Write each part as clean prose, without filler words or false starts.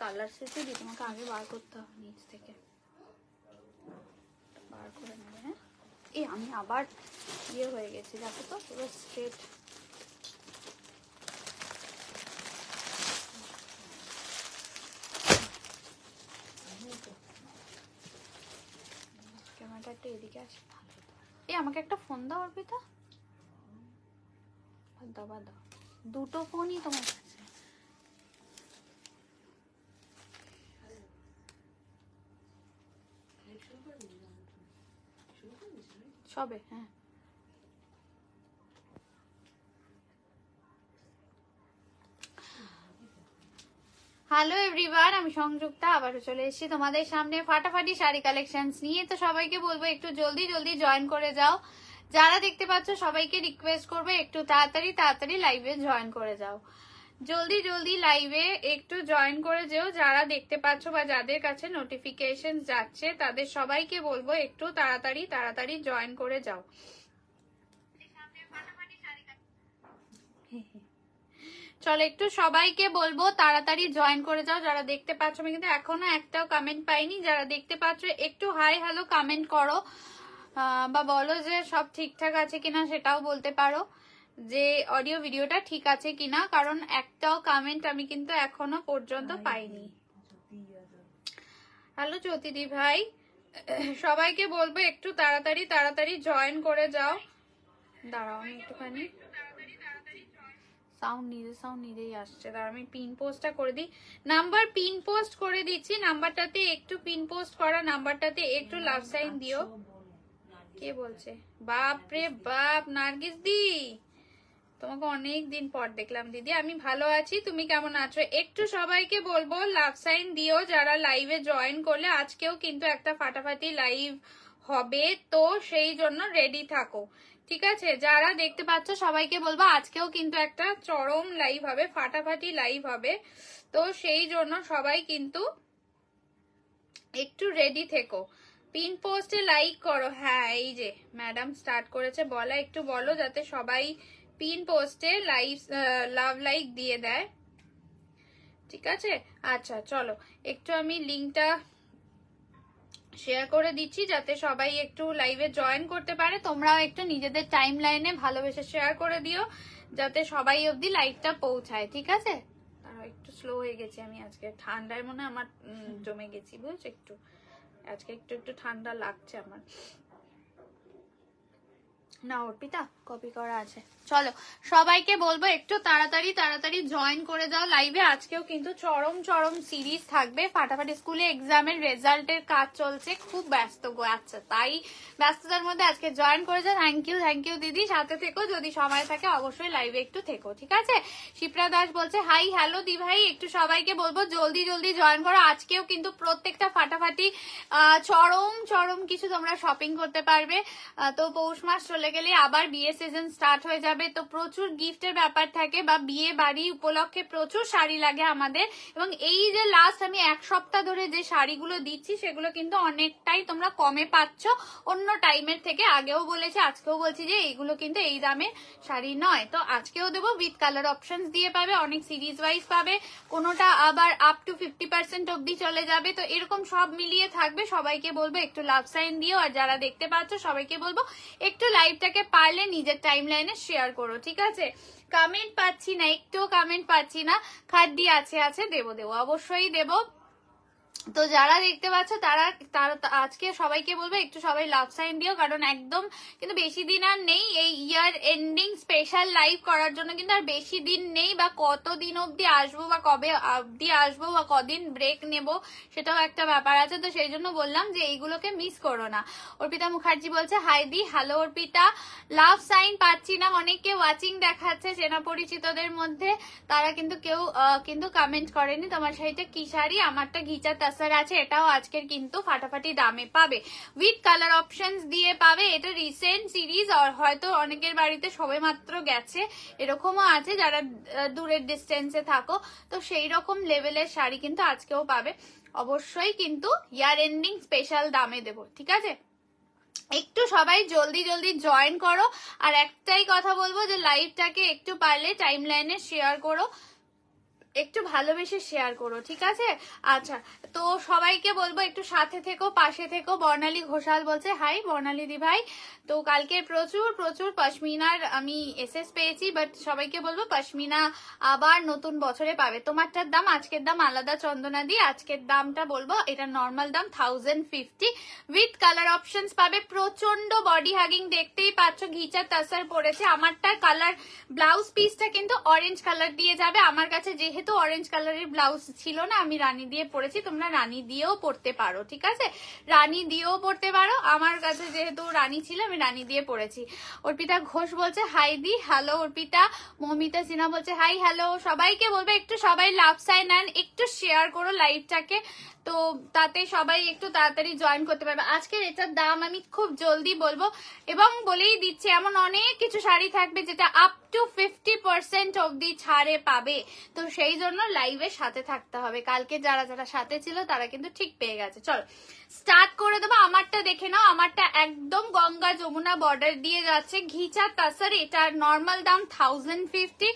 Colour সেটে দিই, তোমাকে আগে বার করতে হবে নিচ থেকে, বার করে নেবে। হ্যাঁ এই আমি আবার ইয়ে হয়ে গেছি দেখো তো, পুরো স্ট্রেট। ক্যামেরাটা একটু এদিকে আসে ভালো। এই আমাকে একটা ফোন দাও অর্পিতা, দাও দাও, দুটো ফোনই তোমার কাছে। সবে হ্যাঁ। হ্যালো এভরিওয়ান, আমি সংযুক্তা আবারও চলে এসেছি তোমাদের সামনে ফাটাফাটি শাড়ি কালেকশনস নিয়ে। তো সবাইকে বলবো একটু জলদি জলদি জয়েন করে যাও। যারা দেখতে পাচ্ছ সবাইকে রিকোয়েস্ট করবো একটু তাড়াতাড়ি তাড়াতাড়ি লাইভে জয়েন করে যাও, জলদি জলদি লাইভে একটু জয়েন করে যেও। যারা দেখতে পাচ্ছ বা যাদের কাছে নোটিফিকেশন যাচ্ছে তাদের সবাইকে বলবো একটু তাড়াতাড়ি তাড়াতাড়ি জয়েন করে যাও। চলো একটু সবাইকে বলবো তাড়াতাড়ি জয়েন করে যাও যারা দেখতে পাচ্ছ। আমি কিন্তু এখনো একটাও কমেন্ট পাইনি। যারা দেখতে পাচ্ছ একটু হাই হ্যালো কমেন্ট করো, বা বলো যে সব ঠিকঠাক আছে কিনা, সেটাও বলতে পারো যে অডিও ভিডিওটা ঠিক আছে কিনা, কারণ একটাও কমেন্ট আমি কিন্তু এখনো পর্যন্ত পাইনি। হ্যালো জ্যোতিদি ভাই, সবাইকে বলবো একটু তাড়াতাড়ি তাড়াতাড়ি জয়েন করে যাও। দাঁড়াও আমি একটুখানি সাউন্ড নিজেই আসছে, তার আমি পিন পোস্টটা করে দিই। নাম্বার পিন পোস্ট করে দিচ্ছি, নাম্বারটাতে একটু পিন পোস্ট করা নাম্বারটাতে একটু লাভ সাইন দিও। কে বলছে? বাপ রে বাপ, নার্গিস দি তোমাকে অনেক দিন পর দেখলাম দিদি। আমি ভালো আছি, তুমি কেমন আছো? একটু সবাইকে বলবো লাভ সাইন দিও যারা লাইভে জয়েন করলে। আজকেও কিন্তু একটা ফাটাফাটি লাইভ হবে, তো সেই জন্য রেডি থাকো, ঠিক আছে? যারা দেখতে পাচ্ছ সবাইকে বলবো আজকেও কিন্তু একটা চরম লাইভ হবে, ফাটাফাটি লাইভ হবে, তো সেই জন্য সবাই কিন্তু একটু রেডি থেকো। পিন পোস্টে লাইক করো। হ্যাঁ এই যে ম্যাডাম স্টার্ট করেছে বলা, একটু বলো যাতে সবাই পিন পোস্টে লাভ লাইক দিয়ে দেয়, ঠিক আছে? আচ্ছা চলো একটু আমি লিঙ্কটা শেয়ার করে দিচ্ছি যাতে সবাই একটু লাইভে জয়েন করতে পারে। তোমরাও একটু নিজেদের টাইম লাইনে ভালোবেসে শেয়ার করে দিও যাতে সবাই অবধি লাইভটা পৌঁছায়, ঠিক আছে? একটু স্লো হয়ে গেছি আমি আজকে, ঠান্ডায় মনে আমার জমে গেছি বুঝছো, একটু আজকে একটু একটু ঠান্ডা লাগছে আমার। না অর্পিতা কপি করা আছে। চলো সবাইকে বলবো একটু তাড়াতাড়ি তাড়াতাড়ি জয়েন করে যাও লাইভে। আজকেও কিন্তু চরম চরম সিরিজ থাকবে। ফাটাফাটি স্কুলে এক্সামের রেজাল্টের কাজ চলছে, খুব ব্যস্ত গো। আচ্ছা তাই ব্যস্ততার মধ্যে আজকে জয়েন করে যাও। থ্যাংক ইউ দিদি, সাথে থেকো, যদি সময় থাকে অবশ্যই লাইভে একটু থেকো, ঠিক আছে? শিপ্রা দাস বলছে হাই হ্যালো দি ভাই, একটু সবাইকে বলবো জলদি জলদি জয়েন করো। আজকেও কিন্তু প্রত্যেকটা ফাটাফাটি চরম চরম কিছু তোমরা শপিং করতে পারবে। তো পৌষ মাস চলে গেলে আবার বিয়ে সিজন স্টার্ট হয়ে যাবে, তো প্রচুর গিফটের ব্যাপার থাকে, বা বিয়ে বাড়ি উপলক্ষে প্রচুর শাড়ি লাগে আমাদের। এবং এই যে লাস্ট আমি এক সপ্তাহ ধরে যে শাড়িগুলো দিচ্ছি সেগুলো কিন্তু অনেকটাই তোমরা কমে পাচ্ছ অন্য টাইমের থেকে। আগেও বলেছি আজকেও বলছি যে এইগুলো কিন্তু এই দামে শাড়ি নয়, তো আজকেও দেবো। উইথ কালার অপশনস দিয়ে পাবে, অনেক সিরিজ ওয়াইজ পাবে, কোনোটা আবার আপ টু 50% অব্দি চলে যাবে, তো এরকম সব মিলিয়ে থাকবে। সবাইকে বলবো একটু লাভ সাইন দিও, আর যারা দেখতে পাচ্ছ সবাইকে বলবো একটু লাইভটাকে পারলে নিজের টাইম লাইনে শেয়ার করো, ঠিক আছে? কমেন্ট পাচ্ছি না, একটুও কমেন্ট পাচ্ছি না। খাদ্যি আছে দেবো অবশ্যই দেবো। তো যারা দেখতে পাচ্ছ তারা আজকে সবাইকে বলবো একটু সবাই লাভ সাইন দিও, কারণ একদম কিন্তু বেশি দিন আর নেই। এই ইয়ার এন্ডিং স্পেশাল লাইভ করার জন্য কিন্তু আর বেশি দিন নেই, বা কতদিন অব্দি আসবো বা কবে অব্দি আসবো বা কদিন ব্রেক নেব সেটাও একটা ব্যাপার আছে। তো সেই জন্য বললাম যে এইগুলোকে মিস করো না। অর্পিতা মুখার্জি বলছে হাই দি, হ্যালো অর্পিতা। লাভ সাইন পাচ্ছি না, অনেককে ওয়াচিং দেখাচ্ছে চেনা পরিচিতদের মধ্যে, তারা কিন্তু কেউ কিন্তু কমেন্ট করেনি। তোমার শাড়িটা কি শাড়ি? আমারটা ঘিচা তাসার আছে, এটাও আজকের কিন্তু ফাটাফাটি দামে পাবে, উইথ কালার অপশনস দিয়ে পাবে। এটা রিসেন্ট সিরিজ, আর হয়তো অনেকের বাড়িতে সবে মাত্র গেছে, এরকমও আছে যারা দূরের ডিস্টেন্সে থাকো, তো সেই রকম লেভেলের শাড়ি কিন্তু আজকেও পাবে। অবশ্যই কিন্তু ইয়ার এন্ডিং স্পেশাল দামে দেবো, ঠিক আছে? একটু সবাই জলদি জলদি জয়েন করো। আর একটাই কথা বলবো যে লাইভটাকে একটু পারলে টাইম লাইনে শেয়ার করো, একটু ভালোবেসে শেয়ার করো, ঠিক আছে? আচ্ছা, তো সবাইকে বলবো একটু সাথে থেকো, পাশে থেকো। বর্ণালী ঘোষাল বলছে হাই বর্ণালী দি ভাই। তো কালকে প্রচুর প্রচুর পশমিনার আমি এসএস পেয়েছি, বাট সবাইকে বলবো পশমিনা আবার নতুন বছরে পাবে। তোমারটার দাম আজকের দাম আলাদা চন্দনা দি, আজকের দামটা বলবো, এটা নর্মাল দাম 1050 উইথ কালার অপশনস পাবে। প্রচন্ড বডি হাগিং, দেখতেই পাচ্ছ ঘিচা তাসার পড়েছে। আমারটা কালার ব্লাউজ পিসটা কিন্তু অরেঞ্জ কালার দিয়ে যাবে। আমার কাছে যেহেতু অরেঞ্জ কালারের ব্লাউজ ছিল না, আমি রানী দিয়ে পরেছি, তোমরা রানী দিয়েও পরতে পারো, ঠিক আছে? রানী দিয়েও পরতে পারো, আমার কাছে যেহেতু রানী ছিল আমি রানী দিয়ে পরেছি। অর্পিতা ঘোষ বলছে হাই দি, হ্যালো অর্পিতা। মৌমিতা সিনহা বলছে হাই হ্যালো। সবাইকে বলবো একটু সবাই লাভ সাইন অ্যান্ড একটু শেয়ার করো লাইভটাকে, তো তাতে সবাই একটু তাড়াতাড়ি জয়েন করতে পারবে। আজকের এটার দাম আমি খুব জলদি বলবো এবং বলেই দিচ্ছি, এমন অনেক কিছু শাড়ি থাকবে যেটা আপ টু 50% অবধি ছাড়ে পাবে, তো সেই জন্য লাইভের সাথে থাকতে হবে। কালকে যারা যারা সাথে ছিল তারা কিন্তু ঠিক পেয়ে গেছে। চলো স্টার্ট করে দেবো। আমারটা দেখে নাও, আমারটা একদম গঙ্গা যমুনা বর্ডার দিয়ে যাচ্ছে, ঘিচা তাসার। এটার নর্মাল দাম 1050,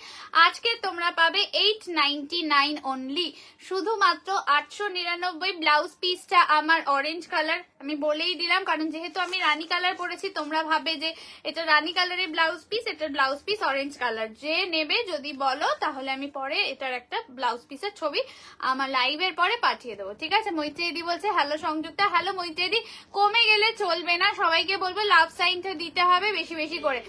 আজকে তোমরা পাবে 899 অনলি, শুধুমাত্র 899। ব্লাউজ পিসটা আমার অরেঞ্জ কালার, আমি বলেই দিলাম, কারণ যেহেতু আমি রানী কালার পরেছি তোমরা ভাবে যে এটা রানী কালারের ব্লাউজ পিস, এটার ব্লাউজ পিস অরেঞ্জ কালার। যে নেবে যদি বলো তাহলে আমি পরে এটার একটা ব্লাউজ পিসের ছবি আমার লাইভের পরে পাঠিয়ে দেবো, ঠিক আছে? মৈত্রীদি বলছে হ্যালো সংযুক্তা, হ্যালো মৈত্রীদি। কমে গেলে চলবে না, সবাইকে বলবো লাভ সাইনটা দিতে হবে বেশি বেশি করে।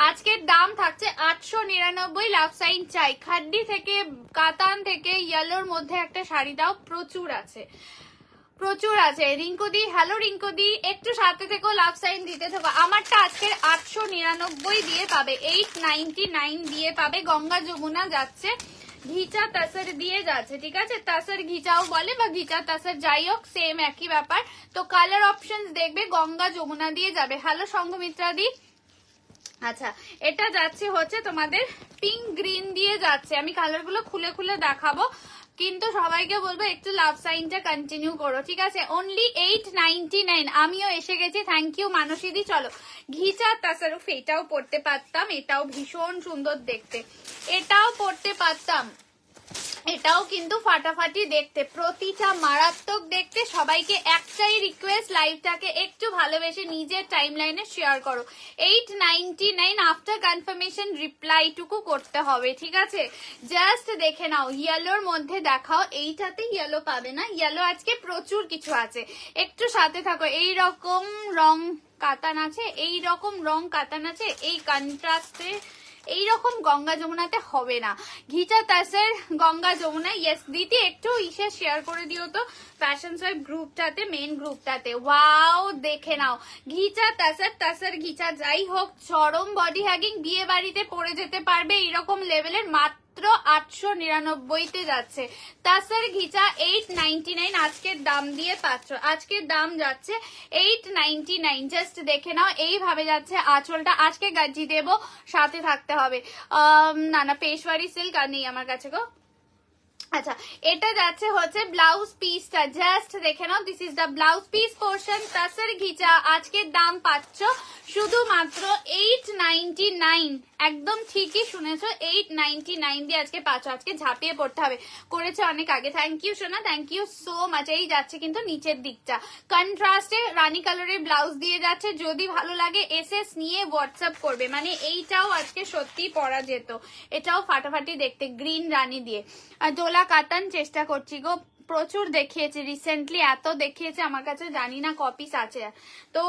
আজকের দাম থাকছে 899, লাভ সাইন চাই। খাড্ডি থেকে কাতান থেকে ইয়েলোর মধ্যে একটা শাড়ি দাও, প্রচুর আছে প্রচুর আছে। রিঙ্কুদি হ্যালো রিঙ্কুদি, একটু সাথে থেকো, লাভ সাইন দিতে থাকো। আমারটা আজকের 899 দিয়ে পাবে, 899 দিয়ে পাবে। গঙ্গা যমুনা যাচ্ছে, ঘিচা তাসার দিয়ে যাচ্ছে, ঠিক আছে? তাসার ঘিচাও বলে বা ঘিচা তাসার, যাই হোক সেম একই ব্যাপার। তো কালার অপশনস দেখবে গঙ্গা যমুনা দিয়ে যাবে। হ্যালো সংঘমিত্রা দি। আচ্ছা, এটা যাচ্ছে হচ্ছে তোমাদের পিঙ্ক গ্রিন দিয়ে যাচ্ছে। আমি কালারগুলো খুলে খুলে দেখাবো, কিন্তু সবাইকে বলবো একটু লাভ সাইনটা কন্টিনিউ করো, ঠিক আছে? অনলি 899। আমিও এসে গেছি, থ্যাংক ইউ মানসীদি। চলো ঘিচা তাসারুফ, এটাও পড়তে পারতাম, এটাও ভীষণ সুন্দর দেখতে, এটাও পড়তে পারতাম, এটাও কিন্তু ফাটাফাটি দেখতে, প্রতিটা মারাত্মক দেখতে। সবাইকে একটাই রিকোয়েস্ট, লাইভটাকে একটু ভালোবেসে নিজের টাইম লাইনে শেয়ার করো। 899 আফটার কনফার্মেশন রিপ্লাই টুকু করতে হবে, ঠিক আছে? জাস্ট দেখে নাও, ইয়েলোর মধ্যে দেখাও। এইটাতে ইয়েলো পাবে না, ইয়েলো আজকে প্রচুর কিছু আছে, একটু সাথে থাকো। এইরকম রং কাতান আছে, এইরকম রং কাতান আছে, এই কন্ট্রাস্টে এইরকম গঙ্গা যমুনাতে হবে না। ঘিচা তাসের গঙ্গা যমুনা, ইয়েস দিদি একটু ইসে শেয়ার করে দিও তো ফ্যাশন সোয়াইপ গ্রুপটাতে, মেন গ্রুপটাতে। ওয়াও দেখে নাও, ঘিচা তাসার, তাসার ঘিচা, যাই হোক চরম বডি হ্যাগিং, বিয়ে বাড়িতে পরে যেতে পারবে এইরকম লেভেলের, মাত্র 899 যাচ্ছে। তাসার ঘিচা 899 আজকের দাম দিয়ে পাচ্ছ, আজকের দাম যাচ্ছে 899। জাস্ট দেখে নাও, এইভাবে যাচ্ছে আঁচলটা। আজকে গাজি দেবো, সাথে থাকতে হবে। না না, পেশওয়ারি সিল্ক আর নেই আমার কাছে গো। আচ্ছা, এটা যাচ্ছে হচ্ছে ব্লাউজ পিসটা, জাস্ট দেখে নাও, this is the blouse piece portion. Tussar ghicha আজকের দাম পাচ্ছ শুধুমাত্র 899, একদম ঠিকই শুনেছো, 899 দিয়ে আজকে পাচ্ছ। আজকে ঝাঁপিয়ে পড়তে হবে, করেছে অনেক আগে। থ্যাংক ইউ সোনা, থ্যাংক ইউ সো মাচ। এই যাচ্ছে কিন্তু নিচের দিকটা কন্ট্রাস্টে রানী কালারের ব্লাউজ দিয়ে যাচ্ছে। যদি ভালো লাগে এসএস নিয়ে হোয়াটসঅ্যাপ করবে, মানে এইটাও আজকে সত্যি পরা যেত, এটাও ফাটাফাটি দেখতে, গ্রিন রানী দিয়ে। আর দোলা কাতান চেষ্টা করছি গো, প্রচুর দেখিয়েছে রিসেন্টলি, এত দেখিয়েছে আমার কাছে জানি না কপিস আছে। তো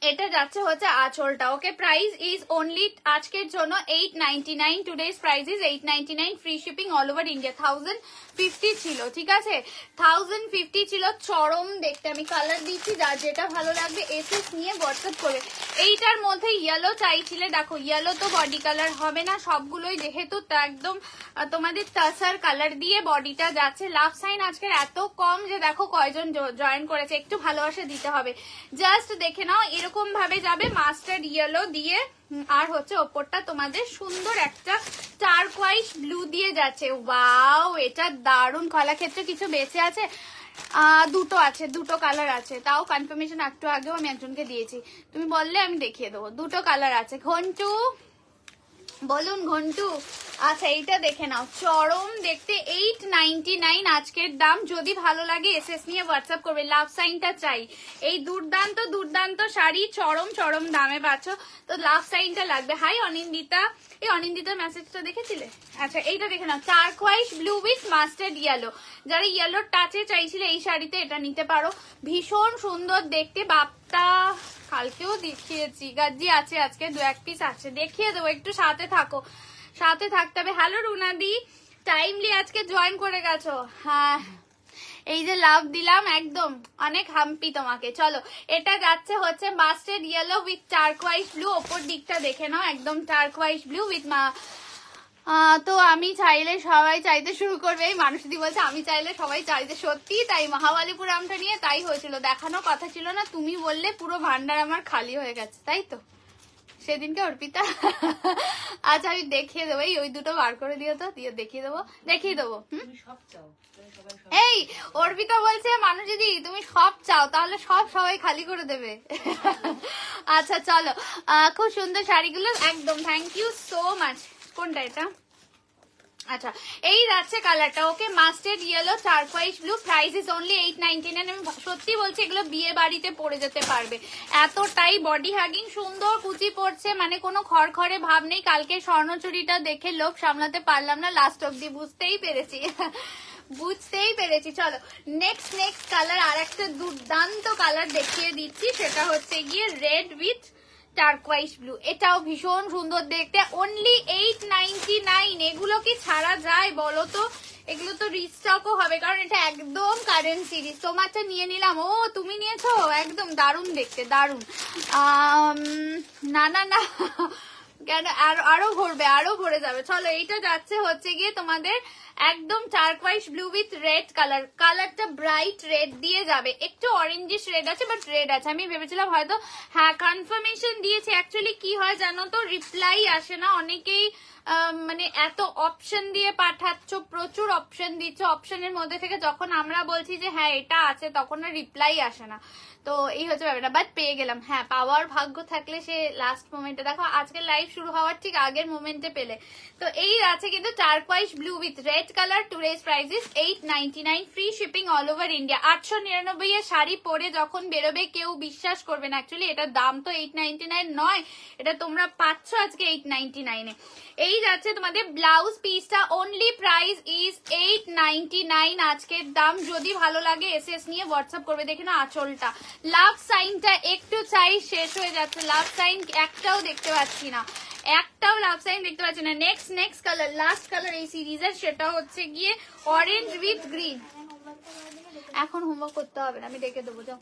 এটা যাচ্ছে হচ্ছে আঁচলটা। ওকে, প্রাইস ইজ অনলি আজকের জন্য 899, today's price is 899, free shipping all over India. 1050 ছিল, ঠিক আছে? 1050 ছিল, চরম দেখতে। আমি কালার দিচ্ছি, যার যেটা ভালো লাগবে এসএস নিয়ে হোয়াটসঅ্যাপ করে। এইটার মধ্যে ইয়েলো চাইছিলে, দেখো ইয়েলো তো বডি কালার হবে না সবগুলোই, যেহেতু একদম তোমাদের তাসার কালার দিয়ে বডিটা যাচ্ছে। লাভ সাইন আজকের এত কম যে দেখো কয়জন জয়েন করেছে, একটু ভালোবাসা দিতে হবে। জাস্ট দেখে নাও, এরকম ভাবে যাবে মাস্টার্ড ইয়েলো দিয়ে, আর হচ্ছে ওপরটা তোমাদের সুন্দর একটা টারকোয়াইজ ব্লু দিয়ে যাচ্ছে। ওয়াও, এটা দারুণ। কলাক্ষেত্রে কিছু বেঁচে আছে, দুটো আছে, দুটো কালার আছে, তাও কনফার্মেশন একটু আগেও আমি একজনকে দিয়েছি, তুমি বললে আমি দেখিয়ে দেবো। দুটো কালার আছে। ঘন্টু বলুন, ঘন্টু আচ্ছা এইটা দেখে নাও, চরম দেখতে 899 আজকের দাম। যদি ভালো লাগে এসএস নিয়ে হোয়াটসঅ্যাপ করবে, লাভ সাইনটা চাই। এই দুর্দান্ত দুর্দান্ত শাড়ি চরম চরম দামে পাচ্ছ, তো লাভ সাইনটা লাগবে। হাই অনিন্দিতা, এই অনিন্দিতার মেসেজটা দেখেছিলে? আচ্ছা এইটা দেখে নাও, টারকোয়াইজ ব্লু উইথ মাস্টার্ড ইয়েলো। যারা ইয়েলোর টাচে চাইছিলে এই শাড়িতে এটা নিতে পারো, ভীষণ সুন্দর দেখতে। বাপটা কালকেও দেখিয়েছি, গাজি আছে আজকে 2-1 পিস আছে, দেখিয়ে দেবো, একটু সাথে থাকো, সাথে থাকতে হবে। হ্যালো রুনাদি, টাইমলি আজকে জয়েন করে গেছো। হ্যাঁ এই যে লাভ দিলাম, একদম অনেক হাম্পি তোমাকে। চলো এটা যাচ্ছে হচ্ছে মাস্টার্ড ইয়েলো উইথ টারকোয়াইজ ব্লু। ওপর দিকটা দেখে নাও, একদম টারকোয়াইজ ব্লু উইথ তো আমি চাইলে সবাই চাইতে শুরু করবে। এই মানুষদি বলছে আমি চাইলে সবাই চাইতে, সত্যি তাই। মহাবালিপুরামটা নিয়ে তাই হয়েছিল, দেখানোর কথা ছিল না, তুমি বললে পুরো ভান্ডার আমার খালি হয়ে গেছে, তাই তো সেদিনকে অর্পিতা। আচ্ছা আমি দেখিয়ে দেবো, ওই দুটো বার করে দিও তো, দিয়ে দেখিয়ে দেবো, দেখিয়ে দেবো। এই অর্পিতা বলছে মানুষ দিদি তুমি সব চাও, তাহলে সব সবাই খালি করে দেবে। আচ্ছা চলো, খুব সুন্দর শাড়িগুলো, একদম থ্যাংক ইউ সো মাচ। কোনটা এটা? আচ্ছা এই যাচ্ছে কালারটা, okay mustard yellow turquoise blue, price is only 899। আমি সত্যি বলছি এগুলো বিয়ে বাড়িতে পরে যেতে পারবে, এতটাই বডি হাগিং, সুন্দর কুচি পড়ছে, মানে কোনো খড়খড়ে ভাব নেই। কালকে স্বর্ণচুরিটা দেখে লোক সামলাতে পারলাম না, লাস্ট অব্দি বুঝতেই পেরেছি, বুঝতেই পেরেছি। চলো নেক্সট কালার, আর একটা দুর্দান্ত কালার দেখিয়ে দিচ্ছি, সেটা হচ্ছে গিয়ে রেড উইথ টারকোয়াইজ ব্লু। এটাও ভীষণ সুন্দর দেখতে, অনলি 899। এগুলো কি ছাড়া যায় বলো তো? এগুলো তো রিস্টকও হবে, কারণ এটা একদম কারেন্ট সিরিজ। তোমারটা নিয়ে নিলাম। ও তুমি নিয়েছো, একদম দারুণ দেখতে, দারুণ। না না না কেন, আরো ভরবে, আরো ভরে যাবে। চলো এইটা যাচ্ছে হচ্ছে গিয়ে তোমাদের একদম টারকোয়াইজ ব্লু উইথ রেড কালার। কালারটা ব্রাইট রেড দিয়ে যাবে, একটু অরেঞ্জিশ রেড আছে, বাট রেড আছে। আমি ভেবেছিলাম হয়তো, হ্যাঁ কনফার্মেশন দিয়েছি। অ্যাকচুয়ালি কি হয় জানো তো, রিপ্লাই আসে না অনেকেই, মানে এত অপশন দিয়ে পাঠাচ্ছ, প্রচুর অপশন দিচ্ছ, অপশনের মধ্যে থেকে যখন আমরা বলছি যে হ্যাঁ এটা আছে, তখন আর রিপ্লাই আসে না। তো এই হচ্ছে ব্যাপারটা, বাট পেয়ে গেলাম। হ্যাঁ পাওয়ার ভাগ্য থাকলে সে লাস্ট মোমেন্টে, দেখো আজকে লাইভ শুরু হওয়ার ঠিক আগের মোমেন্টে পেলে। তো এই আছে কিন্তু turquoise blue with red colour. Today's price is 899, free shipping all over India. 899 এর শাড়ি পরে যখন বেরোবে কেউ বিশ্বাস করবে না। অ্যাকচুয়ালি এটার দাম তো 899 নয়, এটা তোমরা পাচ্ছ আজকে 899 এ। এই যাচ্ছে তোমাদের ব্লাউজ পিসটা, অনলি প্রাইস ইজ 899 আজকের দাম। যদি ভালো লাগে এসএস নিয়ে হোয়াটসঅ্যাপ করবে। দেখে না আঁচলটা, লাভ সাইনটা একটু চাই, শেষ হয়ে যাচ্ছে। লাভ সাইন একটাও দেখতে পাচ্ছি না, একটাও লাভ সাইন দেখতে পাচ্ছি না। নেক্সট কালার, লাস্ট কালার এই সিরিজের, সেটা হচ্ছে গিয়ে অরেঞ্জ উইথ গ্রিন। এখন হোমওয়ার্ক করতে হবে না, আমি দেখে দেবো, যাও।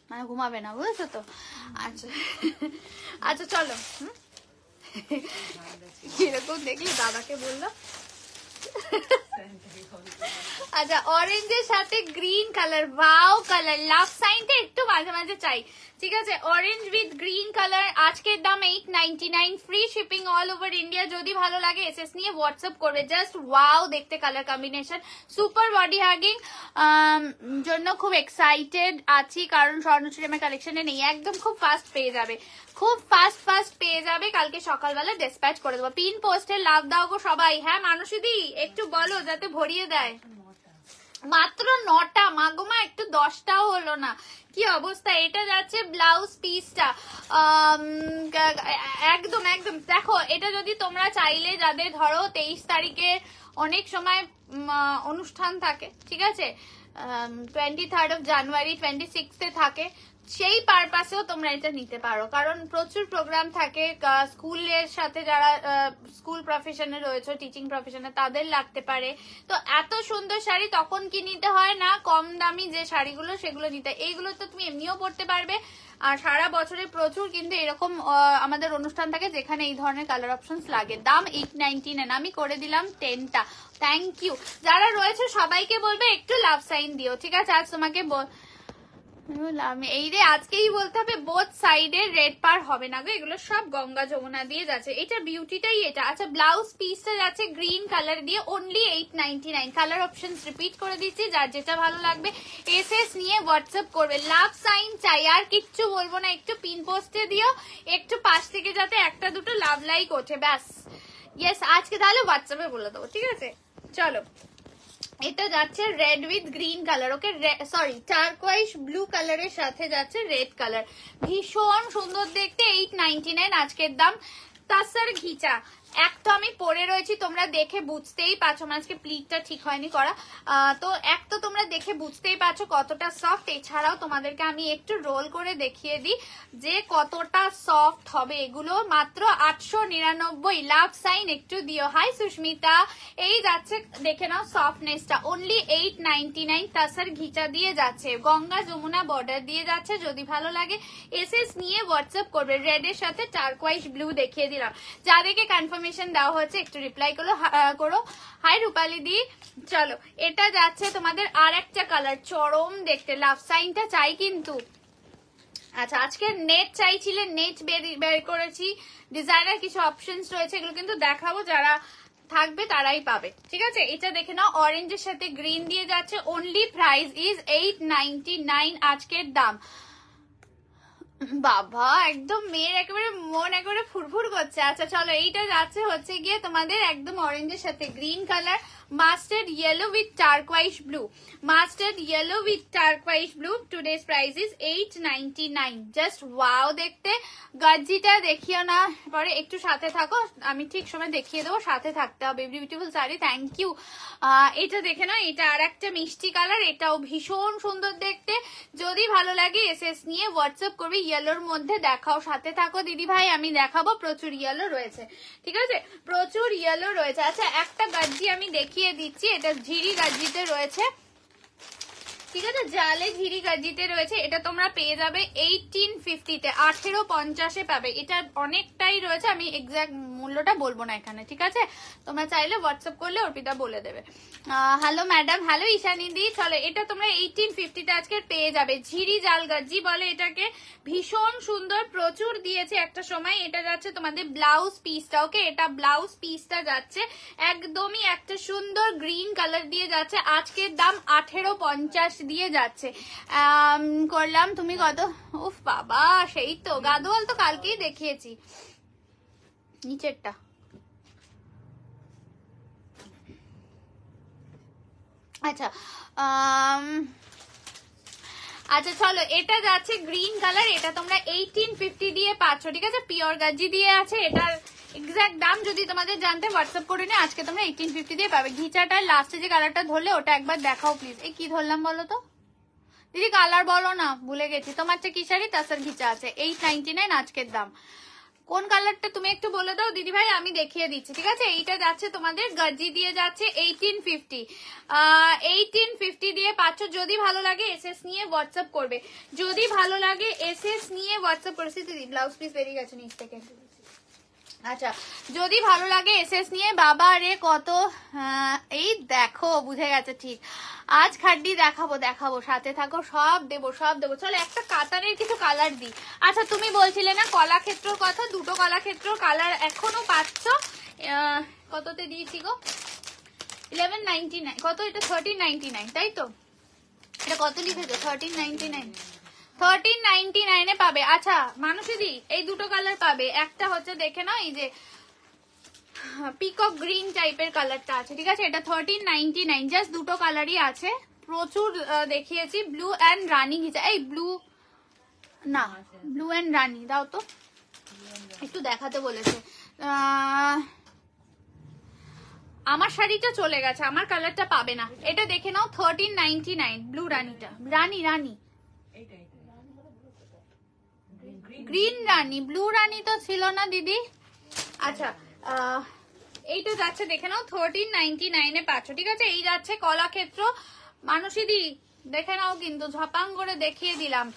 মানে ঘুমাবে না, বুঝেছো তো? আচ্ছা আচ্ছা চলো, কিরকম দেখলি দাদাকে বললো। আচ্ছা অরেঞ্জের সাথে গ্রিন কালার, ওয়াও কালার। লাভ সাইনটা একটু মাঝে মাঝে চাই, ঠিক আছে? অরেঞ্জ উইথ গ্রিন কালার, আজকের দাম 899, free shipping all over India. যদি ভালো লাগে এসএস নিয়ে হোয়াটসঅ্যাপ করবে। জাস্ট ওয়াও দেখতে colour combination, super body hugging জন্য খুব এক্সাইটেড আছি, কারণ স্বর্ণচুরি আমার কালেকশনে নেই। একদম খুব ফাস্ট পেয়ে যাবে, খুব ফাস্ট পেয়ে যাবে। কালকে সকালবেলা ডিসপ্যাচ করে দেবো। পিন পোস্টে লাভ দাও গো সবাই। হ্যাঁ মানুষদি একটু বলো যাতে ভরিয়ে দেয়। মাত্র 9টা, মাগোমা একটু 10টাও হলো না, কি অবস্থা। এটা যাচ্ছে ব্লাউজ পিসটা, একদম দেখো এটা যদি তোমরা চাইলে, যাদের ধরো 23 তারিখে অনেক সময় অনুষ্ঠান থাকে, ঠিক আছে, 23rd of January 26 থাকে, সেই পারপাসেও তোমরা এটা নিতে পারো, কারণ প্রচুর প্রোগ্রাম থাকে। স্কুলের সাথে যারা স্কুল প্রফেশনে রয়েছে, টিচিং প্রফেশনে, তাদের লাগতে পারে। তো এত সুন্দর শাড়ি তখন কি নিতে হয় না, কম দামি যে শাড়িগুলো সেগুলো নিতে। এইগুলো তো তুমি এমনিও পরতে পারবে, আর সারা বছরে প্রচুর কিন্তু এরকম আমাদের অনুষ্ঠান থাকে যেখানে এই ধরনের কালার অপশনস লাগে। দাম 899, আমি করে দিলাম 10টা। Thank you. যারা রয়েছে সবাইকে বলবে একটু লাভ সাইন দিও, ঠিক আছে? আজ তোমাকে এই রে আজকেই বলতে হবে বোথ সাইডে রেড পার হবে না গো, এগুলো সব গঙ্গা যমুনা দিয়ে যাচ্ছে, এটা বিউটিটাই এটা। আচ্ছা ব্লাউজ পিসটা যাচ্ছে গ্রিন কালার দিয়ে, অনলি 899। কালার অপশনস রিপিট করে দিচ্ছি, যার যেটা ভালো লাগবে এসএস নিয়ে হোয়াটসঅ্যাপ করবে। লাভ সাইন চাই, আর কিচ্ছু বলবো না, একটু পিন পোস্টে দিও, একটু পাশ থেকে যাতে একটা দুটো লাভ লাইক ওঠে, ব্যাস। ইয়েস, আজকে তাহলে হোয়াটসঅ্যাপে বলে দেবো, ঠিক আছে? চলো, এটা যাচ্ছে red with green colour, okay sorry turquoise blue কালারের সাথে যাচ্ছে রেড কালার, ভীষণ সুন্দর দেখতে। 899 আজকের দাম। তাসার ঘিচা এক তো আমি পরে রয়েছি, তোমরা দেখে বুঝতেই পারছো, আজকে প্লিটটা ঠিক হয়নি করা, তো এক তো তোমরা দেখে বুঝতেই পারছো কতটা সফট। এছাড়াও তোমাদেরকে আমি একটু রোল করে দেখিয়ে দিই যে কতটা সফট হবে এগুলো। মাত্র 899। লাভ সাইন একটু দিও। হাই সুস্মিতা, এই যাচ্ছে দেখে নাও সফটনেসটা, অনলি 899। তাসার ঘিচা দিয়ে যাচ্ছে, গঙ্গা যমুনা বর্ডার দিয়ে যাচ্ছে। যদি ভালো লাগে এসএস নিয়ে হোয়াটসঅ্যাপ করবে। রেড এর সাথে টার্কোয়াইজ ব্লু দেখিয়ে দিলাম, যাদেরকে কনফার্মেশন দেওয়া হচ্ছে একটু রিপ্লাই করো। হাই রূপালী দি। চলো, এটা যাচ্ছে তোমাদের আর একটা কালার, চরম দেখতে, লাভ সাইনটা চাই কিন্তু। আচ্ছা, আজকে নেট চাইছিলেন, নেট বের করেছি, ডিজাইনার কিছু অপশনস রয়েছে, এগুলো কিন্তু দেখাবো, যারা থাকবে তারাই পাবে, ঠিক আছে? এটা দেখে নাও, অরেঞ্জের সাথে গ্রিন দিয়ে যাচ্ছে, অনলি প্রাইস ইজ 899 আজকের দাম। বাবা একদম মেয়ের একেবারে মন একেবারে ফুরফুর করছে। আচ্ছা চলো, এইটা যাচ্ছে হচ্ছে গিয়ে তোমাদের একদম অরেঞ্জের সাথে green colour, mustard yellow with turquoise blue, mustard yellow with turquoise blue. Today's price is 899। Just wow দেখতে। গাজ্জিটা দেখিও না, পরে একটু সাথে থাকো, আমি ঠিক সময় দেখিয়ে দেবো, সাথে থাকতে হবে। Beautiful sari, thank you. এটা দেখে নাও, এটা আর একটা মিষ্টি কালার, এটাও ভীষণ সুন্দর দেখতে। যদি ভালো লাগে এসএস নিয়ে হোয়াটসঅ্যাপ করবে। ইয়েলোর মধ্যে দেখাও, সাথে থাকো দিদি ভাই, আমি দেখাবো। প্রচুর ইয়েলো রয়েছে, ঠিক আছে, প্রচুর ইয়েলো রয়েছে। আচ্ছা, একটা গাজ্জি আমি দেখিয়ে দিচ্ছি, এটা ঝিরি গাজ্জিতে রয়েছে, ঠিক আছে, জালে ঝিরি গাজিতে রয়েছে। এটা তোমরা পেয়ে যাবে 1850-তে, 1850-এ পাবে। এটা অনেকটাই রয়েছে, আমি এক্সাক্ট মূল্যটা বলবো না এখানে, ঠিক আছে? তোমরা চাইলে হোয়াটসঅ্যাপ করলে অর্পিতা বলে দেবে। হ্যালো ম্যাডাম, হ্যালো ঈশানিদি। চলো, এটা তোমরা 1850-তে আজকে পেয়ে যাবে, ঝিরি জাল গাজি বলে এটাকে, ভীষণ সুন্দর, প্রচুর দিয়েছে একটা সময়। এটা যাচ্ছে তোমাদের ব্লাউজ পিসটা, ওকে, এটা ব্লাউজ পিসটা যাচ্ছে একদমই একটা সুন্দর গ্রিন কালার দিয়ে যাচ্ছে। আজকের দাম 1850 দিয়ে যাচ্ছে। করলাম, তুমি কত? উফ বাবা, সেই তো গাদোয়াল তো কালকেই দেখিয়েছি, নিচেরটা। আচ্ছা আচ্ছা চলো, এটা যাচ্ছে গ্রিন কালার, এটা তোমরা 1850 দিয়ে পাচ্ছ, ঠিক আছে, পিওর গাজি দিয়ে আছে। এটার এক্সাক্ট দাম যদি তোমাদের জানতে হোয়াটসঅ্যাপ করে নে, আজকে তোমরা 1850 দিয়ে পাবে। ঘিচাটার লাস্টে যে কালারটা ধরলে ওটা একবার দেখাও প্লিজ। এই কি ধরলাম বলো তো দিদি, কালার বলো না, ভুলে গেছি। তোমারটা কি শাড়ি? তাসার ঘিচা আছে, 899 আজকের দাম। কোন কালারটা তুমি একটু বলে দাও দিদি ভাই, আমি দেখিয়ে দিচ্ছি, ঠিক আছে? এইটা যাচ্ছে তোমাদের গাজি দিয়ে যাচ্ছে 1850 দিয়ে পাচ্ছ। যদি ভালো লাগে এসএস নিয়ে হোয়াটসঅ্যাপ করবে, যদি ভালো লাগে এসএস নিয়ে হোয়াটসঅ্যাপ করেছি। দিদি ব্লাউজ পিস বেরিয়ে গেছে নিচ থেকে। আচ্ছা, যদি ভালো লাগে এসএস নিয়ে। বাবা রে কত, এই দেখো বুঝে গেছে, ঠিক। আজ খাড্ডি দেখাবো, সাথে থাকো, সব দেবো। চলো, একটা কাতারের কিছু কালার দিই। আচ্ছা, তুমি বলছিলে না কলাক্ষেত্রর কথা, দুটো কলাক্ষেত্রর কালার এখনো পাচ্ছ। কততে দিয়েছি গো? 1199। কত এটা? 1399, তাই তো? এটা কত লিখেছো? 1399। 1399 এ পাবে। আচ্ছা মানুষদি, এই দুটো কালার পাবে। একটা হচ্ছে দেখে না, এই যে পিকক গ্রিন টাইপের কালারটা আছে, ঠিক আছে, এটা 1399। জাস্ট দুটো কালারই আছে, প্রচুর দেখিয়েছি। ব্লু অ্যান্ড রানি ঘিচা, এই ব্লু না, ব্লু অ্যান্ড রানি দাও তো, একটু দেখাতে বলেছে। আমার শাড়িটা চলে গেছে, আমার কালারটা পাবে না। এটা দেখে নাও, 1399 ব্লু রানিটা। রানি গ্রিন রানি, ব্লু রানি তো ছিল না দিদি। আচ্ছা, এইটা যাচ্ছে দেখে নাও, 1399 এ পাচ্ছ, ঠিক আছে? এই যাচ্ছে কলাক্ষেত্র। মানুষিদি দেখে নাও কিন্তু, ঝপাং করে দেখিয়ে দিলাম।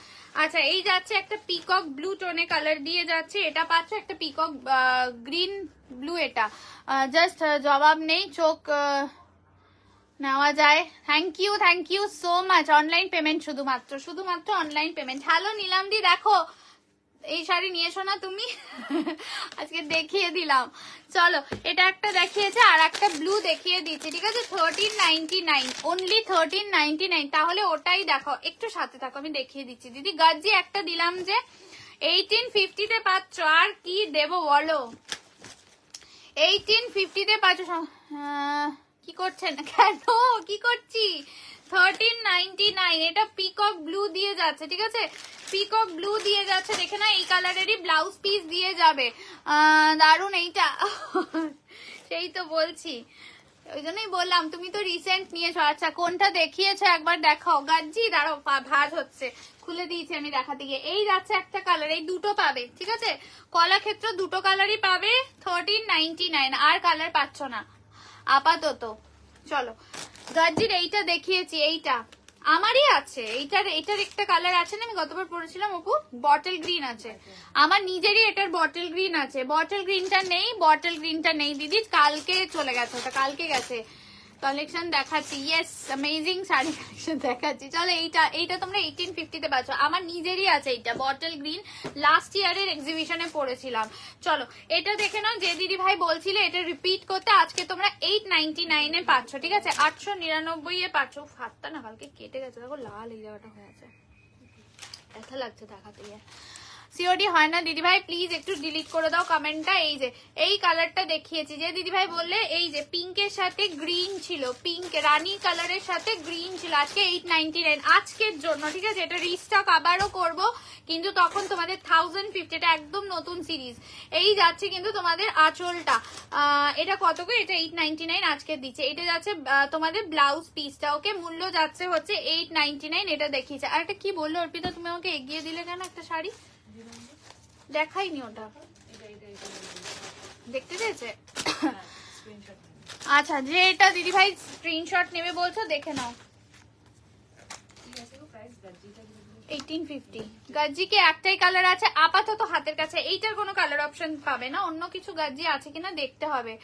আচ্ছা, এই যাচ্ছে একটা পিকক ব্লু টোনে কালার দিয়ে যাচ্ছে, এটা পাচ্ছ। একটা পিকক গ্রিন ব্লু, এটা জাস্ট জবাব নেই, চোখ নেওয়া যায়। Thank you so much. Online payment শুধুমাত্র অনলাইন পেমেন্ট। হ্যালো নীলামদি, দেখো এই শাড়ি নিয়েছো না তুমি? আজকে দেখিয়ে দিলাম। চলো এটা একটা দেখিয়েছে, আর একটা ব্লু দেখিয়ে দিচ্ছি, ঠিক আছে? 1399, অনলি 1399। তাহলে ওটাই দেখো, একটু সাথে থাকো, আমি দেখিয়ে দিচ্ছি। দিদি গাজি একটা দিলাম যে 1850-তে পাচ্ছ, আর কি দেবো বলো? 1850-তে পাচ্ছ। কি করছেন কেন? কি করছি? 1399। এটা পিকক ব্লু দিয়ে যাচ্ছে, ঠিক আছে? পিকক ব্লু দিয়ে যাচ্ছে, দেখে না? এই কালারেরই ব্লাউজ পিস দিয়ে যাবে। দারুন এইটা। সেই তো বলছি, ওই জন্যই বললাম তুমি তো রিসেন্ট নিয়েছো। আচ্ছা কোনটা দেখিয়েছো একবার দেখাও। গাজ্জি দাঁড়াও, ভাঁজ হচ্ছে, খুলে দিয়েছি আমি দেখাতে গিয়ে। এই যাচ্ছে একটা কালার, এই দুটো পাবে, ঠিক আছে? কলাক্ষেত্র দুটো কালারই পাবে 1399, আর কালার পাচ্ছ না আপাতত। চলো গাজ্জির এইটা দেখিয়েছি, এইটা আমারই আছে। এইটার একটা কালার আছে না, আমি গতবার পরেছিলাম অপু, বটল গ্রিন আছে আমার নিজেরই। এটার বটল গ্রিন আছে, বটল গ্রিনটা নেই দিদি, কালকে চলে গেছে, ওটা কালকে গেছে। কালেকশন দেখাচ্ছি, ইয়েস অ্যামেজিং শাড়ি কালেকশন দেখাচ্ছি। চলো এইটা তোমরা 1850-তে পাচ্ছ, আমার নিজেরই আছে এইটা বটল গ্রিন, লাস্ট ইয়ারের এক্সিবিশনে পড়েছিলাম। চলো এটা দেখে নাও, যে দিদি ভাই বলছিলে এটা রিপিট করতে, আজকে তোমরা 899-এ পাচ্ছ, ঠিক আছে? 899-এ পাচ্ছ। হাতটা না কালকে কেটে গেছে, দেখো লাল এই জায়গাটা হয়ে আছে, ব্যথা লাগছে দেখাতে গিয়ে। সিওডি হয় না দিদি ভাই, প্লিজ একটু ডিলিট করে দাও কমেন্টটা। এই যে এই কালারটা দেখিয়েছি, যে দিদি ভাই বললে এই যে পিঙ্কের সাথে গ্রিন ছিল, পিঙ্ক রানী কালারের সাথে গ্রিন ছিল, আজকে 899 আজকের জন্য, ঠিক আছে? এটা রিস্টক আবারও করব, কিন্তু তখন তোমাদের 1050, এটা একদম নতুন সিরিজ। এই যাচ্ছে কিন্তু তোমাদের আঁচলটা, এটা কত করে? এটা 899 আজকে দিচ্ছে। এটা যাচ্ছে তোমাদের ব্লাউজ পিসটা, ওকে? মূল্য যাচ্ছে হচ্ছে 899। এটা দেখিয়েছে। আর একটা কি বললো অর্পিতা, তুমি আমাকে এগিয়ে দিলে কেন একটা শাড়ি? দেখাইনি, ওটা দেখতে চেয়েছে। আচ্ছা, যে এটা দিদি ভাই স্ক্রিনশট নেবে বলছো, দেখে নাও। 1850 গাজ্জিকে একটাই কালার আছে আপাতত হাতের কাছে, এইটার কোনো কালার অপশন পাবে না, অন্য কিছু গাজ্জি আছে কিনা দেখতে হবে।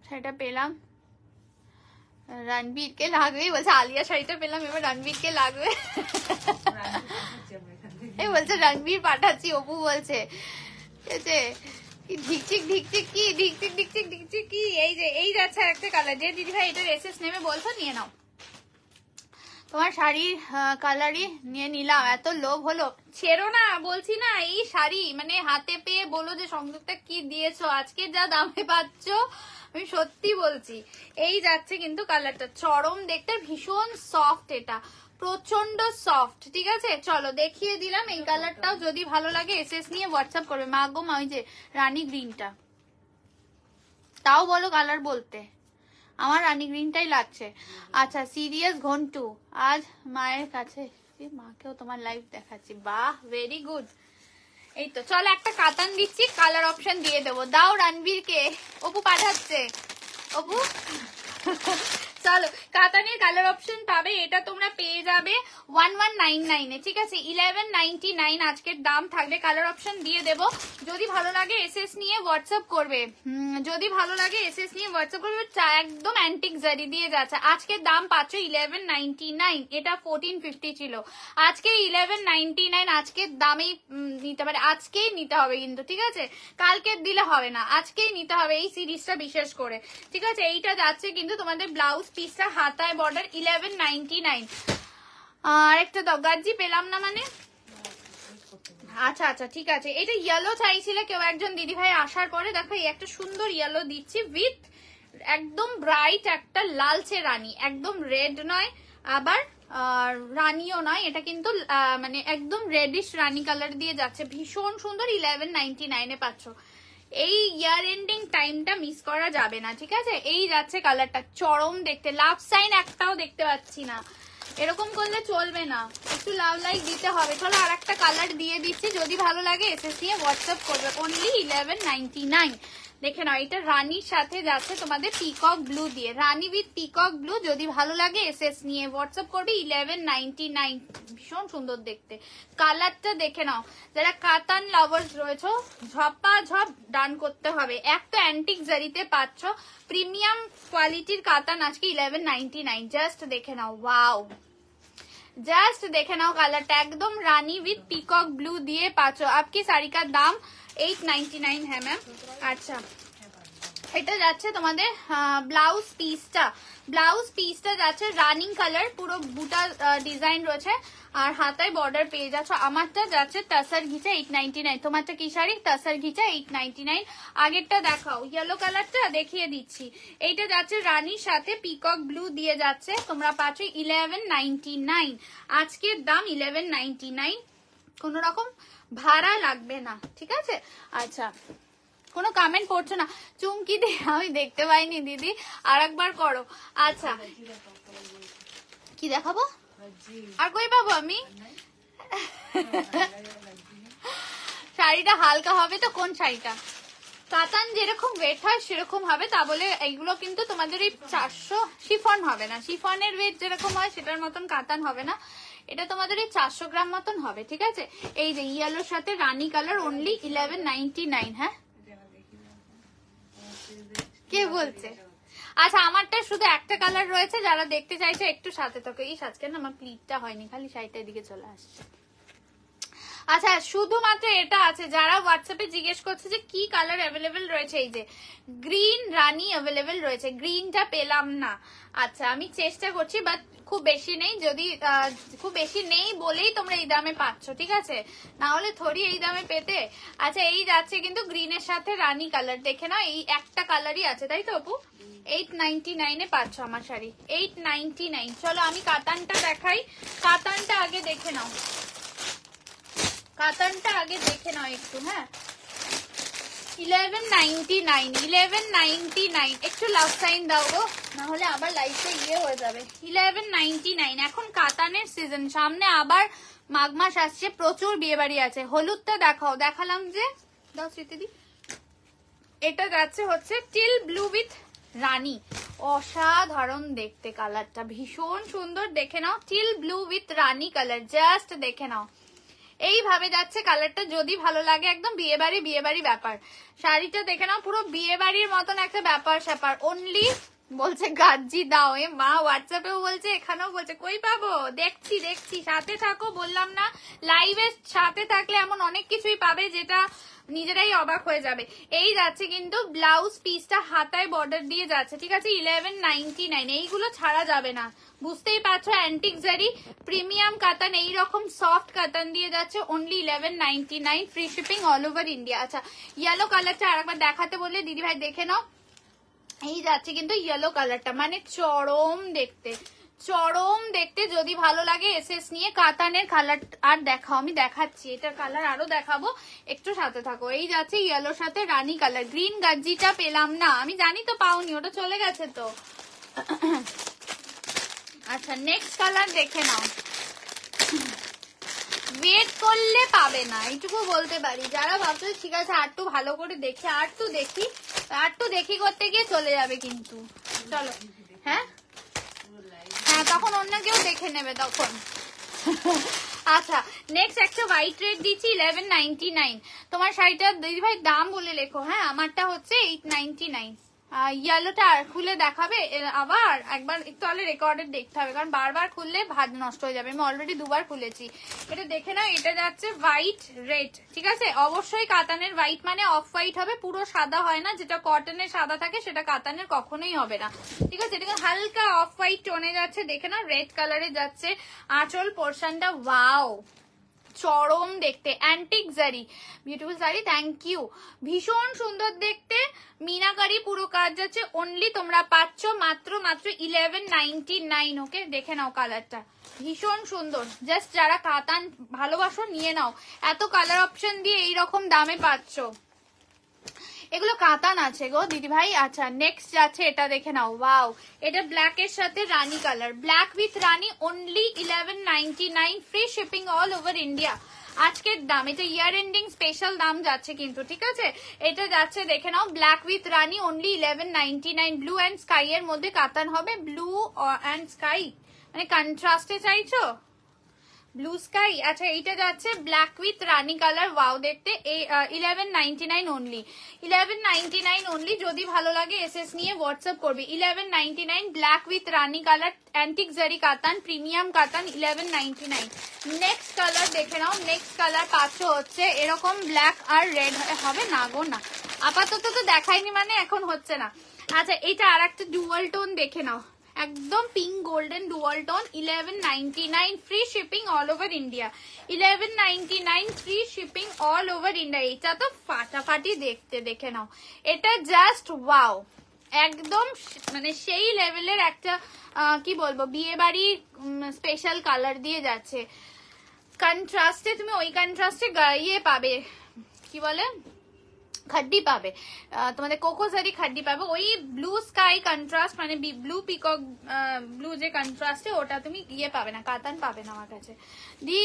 সেটা পেলাম, রণবীরকে লাগবেই বলছে। আলিয়া শাড়িটা পেলাম, এবার রণবীরকে লাগবে। এই বলছে রণবীর পাঠাচ্ছি, অপু বলছে, ঠিক আছে? ঢিকচিক কি এই যে এই যাচ্ছে একটা কালার। যে দিদি ভাই এটার এসএস নেবে বলছো, নিয়ে নাও। তোমার শাড়ির কালারই নিয়ে নিলাম, এত লোভ হলো। ছেড়ো না বলছি না, এই শাড়ি মানে হাতে পেয়ে বলো যে সংযুক্তা কি দিয়েছো, আজকে যা দামে পাচ্ছ আমি সত্যি বলছি। এই যাচ্ছে কিন্তু কালারটা চরম দেখতে, ভীষণ সফট, এটা প্রচন্ড সফট, ঠিক আছে? চলো দেখিয়ে দিলাম এই কালারটাও, যদি ভালো লাগে এসএস নিয়ে হোয়াটসঅ্যাপ করবে। মা গো মা, ওই যে রানী গ্রিনটা, তাও বলো কালার বলতে, আমার রানী গ্রিনটাই লাগছে। আচ্ছা সিরিয়াস ঘন্টু, আজ মায়ের কাছে, মাকেও তোমার লাইভ দেখাচ্ছি, বাহ ভেরি গুড। এই তো চলো একটা কাতান দিচ্ছি, কালার অপশন দিয়ে দেবো। দাও রণবীরকে, অপু পাঠাচ্ছে, অপু। চলো কাতানের কালার অপশন পাবে, এটা তোমরা পেয়ে যাবে 1199-এ, ঠিক আছে? 1199 আজকের দাম থাকবে, কালার অপশন দিয়ে দেব। যদি ভালো লাগে এসএস নিয়ে হোয়াটসঅ্যাপ করবে, একদম অ্যান্টিক জারি দিয়ে যাচ্ছে। আজকের দাম পাচ্ছ 1199, এটা 1450 ছিল, আজকে 1199 আজকের দামেই নিতে পারে, আজকেই নিতে হবে কিন্তু, ঠিক আছে? কালকে দিলে হবে না, আজকেই নিতে হবে এই সিরিজটা বিশেষ করে, ঠিক আছে? এইটা যাচ্ছে কিন্তু তোমাদের ব্লাউজ পিসটা হাতায় বর্ডার 1199। আর একটা দাও গাজ্জি, পেলাম না মানে। আচ্ছা ঠিক আছে, এটা ইয়েলো চাইছিলে কেউ একজন দিদি ভাই আসার পরে, দেখো এই একটা সুন্দর ইয়েলো দিচ্ছি উইথ একদম ব্রাইট একটা লালচে রানী, একদম রেড নয় আবার রানীও নয়, এটা কিন্তু মানে একদম রেডিশ রানী কালার দিয়ে যাচ্ছে, ভীষণ সুন্দর। 1199-এ পাচ্ছ। এই ইয়ার এন্ডিং টাইমটা মিস করা যাবে না, ঠিক আছে? এই যাচ্ছে কালারটা চরম দেখতে, লাভ সাইন একটাও দেখতে পাচ্ছি না, এরকম করলে চলবে না, একটু লাভ লাইক দিতে হবে। চলো আর একটা কালার দিয়ে দিচ্ছি, যদি ভালো লাগে এসএস নিয়ে হোয়াটসঅ্যাপ করবে, অনলি 1199। দেখে নাও, এটা রানীর সাথে যাচ্ছে তোমাদের পিকক ব্লু দিয়ে, রানী উইথ পিকক ব্লু। যদি ভালো লাগে এসএস নিয়ে হোয়াটসঅ্যাপ করবে 1199, ভীষণ সুন্দর দেখতে। কালারটা দেখে নাও, যারা কাতান লাভার্স রয়েছে ঝপা ঝপ ডান করতে হবে। এক তো অ্যান্টিক জারিতে পাচ্ছ, প্রিমিয়াম কোয়ালিটির কাতান আজকে 1199। জাস্ট দেখে নাও, ওয়াও, জাস্ট দেখে নাও কালারটা, একদম রানী উইথ পিকক ব্লু দিয়ে পাচ্ছ। আপকি শাড়ি কা দাম 899 হ্যাঁ ম্যাম। আচ্ছা, এটা যাচ্ছে তোমাদের ব্লাউজ পিসটা যাচ্ছে রানিং কালার, পুরো বুটা ডিজাইন রয়েছে আর হাতায় বর্ডার পেয়ে যাচ্ছ। আমারটা যাচ্ছে টাসার ঘিচা 899, তোমারটা কি শাড়ি? টাসার ঘিচা 899। আগেরটা দেখাও, ইয়েলো কালারটা দেখিয়ে দিচ্ছি। এইটা যাচ্ছে রানীর সাথে পিকক ব্লু দিয়ে যাচ্ছে, তোমরা পাচ্ছ 1199। আজকের দাম 1199, কোন রকম ভাড়া লাগবে না, ঠিক আছে? আচ্ছা, কোনো কমেন্ট করছো না, চুমকি দিয়ে আমি দেখতে পাইনি দিদি, আর একবার করো। আচ্ছা, কি দেখাবো আর কই পাবো আমি? শাড়িটা হালকা হবে তো? কোন শাড়িটা? কাতান যেরকম ওয়েট হয় সেরকম হবে, তা বলে এইগুলো কিন্তু তোমাদের এই 400 শিফন হবে না, শিফনের ওয়েট যেরকম হয় সেটার মতন কাতান হবে না, এটা তোমাদের এই 400 গ্রাম মতন হবে, ঠিক আছে? এই যে ইয়েলোর সাথে রানী কালার, অনলি 1199। হ্যাঁ, কে বলছে? আচ্ছা, আমারটা শুধু একটা কালার রয়েছে, যারা দেখতে চাইছে একটু সাথে থাকো। এই আজকে না আমার প্লিটটা হয়নি, খালি শাড়িটা এদিকে চলে আসছে। আচ্ছা, শুধুমাত্র এটা আছে, যারা হোয়াটসঅ্যাপে জিজ্ঞেস করছে যে কি কালার অ্যাভেলেবেল রয়েছে, এই যে গ্রিন রানী অ্যাভেলেবেল রয়েছে, গ্রিনটা পেলাম না। আচ্ছা, আমি চেষ্টা করছি, বাট খুব বেশি নেই, যদি খুব বেশি নেই বলেই তোমরা এই দামে পাচ্ছ, ঠিক আছে? না হলে থোড়ি এই দামে পেতে। আচ্ছা, এই যাচ্ছে কিন্তু গ্রিনের সাথে রানী কালার, দেখে নাও, এই একটা কালারই আছে, তাই তো আপু? 899 এ পাচ্ছ আমার শাড়ি, 899। চলো আমি কাতানটা দেখাই, কাতানটা আগে দেখে নাও, কাতানটা আগে দেখে নাও একটু। হ্যাঁ, 1199, একটু লাভ সাইন দাও গো, না হলে আবার লাইফে ইয়ে হয়ে যাবে। 1199। এখন কাতানের সিজন, সামনে আবার মাঘ মাস আসছে, প্রচুর বিয়ে বাড়ি আছে। হলুদটা দেখাও, দেখালাম যে, দাও স্মৃতিদি। এটা যাচ্ছে হচ্ছে টিল ব্লু উইথ রানী, অসাধারণ দেখতে, কালারটা ভীষণ সুন্দর, দেখে নাও, teal blue with rani colour, just দেখে নাও। এইভাবে যাচ্ছে কালারটা, যদি ভালো লাগে একদম বিয়ে বাড়ি ব্যাপার। শাড়িটা দেখে নাও, পুরো বিয়ে বাড়ির মতন একটা ব্যাপার স্যাপার। অনলি বলছে গাজ্জি দাও, এ মা হোয়াটসঅ্যাপেও বলছে, এখানেও বলছে, কই পাবো? দেখছি, সাথে থাকো, বললাম না লাইভের সাথে থাকলে এমন অনেক কিছুই পাবে যেটা নিজেরাই অবাক হয়ে যাবে। এই যাচ্ছে কিন্তু ব্লাউজ পিসটা হাতায় বর্ডার দিয়ে যাচ্ছে, ঠিক আছে? 1199, এইগুলো ছাড়া যাবে না, বুঝতেই পারছো, অ্যান্টিক জারি প্রিমিয়াম কাতান, এইরকম সফট কাতান দিয়ে যাচ্ছে, only 1199, free shipping all over India. আচ্ছা, ইয়েলো কালারটা আরেকবার দেখাতে বললে দিদি ভাই দেখে নাও। এই যাচ্ছে কিন্তু ইয়েলো কালারটা, মানে চরম দেখতে, যদি ভালো লাগে এসএস নিয়ে। কাতানের কালার আর দেখাও, আমি দেখাচ্ছি, এটার কালার আরো দেখাবো, একটু সাথে থাকো। এই যাচ্ছে ইয়েলোর সাথে রানী কালার, গ্রিন গাজ্জিটা পেলাম না, আমি জানি তো পাওনি, ওটা চলে গেছে তো। আচ্ছা, নেক্সট কালার দেখে নাও, ওয়েট করলে পাবে না, এইটুকু বলতে পারি। যারা ভাবছো ঠিক আছে আর একটু ভালো করে দেখি, আর একটু দেখি করতে গিয়ে চলে যাবে কিন্তু। চলো, হ্যাঁ, তখন অন্য কেউ দেখে নেবে তখন। আচ্ছা, নেক্সট একটা হোয়াইট রেড দিচ্ছি 1199। তোমার শাড়িটার দিদি ভাই দাম বলে লেখো। হ্যাঁ, আমারটা হচ্ছে 899। ইয়েলোটা খুলে দেখাবে আবার একবার, একটু তাহলে রেকর্ডেড দেখতে হবে, কারণ বারবার খুললে ভাজ নষ্ট হয়ে যাবে। আমি অলরেডি দুবার খুলেছি, এটা দেখে নাও। এটা যাচ্ছে হোয়াইট রেড, ঠিক আছে? অবশ্যই কাতানের হোয়াইট মানে অফ হোয়াইট হবে, পুরো সাদা হয় না, যেটা কটনের সাদা থাকে সেটা কাতানের কখনোই হবে না, ঠিক আছে? এটা হালকা অফ হোয়াইট টোনে যাচ্ছে, দেখে নাও, রেড কালারে যাচ্ছে। আঁচল পোর্শনটা ওয়াও, চরম দেখতে, অ্যান্টিক জারি, বিউটিফুল শাড়ি, থ্যাংক ইউ, ভীষণ সুন্দর দেখতে, মিনাকারি পুরো কাজ যাচ্ছে। অনলি তোমরা পাচ্ছ মাত্র 1199। ওকে, দেখে নাও কালারটা, ভীষণ সুন্দর, জাস্ট যারা কাতান ভালোবাসো নিয়ে নাও, এত কালার অপশন দিয়ে এইরকম দামে পাচ্ছ। এগুলো কাতান আছে গো দিদি ভাই। আচ্ছা, নেক্সট যাচ্ছে, এটা দেখে নাও, ওয়াও, এটা ব্ল্যাক এর সাথে রানী colour, black with rani, only 1199, free shipping all over India. আজকের দাম, এটা ইয়ার এন্ডিং স্পেশাল দাম যাচ্ছে কিন্তু, ঠিক আছে? এটা যাচ্ছে দেখে নাও, black with rani only 1199। Blue and sky এর মধ্যে কাতান হবে, ব্লু অ্যান্ড স্কাই মানে কন্ট্রাস্টে চাইছো, ব্লু স্কাই। আচ্ছা এইটা যাচ্ছে black with rani colour, wow দেখতে, 1199 অনলি, 1199 অনলি। যদি ভালো লাগে এসএস নিয়ে হোয়াটসঅ্যাপ করবে। 1199 black with rani colour, antique জারি কাতান, প্রিমিয়াম কাতান, 1199। নেক্সট কালার দেখে নাও, নেক্সট কালার পাচ্ছ হচ্ছে এরকম ব্ল্যাক আর রেড হবে না গো না, আপাতত তো দেখাইনি মানে এখন হচ্ছে না। আচ্ছা এটা আর একটা ডুয়াল টোন দেখে নাও, একদম pink golden dual tone, 1199 free shipping all over India, 1199 free shipping all over India. এটা তো ফাটাফাটি দেখতে, দেখে নাও, এটা জাস্ট ওয়াও, একদম মানে সেই লেভেলের একটা কি বলবো বিয়ে বাড়ির স্পেশাল কালার দিয়ে যাচ্ছে। কন্ট্রাস্টে তুমি ওই কন্ট্রাস্টে ইয়ে পাবে, কি বলে খাড্ডি পাবে, তোমাদের কোকোজারি খাড্ডি পাবে, ওই ব্লু স্কাই কন্ট্রাস্ট মানে ব্লু পিকক ব্লু যে কন্ট্রাস্টে ওটা তুমি ইয়ে পাবে না, কাতান পাবে না আমার কাছে। দি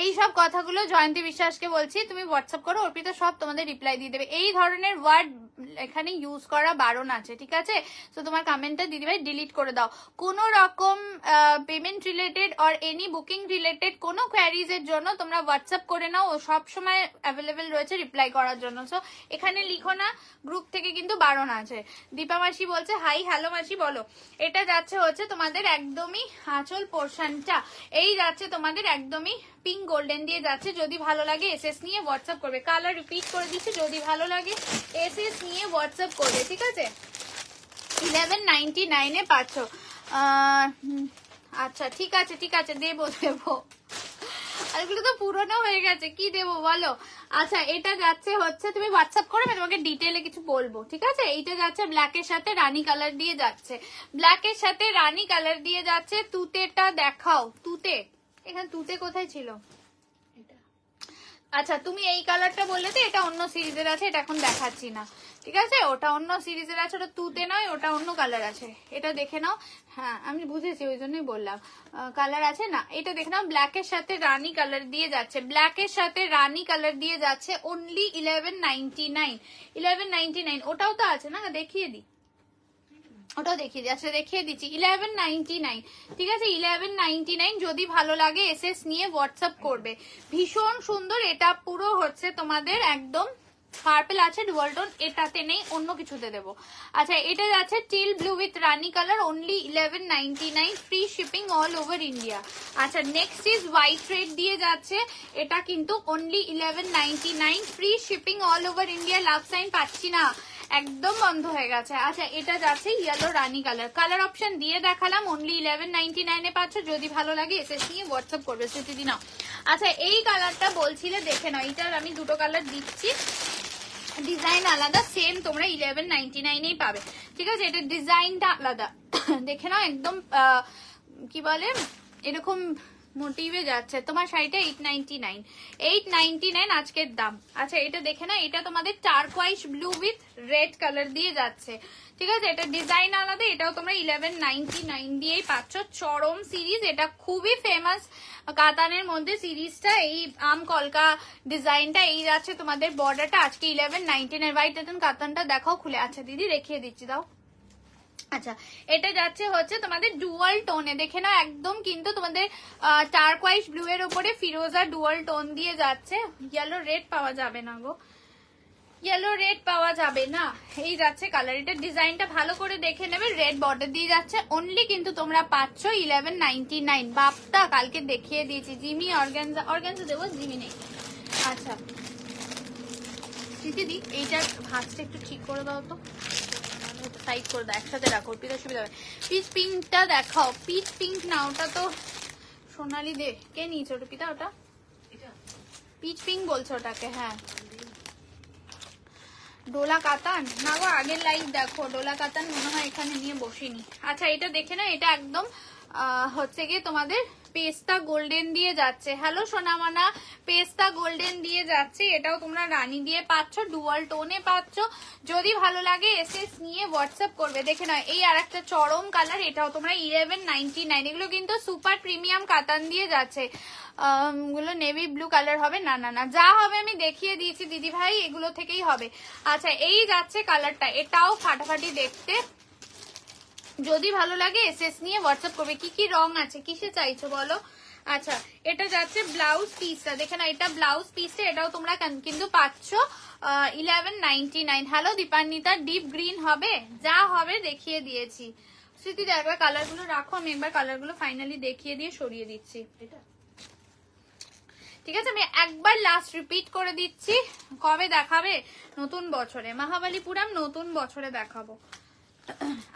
এই সব কথাগুলো জয়ন্তী বিশ্বাসকে বলছি, তুমি হোয়াটসঅ্যাপ করো, অর্পিতা সব তোমাদের রিপ্লাই দিয়ে দেবে। এই ধরনের ওয়ার্ড এখানে ইউজ করা বারণ আছে, ঠিক আছে? তো তোমার কমেন্টটা দিদিভাই ডিলিট করে দাও। কোন রকম payment related or any booking related কোনো কোয়ারিজ এর জন্য তোমরা হোয়াটসঅ্যাপ করে নাও, ও সব সময় অ্যাভেলেবেল রয়েছে রিপ্লাই করার জন্য। সো এখানে লিখো না, গ্রুপ থেকে কিন্তু বারণ আছে। দীপা মাসি বলছে হাই, হ্যালো মাসি বলো। এটা যাচ্ছে হচ্ছে তোমাদের একদমই আঁচল পোর্শনটা, এই যাচ্ছে তোমাদের একদমই পিঙ্ক গোল্ডেন দিয়ে যাচ্ছে। যদি ভালো লাগে এসএস নিয়ে হোয়াটসঅ্যাপ করবে। কালার রিপিট করে দিচ্ছি, যদি ভালো লাগে এসএস নিয়ে হোয়াটসঅ্যাপ করবে, ঠিক আছে? 1199 এ পাচ্ছ। আচ্ছা ঠিক আছে ঠিক আছে, দেবো দেবো, এগুলো তো পুরনো হয়ে গেছে, কি দেবো বলো। আচ্ছা এটা যাচ্ছে হচ্ছে, তুমি হোয়াটসঅ্যাপ করে আমি তোমাকে ডিটেলে কিছু বলবো, ঠিক আছে? এইটা যাচ্ছে ব্ল্যাকের সাথে রানী কালার দিয়ে যাচ্ছে, ব্ল্যাকের সাথে রানী কালার দিয়ে যাচ্ছে। তুতেটা দেখাও, তুতে, এখানে তুতে কোথায় ছিল? আচ্ছা তুমি এই কালারটা বললে তো, এটা অন্য সিরিজের আছে, এটা এখন দেখাচ্ছি না, ঠিক আছে? ওটা অন্য সিরিজের আছে, ওটা তুতে নয়, ওটা অন্য কালার আছে, এটা দেখে নাও। হ্যাঁ আমি বুঝেছি, ওই জন্যই বললাম কালার আছে না। এটা দেখে নাও, ব্ল্যাকের সাথে রানী কালার দিয়ে যাচ্ছে, ব্ল্যাকের সাথে রানী কালার দিয়ে যাচ্ছে অনলি 1199, 1199। ওটাও তো আছে না, দেখিয়ে দিই, ওটাও দেখিয়ে দিই। আচ্ছা দেখিয়ে দিচ্ছি, 1199, ঠিক আছে? 1199। যদি ভালো লাগে এসএস নিয়ে হোয়াটসঅ্যাপ করবে। ভীষণ সুন্দর, এটা পুরো হচ্ছে তোমাদের একদম পার্পল আছে ডুয়াল টোন, এটাতে নেই, অন্য কিছুতে দেবো। আচ্ছা এটা যাচ্ছে teal blue with rani colour, only 1199 free shipping all over India. আচ্ছা নেক্সট ইজ হোয়াইট রেড দিয়ে যাচ্ছে, এটা কিন্তু only 1199 free shipping all over India. Love sign পাচ্ছি না, একদম বন্ধ হয়ে গেছে। আচ্ছা এটা যাচ্ছে yellow rani colour, colour option দিয়ে দেখালাম, অনলি 1199 এ পাচ্ছ। যদি ভালো লাগে এসএস নিয়ে হোয়াটসঅ্যাপ করবে, স্মৃতি নাও। আচ্ছা এই কালারটা বলছিলে, দেখে নাও, এটার আমি দুটো কালার দিচ্ছি, ডিজাইন আলাদা, সেম তোমরা 1199 এই পাবে, ঠিক আছে? এটা ডিজাইনটা আলাদা, দেখে নাও, একদম কি বলে এরকম মোটিভে যাচ্ছে। তোমার শাড়িটা 899, 899 আজকের দাম। আচ্ছা এটা দেখে না, এটা তোমাদের টারকোয়াইজ ব্লু উইথ রেড কালার দিয়ে যাচ্ছে, ঠিক আছে? এটা ডিজাইন আলাদা, এটাও তোমরা 1199 দিয়েই পাচ্ছ। চরম সিরিজ, এটা খুবই ফেমাস কাতানের মধ্যে সিরিজটা, এই আম কলকা ডিজাইনটা, এই যাচ্ছে তোমাদের বর্ডারটা আজকে 1199 এর। হোয়াইট কাতানটা দেখাও খুলে। আচ্ছা দিদি দেখিয়ে দিচ্ছি, দাও। আচ্ছা এটা যাচ্ছে হচ্ছে তোমাদের ডুয়াল টোনে, দেখে নাও, একদম কিন্তু তোমাদের টারকোয়াইজ ব্লু এর উপরে ফিরোজা ডুয়াল টোন দিয়ে যাচ্ছে। ইয়েলো রেড পাওয়া যাবে না গো, ইয়েলো রেড পাওয়া যাবে না, এই যাচ্ছে কালার। এটা ডিজাইনটা ভালো করে দেখে নেবে, রেড বর্ডার দিয়ে যাচ্ছে, অনলি কিন্তু তোমরা পাচ্ছ 1199। বাপটা কালকে দেখিয়ে দিয়েছি, জিমি অর্গানজা, অর্গানজা দেবো, জিমি নেই। আচ্ছা দিদি এইটার ভাঁজটা একটু ঠিক করে দাও তো, সাইড করে দাও, একসাথে রাখো, অর্পিতা সুবিধা হবে। পিচ পিঙ্কটা দেখাও, পিচ পিঙ্ক না, ওটা তো সোনালি দে, কে নিয়েছে অর্পিতা? ওটা পিচ পিঙ্ক বলছো ওটাকে? হ্যাঁ ডোলা কাতান না গো, আগের লাইভ দেখো, ডোলা কাতান মনে হয় এখানে নিয়ে বসিনি। আচ্ছা এটা দেখে না, এটা একদম হচ্ছে গিয়ে তোমাদের পেস্তা গোল্ডেন দিয়ে যাচ্ছে। হ্যালো সোনামানা, পেস্তা গোল্ডেন দিয়ে যাচ্ছে, এটাও তোমরা রানী দিয়ে পাচ্ছ, ডুয়াল টোনে পাচ্ছ। যদি ভালো লাগে এসএস নিয়ে হোয়াটসঅ্যাপ করবে। দেখে নাও এই আর একটা চরম কালার, এটাও তোমরা 1199। এগুলো কিন্তু সুপার প্রিমিয়াম কাতান দিয়ে যাচ্ছে। গুলো নেভি ব্লু কালার হবে না, না না যা হবে আমি দেখিয়ে দিয়েছি দিদি ভাই, এগুলো থেকেই হবে। আচ্ছা এই যাচ্ছে কালারটা, এটাও ফাটাফাটি দেখতে। যদি ভালো লাগে এসএস নিয়ে হোয়াটসঅ্যাপ করবে। কি কি রং আছে, কিসে চাইছো বলো। আচ্ছা এটা যাচ্ছে ব্লাউজ পিসটা, দেখে না এটা ব্লাউজ পিসটা, এটাও তোমরা কিন্তু পাচ্ছ 1199। হ্যালো দীপান্বিতা, ডিপ গ্রিন হবে, যা হবে দেখিয়ে দিয়েছি। স্মৃতি একবার কালার গুলো রাখো, আমি একবার কালার গুলো ফাইনালি দেখিয়ে দিয়ে সরিয়ে দিচ্ছি। ঠিক আছে, আমি একবার লাস্ট রিপিট করে দিচ্ছি, কবে দেখাবে, নতুন বছরে, মহাবালিপুরাম নতুন বছরে দেখাবো।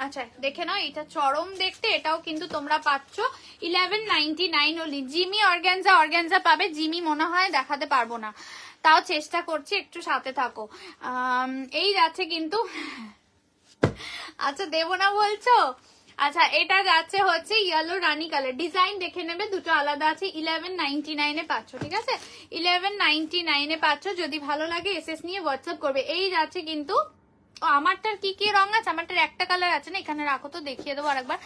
আচ্ছা দেখে নাও এটা চরম দেখতে, এটাও কিন্তু তোমরা পাচ্ছ 1199 অনলি। জিমি অর্গানজা, অর্গানজা পাবে, জিমি মনে হয় দেখাতে পারবো না, তাও চেষ্টা করছি, একটু সাথে থাকো। এই যাচ্ছে কিন্তু, আচ্ছা দেবো না বলছো। আচ্ছা এটা যাচ্ছে হচ্ছে ইয়েলো রানী কালার, ডিজাইন দেখে নেবে, দুটো আলাদা আছে। 1199 পাচ্ছ, ঠিক আছে 1199 পাচ্ছ। যদি ভালো লাগে এসএস নিয়ে হোয়াটসঅ্যাপ করবে। এই যাচ্ছে কিন্তু, আমারটার কি কি রং আছে, আমারটার একটা কালার আছে না, এখানে রাখো তো দেখিয়ে দেবো আরেকবার।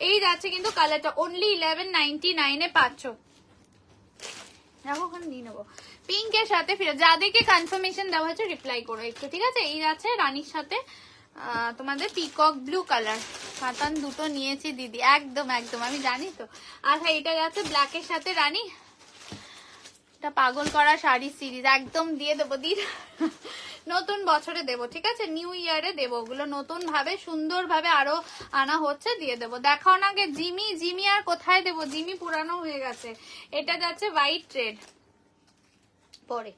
এই যাচ্ছে কিন্তু কালারটা, অনলি 1199 পাচ্ছ। রাখো ওখানে নিয়ে নেবো। পিঙ্কের সাথে ফিরে, যাদেরকে কনফার্মেশন দেওয়া হয়েছে রিপ্লাই করো একটু, ঠিক আছে। এই যাচ্ছে রানীর সাথে তোমাদের পিকক ব্লু কালার, কাতান দুটো নিয়েছি দিদি, একদম একদম আমি জানি তো। আচ্ছা এটা যাচ্ছে ব্ল্যাকের সাথে রানী, এটা পাগল করা শাড়ি সিরিজ একদম দিয়ে দেবো দিদি, নতুন বছরে দেবো, ঠিক আছে নিউ ইয়ারে দেবো, ওগুলো নতুন ভাবে সুন্দর ভাবে আরো আনা হচ্ছে, দিয়ে দেবো। দেখাও না আগে জিমি, জিমি আর কোথায় দেবো, জিমি পুরানো হয়ে গেছে। এটা যাচ্ছে হোয়াইট রেড পরে।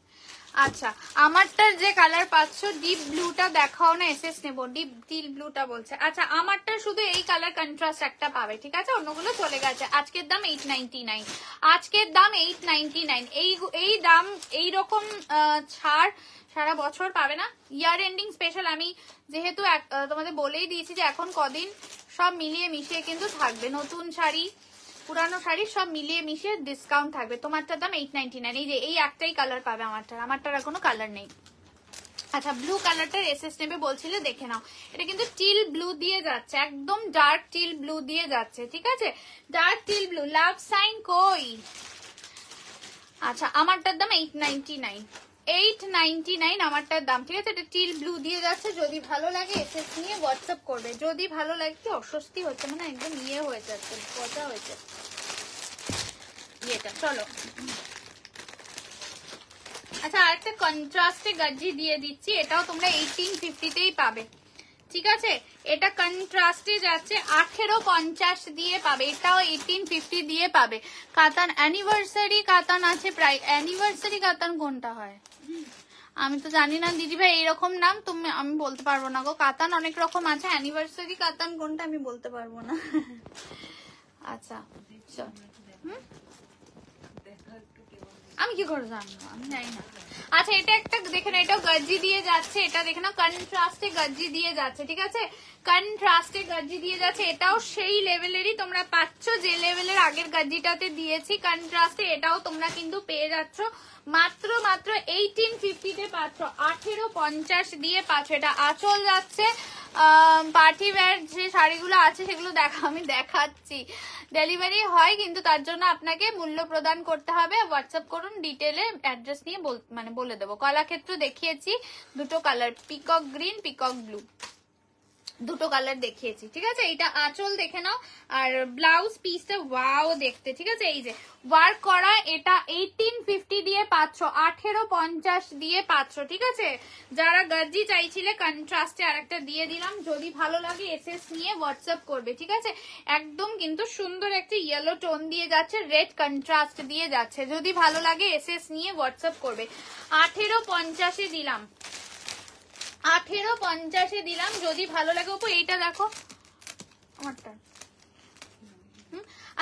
আচ্ছা আমারটার যে কালার পাচ্ছ ডিপ ব্লুটা দেখাও না, এসএস নেবো, ডিপ টিল ব্লুটা বলছে। আচ্ছা আমারটা শুধু এই কালার কন্ট্রাস্ট একটা পাবে, ঠিক আছে, অন্যগুলো চলে গেছে। আজকের দাম 899, আজকের দাম 899। এই দাম এইরকম ছাড় সারা বছর পাবে না, ইয়ার এন্ডিং স্পেশাল। আমি যেহেতু তোমাদের বলেই দিয়েছি যে এখন কদিন সব মিলিয়ে মিশিয়ে কিন্তু থাকবে, নতুন শাড়ি পুরানো শাড়ি সব মিলিয়ে মিশিয়ে ডিসকাউন্ট থাকবে। তোমারটার দাম 899। এই যে এই একটাই কালার পাবে আমারটার আর কোনো কালার নেই। আচ্ছা ব্লু কালারটার এসএস নেবে বলছিলে, দেখে নাও, এটা কিন্তু টিল ব্লু দিয়ে যাচ্ছে, একদম ডার্ক টিল ব্লু দিয়ে যাচ্ছে, ঠিক আছে dark teal blue. Love sign কই। আচ্ছা আমারটার দাম 899, 899 আমারটার দাম, ঠিক আছে। এটা টিল ব্লু দিয়ে যাচ্ছে। যদি ভালো লাগে এসএস নিয়ে হোয়াটসঅ্যাপ করবে। যদি ভালো লাগে, কি অস্বস্তি হচ্ছে, মানে একদম ইয়ে হয়ে যাচ্ছে, পচা হয়েছে ইয়েটা। চলো আচ্ছা আরেকটা কন্ট্রাস্টে গাজি দিয়ে দিচ্ছি, এটাও তোমরা 1850তেই পাবে, ঠিক আছে। এটা কন্ট্রাস্টে যাচ্ছে 1850 দিয়ে পাবে, এটাও 1850 দিয়ে পাবে। কাতান অ্যানিভার্সারি কাতান আছে প্রায়, অ্যানিভার্সারি কাতান কোনটা হয় আমি তো জানি না দিদি ভাই, এইরকম নাম তুমি, আমি বলতে পারবো না গো। কাতান অনেক রকম আছে, অ্যানিভার্সারি কাতান কোনটা আমি বলতে পারবো না। আচ্ছা আমি কি করে জানবো, আমি জানি না। আচ্ছা এটা একটা দেখে না, এটাও গজ্জি দিয়ে যাচ্ছে, এটা দেখে না কন্ট্রাস্টে গজ্জি দিয়ে যাচ্ছে, ঠিক আছে কন্ট্রাস্টে গজ্জি দিয়ে যাচ্ছে। এটাও সেই লেভেলেরই তোমরা পাচ্ছ যে লেভেলের আগের গজ্জিটাতে দিয়েছি কন্ট্রাস্টে, এটাও তোমরা কিন্তু পেয়ে যাচ্ছ মাত্র 1850 পাচ্ছ, 1850 দিয়ে পাচ্ছ। এটা আঁচল যাচ্ছে, পার্টি ওয়্যার যে শাড়িগুলো আছে সেগুলো আমি দেখাচ্ছি। ডেলিভারি হয় কিন্তু তার জন্য আপনাকে মূল্য প্রদান করতে হবে। হোয়াটসঅ্যাপ করুন, ডিটেলে অ্যাড্রেস নিয়ে বলে দেবো। কলাক্ষেত্র দেখিয়েছি দুটো colour, peacock green peacock blue, দুটো কালার দেখিয়েছি, ঠিক আছে। এটা আঁচল দেখে নাও, আর ব্লাউজ পিসটা ওয়াও দেখতে, ঠিক আছে। এই যে ওয়ার্ক করা, এটা 1850 দিয়ে পাচ্ছ, 1850 দিয়ে পাচ্ছ, ঠিক আছে। যারা গজ্জি চাইছিলে কন্ট্রাস্টে আরেকটা দিয়ে দিলাম। যদি ভালো লাগে এসএস নিয়ে হোয়াটসঅ্যাপ করবে, ঠিক আছে। একদম কিন্তু সুন্দর একটা ইয়েলো টোন দিয়ে যাচ্ছে, রেড কন্ট্রাস্ট দিয়ে যাচ্ছে। যদি ভালো লাগে এসএস নিয়ে হোয়াটসঅ্যাপ করবে। 1850 দিলাম, 1850 দিলাম। যদি ভালো লাগে ওপো এইটা দেখো আমারটা।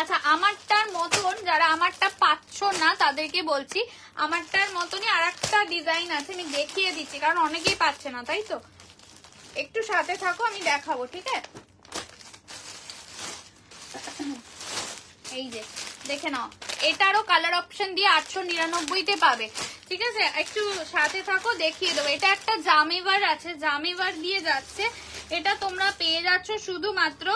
আচ্ছা আমারটার মতন যারা আমারটা পাচ্ছ না তাদেরকে বলছি, আমারটার মতনই আর একটা ডিজাইন আছে, আমি দেখিয়ে দিচ্ছি, কারণ অনেকেই পাচ্ছে না, তাই তো একটু সাথে থাকো, আমি দেখাবো, ঠিক আছে। এই যে দেখে নাও, এটারও কালার অপশন দিয়ে 899-তে পাবে। ঠিক আছে, একটু সাথে থাকো, দেখিয়ে দেবো। এটা একটা জামেভার আছে, জামেভার দিয়ে যাচ্ছে, এটা তোমরা পেয়ে যাচ্ছ শুধুমাত্র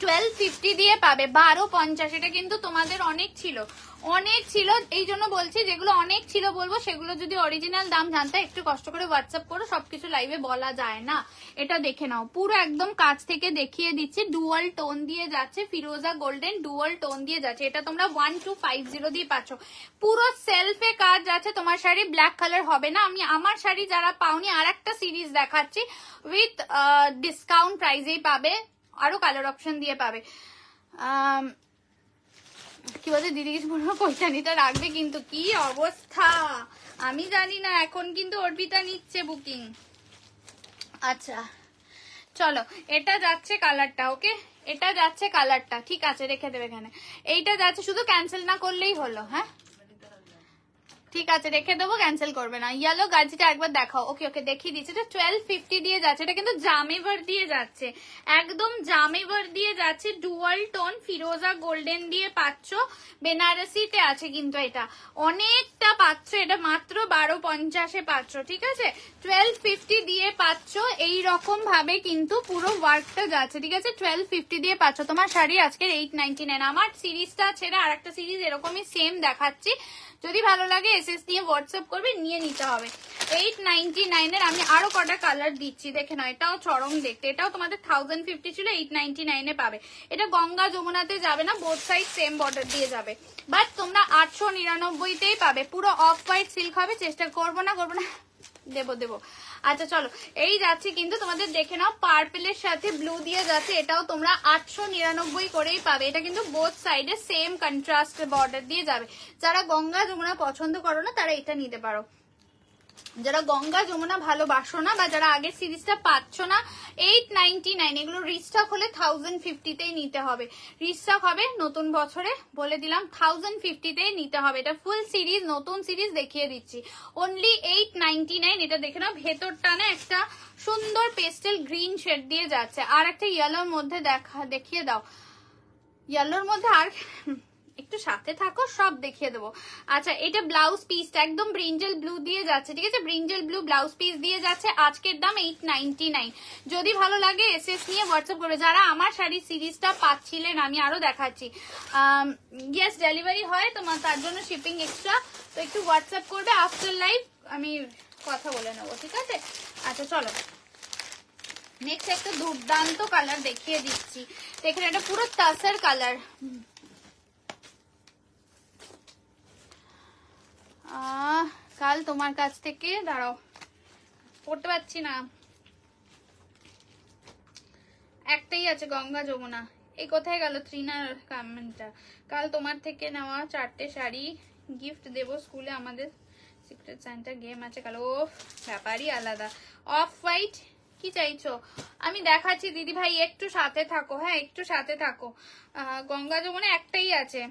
1250 দিয়ে পাবে, 1250। এটা কিন্তু তোমাদের অনেক ছিল, অনেক ছিল, এই জন্য বলছি যেগুলো অনেক ছিল বলবো, সেগুলো যদি অরিজিনাল দাম জানতে একটু কষ্ট করে হোয়াটসঅ্যাপ করো, সবকিছু লাইভে বলা যায় না। এটা দেখে নাও, পুরো একদম কাছ থেকে দেখিয়ে দিচ্ছি, ডুয়াল টোন দিয়ে যাচ্ছে, ফিরোজা গোল্ডেন ডুয়াল টোন দিয়ে যাচ্ছে। এটা তোমরা 1250 দিয়ে পাচ্ছ, পুরো সেলফে কাজ আছে। তোমার শাড়ি ব্ল্যাক কালার হবে না। আমি আমার শাড়ি যারা পাওনি আর একটা সিরিজ দেখাচ্ছি, উইথ ডিসকাউন্ট প্রাইসেই পাবে, আরো কালার অপশন দিয়ে পাবে। কি বলছে দিদি, কিছু বলবো, পৈঠানিটা রাখবে কিন্তু। কি অবস্থা আমি জানি না, এখন কিন্তু অর্পিতা নিচ্ছে বুকিং। আচ্ছা চলো, এটা যাচ্ছে কালারটা, ওকে, এটা যাচ্ছে কালারটা, ঠিক আছে রেখে দেবে এখানে। এইটা যাচ্ছে, শুধু ক্যান্সেল না করলেই হলো। হ্যাঁ ঠিক আছে রেখে দেবো, ক্যান্সেল করবে না। ইয়েলো গাজিটা একবার দেখাও। ওকে ওকে দেখিয়ে দিচ্ছি, এটা 1250 দিয়ে যাচ্ছে। এটা কিন্তু জামেভার দিয়ে যাচ্ছে, একদম জামেভার দিয়ে যাচ্ছে, ডুয়াল টোন ফিরোজা গোল্ডেন দিয়ে পাচ্ছ, বেনারসিতে আছে কিন্তু, এটা অনেকটা পাচ্ছ, এটা মাত্র 1250-এ পাচ্ছ। ঠিক আছে, 1250 দিয়ে পাচ্ছ, এইরকম ভাবে কিন্তু পুরো ওয়ার্কটা যাচ্ছে। ঠিক আছে, 1250 দিয়ে পাচ্ছ তোমার শাড়ি আজকের 899। আমার সিরিজটা ছেড়ে আর একটা সিরিজ এরকমই সেম দেখাচ্ছি, যদি ভালো লাগে এসএস নিয়ে হোয়াটসঅ্যাপ করবে, নিয়ে নিতে হবে। 899-এর আমি আরো কটা কালার দিচ্ছি, দেখে নাও। এটাও চরম দেখতে, এটাও তোমাদের 1050 ছিল, 899-এ পাবে। এটা গঙ্গা যমুনাতে যাবে না, বোথ সাইড সেম বর্ডার দিয়ে যাবে, বাট তোমরা 899-তেই পাবে। পুরো অফ হোয়াইট সিল্ক হবে, চেষ্টা করবো না দেবো। আচ্ছা চলো, এই যাচ্ছে কিন্তু তোমাদের, দেখে নাও, পার্পেলের সাথে ব্লু দিয়ে যাচ্ছে, এটাও তোমরা 899 করেই পাবে। এটা কিন্তু বোথ সাইডে সেম কন্ট্রাস্ট বর্ডার দিয়ে যাবে। যারা গঙ্গা যমুনা পছন্দ করো না তারা এটা নিতে পারো, যারা গঙ্গা যমুনা ভালোবাসো না, বা যারা আগের সিরিজটা পাচ্ছ না, 899। এগুলো রিস্টক হলে 1050-তেই নিতে হবে, রিস্টক হবে নতুন বছরে, বলে দিলাম 1050-তেই নিতে হবে। এটা ফুল সিরিজ, নতুন সিরিজ দেখিয়ে দিচ্ছি, অনলি 899। এটা দেখে নাও, ভেতরটা না একটা সুন্দর পেস্টেল গ্রিন শেড দিয়ে যাচ্ছে, আর একটা ইয়েলোর মধ্যে দেখিয়ে দাও, ইয়েলোর মধ্যে আর একটু সাথে থাকো, সব দেখিয়ে দেবো। আচ্ছা, এটা ব্লাউজ পিসটা একদম ব্রিঞ্জেল ব্লু দিয়ে যাচ্ছে। ঠিক আছে, ব্রিঞ্জেল ব্লু ব্লাউজ পিস দিয়ে যাচ্ছে, আজকের দাম 899। যদি ভালো লাগে এসএস নিয়ে হোয়াটসঅ্যাপ করবে। যারা আমার শাড়ি সিরিজটা পাচ্ছিলেন, আমি আরো দেখাচ্ছি, ইয়েস ডেলিভারি হয় তোমার, তার জন্য শিপিং এক্সট্রা, তো একটু হোয়াটসঅ্যাপ করবে আফটার লাইভ, আমি কথা বলে নেবো। ঠিক আছে, আচ্ছা চলো নেক্সট একটা দুর্দান্ত কালার দেখিয়ে দিচ্ছি, দেখেন এটা পুরো তাসার কালার। কাল তোমার কাছ থেকে, দাঁড়াও পড়তে পারছি না, একটাই আছে গঙ্গা যমুনা। এই কোথায় গেল ত্রিনার কমেন্টটা? কাল তোমার থেকে নেওয়া 4টে শাড়ি গিফট দেবো, স্কুলে আমাদের সিক্রেট সান্টা গেম আছে কাল। ও ব্যাপারই আলাদা। অফ হোয়াইট কি চাইছো? আমি দেখাচ্ছি দিদি ভাই, একটু সাথে থাকো। হ্যাঁ একটু সাথে থাকো। গঙ্গা যমুনা একটাই আছে,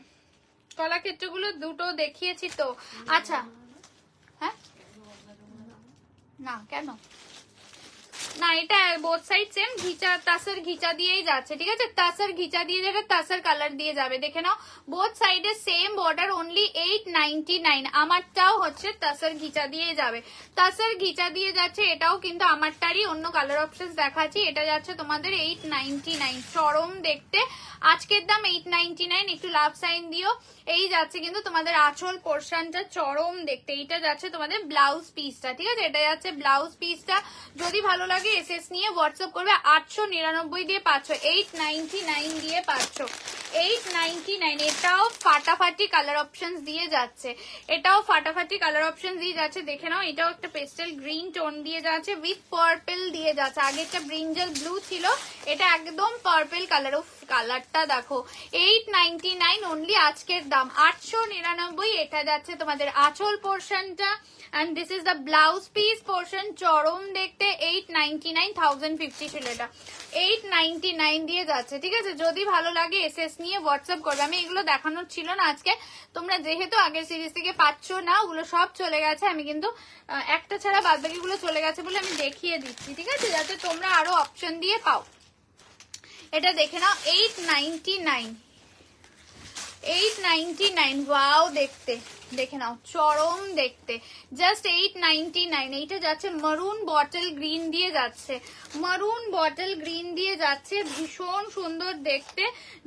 কলাক্ষেত্রগুলো দুটো দেখিয়েছি তো। আচ্ছা হ্যাঁ না কেন না, এটা বোথ সাইড সেম ঘিচা, তাসের ঘিচা দিয়েই যাচ্ছে। ঠিক আছে, তাসের ঘিচা দিয়ে যাবে, তাসের কালার দিয়ে যাবে। দেখে নাও, বোথ সাইডে সেম বর্ডার, অনলি 899। আমারটাও হচ্ছে তাসের ঘিচা দিয়ে যাবে, তাসের ঘিচা দিয়ে যাচ্ছে। এটাও কিন্তু আমারটারই, অন্য কালার অপশন দেখাচ্ছি। এটা যাচ্ছে তোমাদের 899, চরম দেখতে। আজকের দাম 899, একটু লাভ সাইন দিও। এই যাচ্ছে কিন্তু তোমাদের আঁচল পোর্শনটা, চরম দেখতে। এইটা যাচ্ছে তোমাদের ব্লাউজ পিসটা। ঠিক আছে, এটা যাচ্ছে ব্লাউজ পিসটা। যদি ভালো লাগে এসএস নিয়ে হোয়াটসঅ্যাপ করবে। 899 দিয়ে পাচ্ছ, 899 দিয়ে পাচ্ছ, 899। এটাও ফাটাফাটি কালার অপশন দিয়ে যাচ্ছে, এটাও ফাটাফাটি কালার অপশন দিয়ে যাচ্ছে। দেখে নাও, এটাও একটা পেস্টেল গ্রিন টোন দিয়ে যাচ্ছে, উইথ পার্পল দিয়ে যাচ্ছে। আগে একটা ব্রিঞ্জাল ব্লু ছিল, এটা একদম পার্পল কালার। কালারটা দেখো, 899 অনলি আজকের দাম 899। এটা যাচ্ছে তোমাদের আঁচল পোর্শনটা, and this is the blouse piece portion, চরম দেখতে। 899, 1050 ছিল এটা, 899 দিয়ে যাচ্ছে। ঠিক আছে, যদি ভালো লাগে এসএস নিয়ে হোয়াটসঅ্যাপ করবে। আমি এগুলো দেখানোর ছিল না আজকে, তোমরা যেহেতু আগের সিরিজ থেকে পাচ্ছ না, ওগুলো সব চলে গেছে। আমি কিন্তু একটা ছাড়া বাদ বাকিগুলো চলে গেছে বলে আমি দেখিয়ে দিচ্ছি। ঠিক আছে, যাতে তোমরা আরো অপশন দিয়ে পাও। এটা দেখে নাও, 899, 899 ওয়াও দেখতে, দেখে নাও চরম দেখতে, জাস্ট 899। এইটা যাচ্ছে মারুন বটল গ্রিন দিয়ে যাচ্ছে, মারুন বটল গ্রিন দিয়ে যাচ্ছে, ভীষণ সুন্দর দেখতে।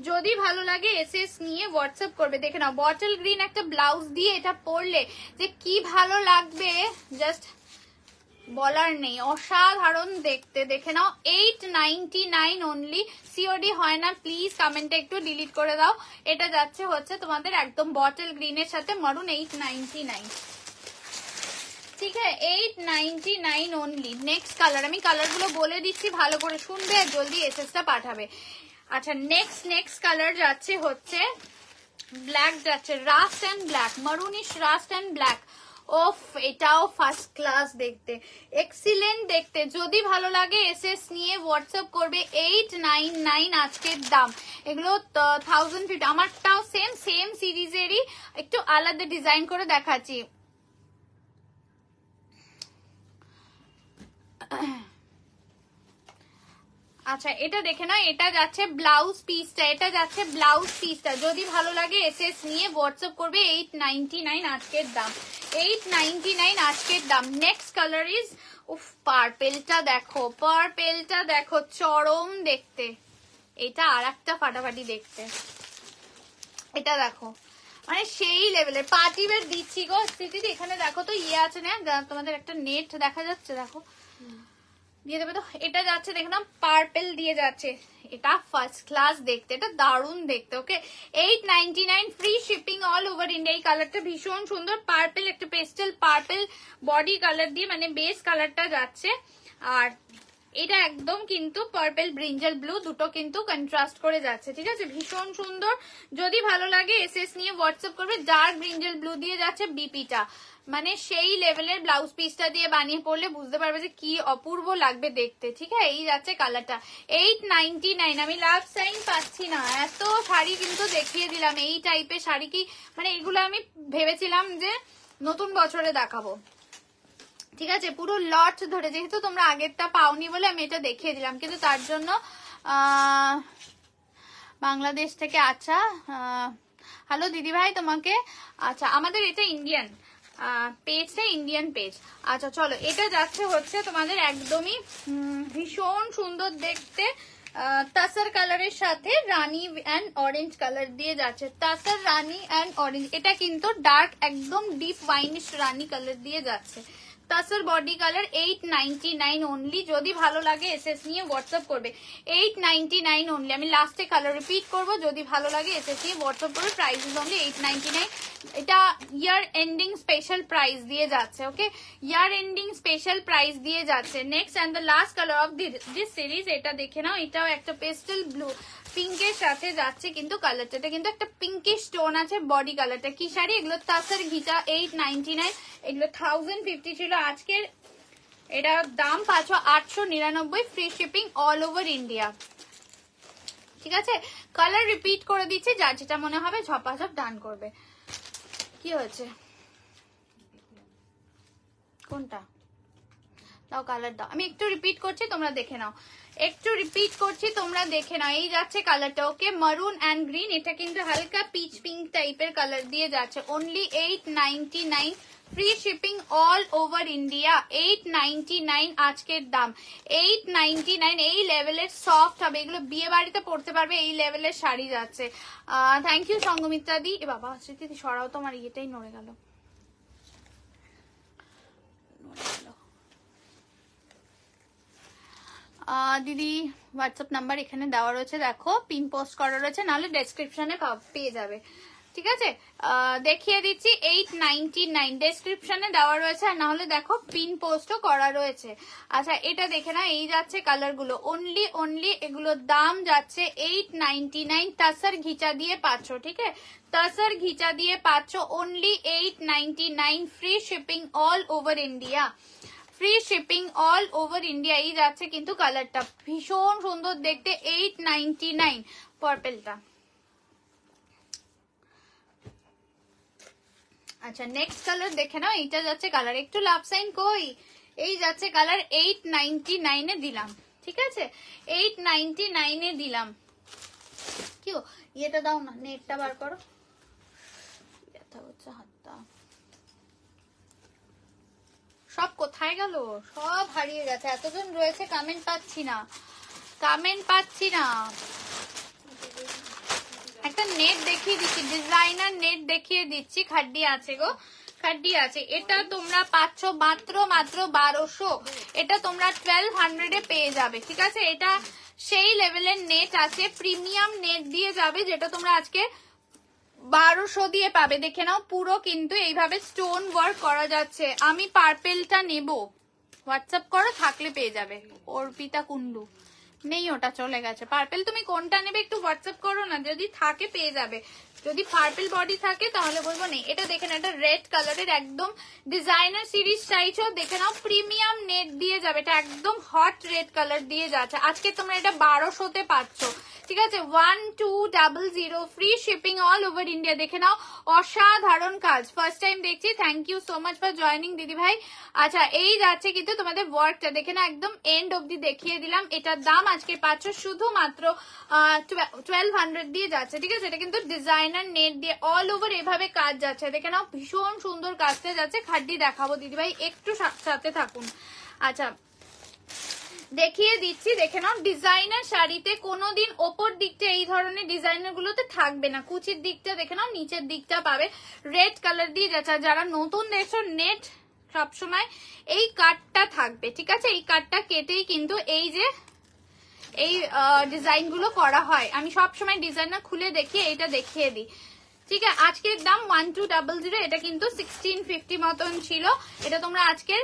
যদি ভালো লাগে এসএস নিয়ে হোয়াটসঅ্যাপ করবে। দেখে নাও বটল গ্রিন একটা ব্লাউজ দিয়ে এটা পরলে যে কি ভালো লাগবে জাস্ট বলার নেই, অসাধারণ দেখতে। দেখে নাও 899 অনলি। সিওডি হয় না প্লিজ কমেন্টে একটু ডিলিট করে দাও। এটা যাচ্ছে হচ্ছে তোমাদের একদম বটল গ্রিনের সাথে মারুন 899, ঠিক আছে 899 অনলি। নেক্সট কালার, আমি কালারগুলো বলে দিচ্ছি ভালো করে শুনবে আর জলদি এসএসটা পাঠাবে। আচ্ছা নেক্সট কালার যাচ্ছে হচ্ছে ব্ল্যাক, যাচ্ছে rust and black, maroonish rust and black. ওফ এটাও ফার্স্ট ক্লাস দেখতে, এক্সিলেন্ট দেখতে। যদি ভালো লাগে এসএস নিয়ে হোয়াটসঅ্যাপ করবে। 899 আজকের দাম। এগুলো 1050, আমারটাও সেম সিরিজেরই, একটু আলাদা ডিজাইন করে দেখাচ্ছি। আচ্ছা এটা দেখে না, এটা যাচ্ছে ব্লাউজ পিসটা, এটা যাচ্ছে ব্লাউজ পিসটা। যদি ভালো লাগে এসএস নিয়ে হোয়াটসঅ্যাপ করবে। 899 আজকের দাম, 899 আজকের দাম। নেক্সট কালার ইজ উফ পার্পেলটা দেখো, পার্পেলটা দেখো চরম দেখতে। এটা আর একটা ফাটাফাটি দেখতে, এটা দেখো মানে সেই লেভেলের পার্টি ওয়্যার দিচ্ছি গো। স্থিতি এখানে দেখো তো ইয়ে আছে না, তোমাদের একটা নেট দেখা যাচ্ছে দেখো, দিয়ে দেবে তো। এটা যাচ্ছে দেখো না পার্পেল দিয়ে যাচ্ছে, এটা ফার্স্ট ক্লাস দেখতে, এটা দারুণ দেখতে। ওকে 899 free shipping all over India. এই কালারটা ভীষণ সুন্দর, পার্পেল একটা পেস্টেল পার্পেল বডি কালার দিয়ে, মানে বেস কালারটা যাচ্ছে। আর এটা একদম কিন্তু পার্পেল ব্রিঞ্জাল ব্লু দুটো কিন্তু কন্ট্রাস্ট করে যাচ্ছে, ঠিক আছে ভীষণ সুন্দর। যদি ভালো লাগে এসএস নিয়ে হোয়াটসঅ্যাপ করবে। ডার্ক ব্রিঞ্জাল ব্লু দিয়ে যাচ্ছে বিপিটা, মানে সেই লেভেলের ব্লাউজ পিসটা দিয়ে বানিয়ে পড়লে বুঝতে পারবে যে কি অপূর্ব লাগবে দেখতে, ঠিক আছে। এই যাচ্ছে কালারটা 899। আমি লাভ সাইন পাচ্ছি না, এত শাড়ি কিন্তু দেখিয়ে দিলাম। এই টাইপের শাড়ি কি মানে এগুলো আমি ভেবেছিলাম যে নতুন বছরে দেখাবো, ঠিক আছে পুরো লট ধরে, যেহেতু তোমরা আগেরটা পাওনি বলে আমি এটা দেখিয়ে দিলাম। কিন্তু তার জন্য বাংলাদেশ থেকে, আচ্ছা হ্যালো দিদি ভাই তোমাকে। আচ্ছা আমাদের এটা ইন্ডিয়ান পেজটা, ইন্ডিয়ান পেজ। আচ্ছা চলো এটা যাচ্ছে হচ্ছে তোমাদের একদমই ভীষণ সুন্দর দেখতে, তাসার কালারের সাথে রানী অ্যান্ড অরেঞ্জ কালার দিয়ে যাচ্ছে, তাসার রানী অ্যান্ড অরেঞ্জ। এটা কিন্তু ডার্ক একদম ডিপ ওয়াইনিশ রানী কালার দিয়ে যাচ্ছে। তাসার বডি কালার 899 অনলি। যদি ভালো লাগে এসএস নিয়ে হোয়াটসঅ্যাপ করবে। 899 অনলি। আমি লাস্টে কালার রিপিট করবো, যদি ভালো লাগে এসএস নিয়ে হোয়াটসঅ্যাপ করবে। Price only 899। এটা ইয়ার এন্ডিং স্পেশাল প্রাইস দিয়ে যাচ্ছে, ওকে ইয়ার এন্ডিং স্পেশাল প্রাইস দিয়ে যাচ্ছে। Next and the last colour of this series, এটা দেখে নাও। এটাও একটা পেস্টেল ব্লু পিঙ্কের সাথে যাচ্ছে, কিন্তু কালারটা এটা কিন্তু একটা পিঙ্কিশ টোন আছে। বডি কালারটা কি শাড়ি এগুলো, তাসার ঘিচা 899। এগুলো 1050 ছিল, আজকের এটা দাম পাচ্ছ 899 free shipping all over India, ঠিক আছে। কালার রিপিট করে দিচ্ছি, যার যেটা মনে হবে ঝপাঝপ ডান করবে। কি হয়েছে কোনটা দাও, কালার দাও। আমি একটু রিপিট করছি তোমরা দেখে নাও, একটু রিপিট করছি তোমরা দেখে নাও। এই যাচ্ছে কালারটা, ওকে মারুন অ্যান্ড গ্রিন। এটা কিন্তু হালকা পিচ পিঙ্ক টাইপের কালার দিয়ে যাচ্ছে। Only 899 free shipping all over India. 899 আজকের দাম 899। এই লেভেলের সফট হবে, এগুলো বিয়ে বাড়িতে পড়তে পারবে, এই লেভেলের শাড়ি যাচ্ছে। থ্যাংক ইউ সঙ্গমিত্রা দি। এ বাবা স্মৃতি সরাও, তোমার ইয়েটাই নড়ে গেল। দিদি হোয়াটসঅ্যাপ নাম্বার এখানে দেওয়া রয়েছে, দেখো পিন পোস্ট করা রয়েছে, নাহলে ডেসক্রিপশনে পেয়ে যাবে, ঠিক আছে। দেখিয়ে দিচ্ছি 899 ডেসক্রিপশনে দেওয়া রয়েছে, আর নাহলে দেখো পিন পোস্টও করা রয়েছে। আচ্ছা এটা দেখে না, এই যাচ্ছে কালার গুলো। অনলি এগুলোর দাম যাচ্ছে 899। তাসার ঘিচা দিয়ে পাচ্ছ, ঠিক আছে তাসার ঘিচা দিয়ে পাচ্ছ only 899 free shipping all over India, free shipping all over India. এই যাচ্ছে কিন্তু কালারটা ভীষণ সুন্দর দেখতে 899 পার্পেলটা। আচ্ছা নেক্সট কালার দেখে নাও, এইটা যাচ্ছে কালার, একটু লাভ সাইন কই, এই যাচ্ছে কালার 899 এ দিলাম, ঠিক আছে 899 এ দিলাম। কি ইয়েটা দাও না, নেটটা বার করো। সব কোথায় গেল? সব হারিয়ে গেছে, এতজন রয়েছে কমেন্ট পাচ্ছি না, কমেন্ট পাচ্ছি না। একটা নেট দেখিয়ে দিচ্ছি, ডিজাইনার নেট দেখিয়ে দিচ্ছি, খাড্ডি আছে গো, খাড্ডি আছে। এটা তোমরা পাচ্ছ মাত্র 1200, এটা তোমরা 1200 পেয়ে যাবে, ঠিক আছে? এটা সেই লেভেলের নেট আছে, প্রিমিয়াম নেট দিয়ে যাবে, যেটা তোমরা আজকে 1200 দিয়ে পাবে। দেখে নাও, পুরো কিন্তু এইভাবে স্টোন ওয়ার্ক করা যাচ্ছে। আমি পার্পেলটা নেব, হোয়াটসঅ্যাপ করো, থাকলে পেয়ে যাবে। অর্পিতা কুন্ডু নেই, ওটা চলে গেছে। পার্পেল তুমি কোনটা নেবে একটু হোয়াটসঅ্যাপ করো না, যদি থাকে পেয়ে যাবে। যদি পার্পেল বডি থাকে তাহলে বলবো নেই। এটা দেখে না, এটা রেড কালারের একদম ডিজাইনার সিরিজ চাইছো, দেখে নাও, প্রিমিয়াম নেট দিয়ে যাবে। এটা একদম হট রেড কালার দিয়ে যাচ্ছে। আজকে তোমরা এটা 1200-তে পাচ্ছ, ঠিক আছে? 1200, free shipping all over India. দেখে নাও, অসাধারণ কাজ, ফার্স্ট টাইম দেখছি। Thank you so much for joining দিদি ভাই। আচ্ছা, এই যাচ্ছে কিন্তু তোমাদের ওয়ার্কটা, দেখে না, একদম এন্ড অব্দি দেখিয়ে দিলাম। এটার দাম আজকে পাচ্ছ শুধুমাত্র 1200 দিয়ে যাচ্ছে, ঠিক আছে? এটা কিন্তু ডিজাইনার নেট দিয়ে অল ওভার এভাবে কাজ যাচ্ছে, দেখে নাও, ভীষণ সুন্দর কাজটা যাচ্ছে। খাড্ডি দেখাবো দিদি ভাই, একটু সাথে থাকুন। আচ্ছা, দেখিয়ে দিচ্ছি, দেখে নাও। ডিজাইনার শাড়িতে কোনোদিন ওপর দিকটা এই ধরনের ডিজাইনার গুলোতে থাকবে না, কুচির দিকটা দেখে নাও, নিচের দিকটা পাবে রেড কালার দিয়ে যাচ্ছে। যারা নতুন দেখছো, নেট সবসময় এই কাটটা থাকবে, ঠিক আছে? এই কাটটা কেটেই কিন্তু এই যে এই ডিজাইন গুলো করা হয়। আমি সবসময় ডিজাইনার খুলে দেখিয়ে এইটা দেখিয়ে দিই, ঠিক আছে? আজকের দাম 1200, এটা কিন্তু 1650 মতন ছিল। এটা তোমরা আজকের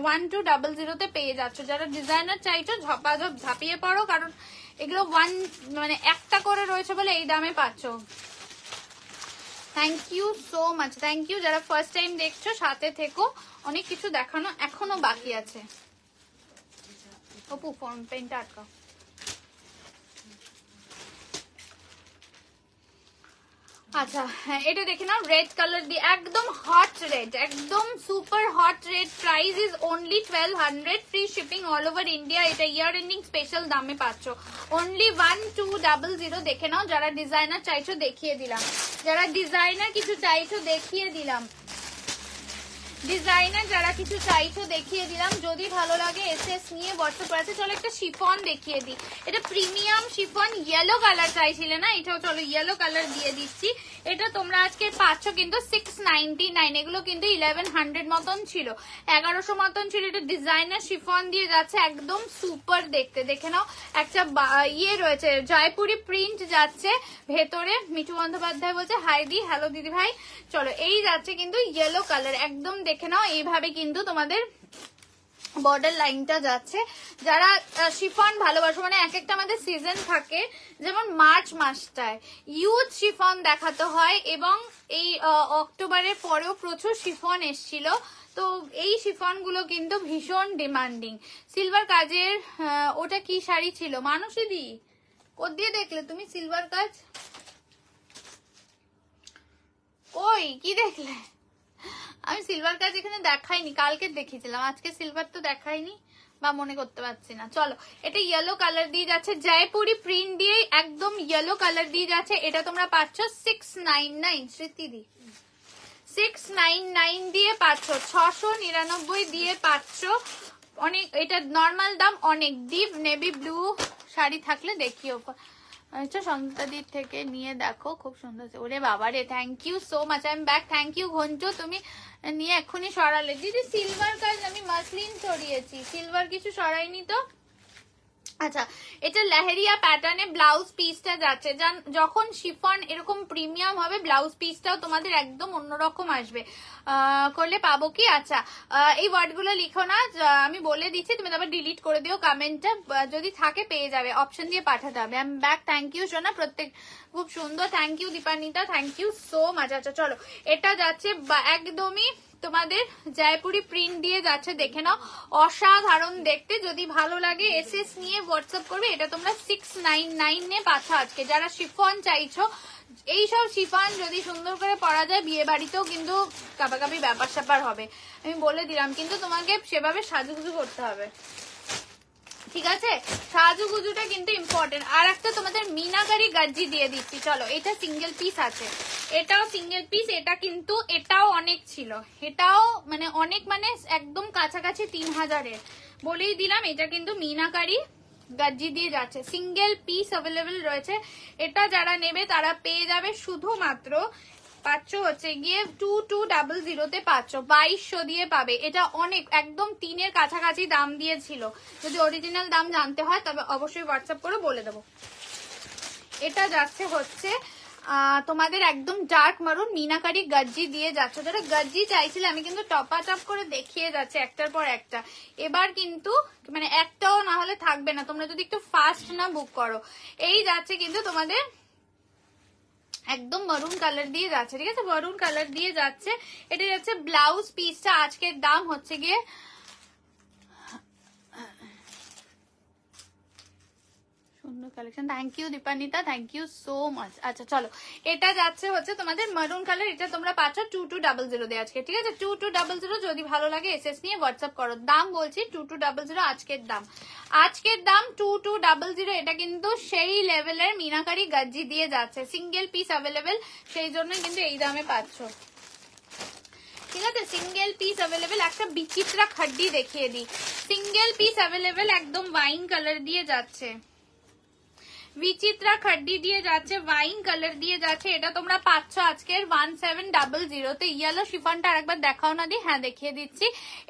1200-তে পেয়ে যাচ্ছ। যারা ডিজাইনার চাইছো ঝপাঝপ ঝাঁপিয়ে পড়ো, কারণ এগুলো মানে একটা করে রয়েছে বলে এই দামে পাচ্ছ। Thank you so much, thank you. যারা ফার্স্ট টাইম দেখছো সাথে থেকো, অনেক কিছু দেখানো এখনো বাকি আছে। অপু ফোন পেনটা আটকাও। আচ্ছা, হ্যাঁ, এটা দেখে নাও, রেড কালার দিয়ে একদম হট রেড, একদম super hot red. Price is only 1200, free shipping all over India. এটা ইয়ার এন্ডিং স্পেশাল দামে পাচ্ছ, অনলি 1200। দেখে নাও, যারা ডিজাইনার চাইছো দেখিয়ে দিলাম, যারা ডিজাইনার কিছু চাইছো দেখিয়ে দিলাম, ডিজাইনার যারা কিছু চাইছো দেখিয়ে দিলাম। যদি ভালো লাগে এসএস নিয়ে হোয়াটসঅ্যাপ আছে। চলো একটা শিফন দেখিয়ে দিই, এটা প্রিমিয়াম শিফন, ইয়েলো কালার চাইছিলে না, এটাও চলো ইয়েলো কালার দিয়ে দিচ্ছি। এটা তোমরা আজকে পাচ্ছ কিন্তু 699, এগুলো কিন্তু 1100 মতন ছিল, 1100 মতন ছিল। এটা ডিজাইনার শিফন দিয়ে যাচ্ছে, একদম সুপার দেখতে। দেখে নাও, একটা ইয়ে রয়েছে, জয়পুরি প্রিন্ট যাচ্ছে ভেতরে। মিঠু বন্দ্যোপাধ্যায় বলছে হাই দি, হ্যালো দিদি ভাই। চলো, এই যাচ্ছে কিন্তু ইয়েলো কালার, একদম দেখে নাও, এইভাবে কিন্তু তোমাদের বর্ডার লাইনটা যাচ্ছে। যারা শিফন ভালোবাসো, মানে এক একটা আমাদের সিজন থাকে, যেমন মার্চ মাসটায় ইউথ শিফন দেখাতে হয়, এবং এই অক্টোবরের পরেও প্রচুর শিফন এসছিল। তো এই শিফন গুলো কিন্তু ভীষণ ডিমান্ডিং। সিলভার কাজের ওটা কি শাড়ি ছিল মানুষিদি? কোথ দিয়ে দেখলে তুমি সিলভার কাজ? কই কি দেখলে? আমি সিলভার কাজ এখানে দেখাইনি, কালকে দেখিয়েছিলাম, আজকে সিলভার তো দেখাইনি বা মনে করতে পারছি না। চলো, এটা ইয়েলো কালার দিয়ে যাচ্ছে, জয়পুরি প্রিন্ট দিয়ে একদম ইয়েলো কালার দিয়ে যাচ্ছে। এটা তোমরা পাচ্ছ 699, স্মৃতিদি 699 দিয়ে পাচ্ছ, 699 দিয়ে পাচ্ছ। অনেক, এটা নর্মাল দাম অনেক। ডিপ নেভি ব্লু শাড়ি থাকলে দেখিও, আচ্ছা সন্তাদির থেকে নিয়ে দেখো, খুব সুন্দর। ওরে বাবা রে, thank you so much, I am back. Thank you Ghantu, তুমি নিয়ে এক্ষুনি সরালে। দিদি সিলভার কাজ আমি মাসলিন সরিয়েছি, সিলভার কিছু সরাইনি তো। আচ্ছা, এটা লেহেরিয়া প্যাটার্নে ব্লাউজ পিসটা যাচ্ছে। যখন শিফন এরকম প্রিমিয়াম হবে, ব্লাউজ পিসটাও তোমাদের একদম অন্যরকম আসবে। করলে পাবো কি? আচ্ছা, এই ওয়ার্ডগুলো লিখো না, আমি বলে দিচ্ছি, তুমি তারপর ডিলিট করে দিও কমেন্টটা, যদি থাকে পেয়ে যাবে, অপশন দিয়ে পাঠাতে হবে। I am back, thank you সোনা, প্রত্যেক খুব সুন্দর, thank you Dipanita, thank you so much. আচ্ছা চলো, এটা যাচ্ছে একদমই তোমাদের জয়পুরি প্রিন্ট দিয়ে যাচ্ছে, দেখে নাও, অসাধারণ দেখতে। যদি ভালো লাগে এসএস নিয়ে হোয়াটসঅ্যাপ করবে। এটা তোমরা 699 পাচ্ছ আজকে। যারা শিফন চাইছো, এইসব শিফন যদি সুন্দর করে পরা যায়, বিয়ে বাড়িতেও কিন্তু কাপাকাপি ব্যাপার স্যাপার হবে, আমি বলে দিলাম। কিন্তু তোমাকে সেভাবে সাজুগুজু করতে হবে। ঠিক আছে, সাজুগুজুটা কিন্তু ইম্পর্টেন্ট। আর একটা তোমাদের মিনাকারি গাজ্জি দিয়ে দিচ্ছি, চলো। এটা সিঙ্গেল পিস আছে, এটাও সিঙ্গেল পিস। এটা কিন্তু এটাও অনেক ছিল, এটাও মানে অনেক, মানে একদম কাছাকাছি 3000-এর বলেই দিলাম। এটা কিন্তু মিনাকারি গাজ্জি দিয়ে যাচ্ছে, সিঙ্গেল পিস অ্যাভেলেবেল রয়েছে। এটা যারা নেবে তারা পেয়ে যাবে শুধুমাত্র পাচ্ছ হচ্ছে গিয়ে 2200-তে পাচ্ছ, 2200 দিয়ে পাবে। এটা অনেক একদম 3-এর কাছাকাছি দাম দিয়েছিল। যদি অরিজিনাল দাম জানতে হয় তবে অবশ্যই হোয়াটসঅ্যাপ করে বলে দেবো। এটা যাচ্ছে হচ্ছে তোমাদের একদম ডার্ক মারুন মিনাকারি গাজ্জি দিয়ে যাচ্ছে। যারা গাজ্জি চাইছিলে আমি কিন্তু টপা টপ করে দেখিয়ে যাচ্ছে একটার পর একটা। এবার কিন্তু মানে একটাও না হলে থাকবে না, তোমরা যদি একটু ফাস্ট না বুক করো। এই যাচ্ছে কিন্তু তোমাদের একদম মারুন কালার দিয়ে যাচ্ছে, ঠিক আছে, মারুন কালার দিয়ে যাচ্ছে। এটা যাচ্ছে ব্লাউজ পিসটা, আজকের দাম হচ্ছে গিয়ে সুন্দর collection. Thank you Dipanwita, thank you so much. আচ্ছা চলো, এটা যাচ্ছে হচ্ছে তোমাদের মারুন কালার। এটা তোমরা পাচ্ছ 2200 দিয়ে আজকে, ঠিক আছে, 2200। যদি ভালো লাগে এসএস নিয়ে হোয়াটসঅ্যাপ করো। দাম বলছি 2200 আজকের দাম, আজকের দাম 2200। এটা কিন্তু সেই লেভেলের মিনাকারি গাজ্জি দিয়ে যাচ্ছে, সিঙ্গেল পিস অ্যাভেলেবেল, সেই জন্য কিন্তু এই দামে পাচ্ছ, ঠিক আছে, সিঙ্গেল পিস অ্যাভেলেবেল। একটা বিচিত্রা খাড্ডি দেখিয়ে দিই, সিঙ্গেল পিস অ্যাভেলেবেল, একদম ওয়াইন কালার দিয়ে যাচ্ছে, বিচিত্রা খাড্ডি দিয়ে যাচ্ছে, ওয়াইন কালার দিয়ে যাচ্ছে। এটা তোমরা পাচ্ছ আজকের 1700-তে। ইয়েলো শিফনটা আরেকবার দেখাও না দি? হ্যাঁ দেখিয়ে দিচ্ছি,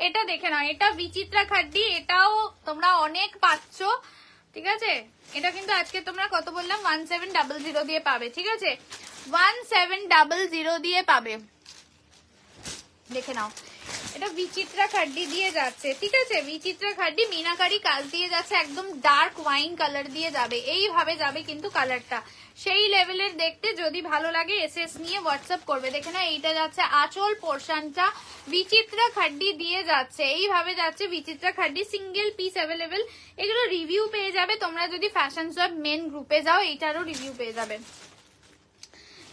এটা দেখে নাও। এটা বিচিত্রা খাড্ডি, এটাও তোমরা অনেক পাচ্ছ, ঠিক আছে। এটা কিন্তু আজকে তোমরা কত বললাম, 1700 দিয়ে পাবে, ঠিক আছে, 1700 দিয়ে পাবে, দেখে নাও। এটা বিচিত্রা খাড্ডি দিয়ে যাচ্ছে, ঠিক আছে, বিচিত্রা খাড্ডি মিনাকারি কাজ দিয়ে যাচ্ছে, একদম ডার্ক ওয়াইন কালার দিয়ে যাবে, এইভাবে যাবে কিন্তু কালারটা সেই লেভেলের দেখতে। যদি ভালো লাগে এসএস নিয়ে হোয়াটসঅ্যাপ করবে। দেখে না, এইটা যাচ্ছে আঁচল পোর্শনটা বিচিত্রা খাড্ডি দিয়ে যাচ্ছে, এইভাবে যাচ্ছে বিচিত্রা খাড্ডি, সিঙ্গেল পিস অ্যাভেলেবেল। এগুলো রিভিউ পেয়ে যাবে তোমরা যদি ফ্যাশন শপ মেন গ্রুপে যাও, এইটারও রিভিউ পেয়ে যাবে।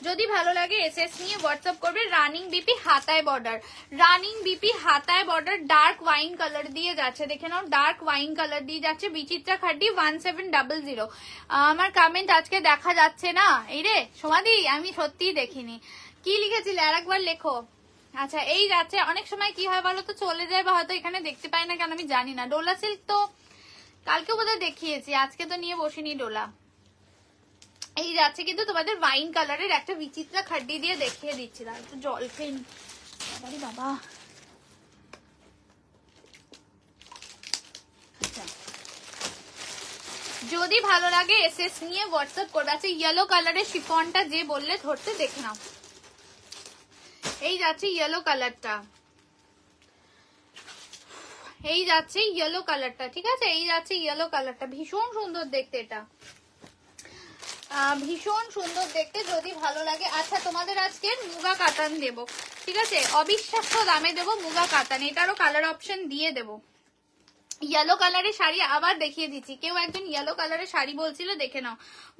যদি ভালো লাগে এসএস নিয়ে হোয়াটসঅ্যাপ করবে। রানিং বিপি হাতায় বর্ডার, রানিং বিপি হাতায় বর্ডার, ডার্ক ওয়াইন কালার দিয়ে যাচ্ছে, দেখে নাও, ডার্ক ওয়াইন কালার দিয়ে যাচ্ছে, বিচিত্রা খাড্ডি 1700। আমার কমেন্ট আজকে দেখা যাচ্ছে না, এই রে সমাধি, আমি সত্যিই দেখিনি। কি লিখেছিলে আরেকবার লেখো। আচ্ছা, এই যাচ্ছে। অনেক সময় কি হয় বলো তো, চলে যায় বা হয়তো এখানে দেখতে পাই না কেন আমি জানি না। ডোলা সিল্ক তো কালকে বোধহয় দেখিয়েছি, আজকে তো নিয়ে বসিনি ডোলা। এই যাচ্ছে কিন্তু তোমাদের ওয়াইন কালারের একটা বিচিত্রা খাড্ডি দিয়ে দেখিয়ে দিচ্ছি, একটু জল খেয়ে বাবা। আচ্ছা, যদি ভালো লাগে এসএস নিয়ে হোয়াটসঅ্যাপ করবে। আচ্ছা, ইয়েলো কালারের শিফনটা যে বললে ধরতে, দেখে নাও। এই যাচ্ছে ইয়েলো কালারটা, এই যাচ্ছে ইয়েলো কালারটা, ঠিক আছে, এই যাচ্ছে ইয়েলো কালারটা, ভীষণ সুন্দর দেখতে, এটা ভীষণ সুন্দর দেখতে। যদি ভালো লাগে। আচ্ছা, তোমাদের আজকে মুগা কাতান দেব, ঠিক আছে, অবিশ্বাস্য দামে দেবো মুগা কাতান, এটারও কালার অপশন দিয়ে দেবো। ইয়েলো কালারের শাড়ি আবার দেখিয়ে দিচ্ছি, কেউ একজন ইয়েলো কালারের শাড়ি বলছিল, দেখে নাও,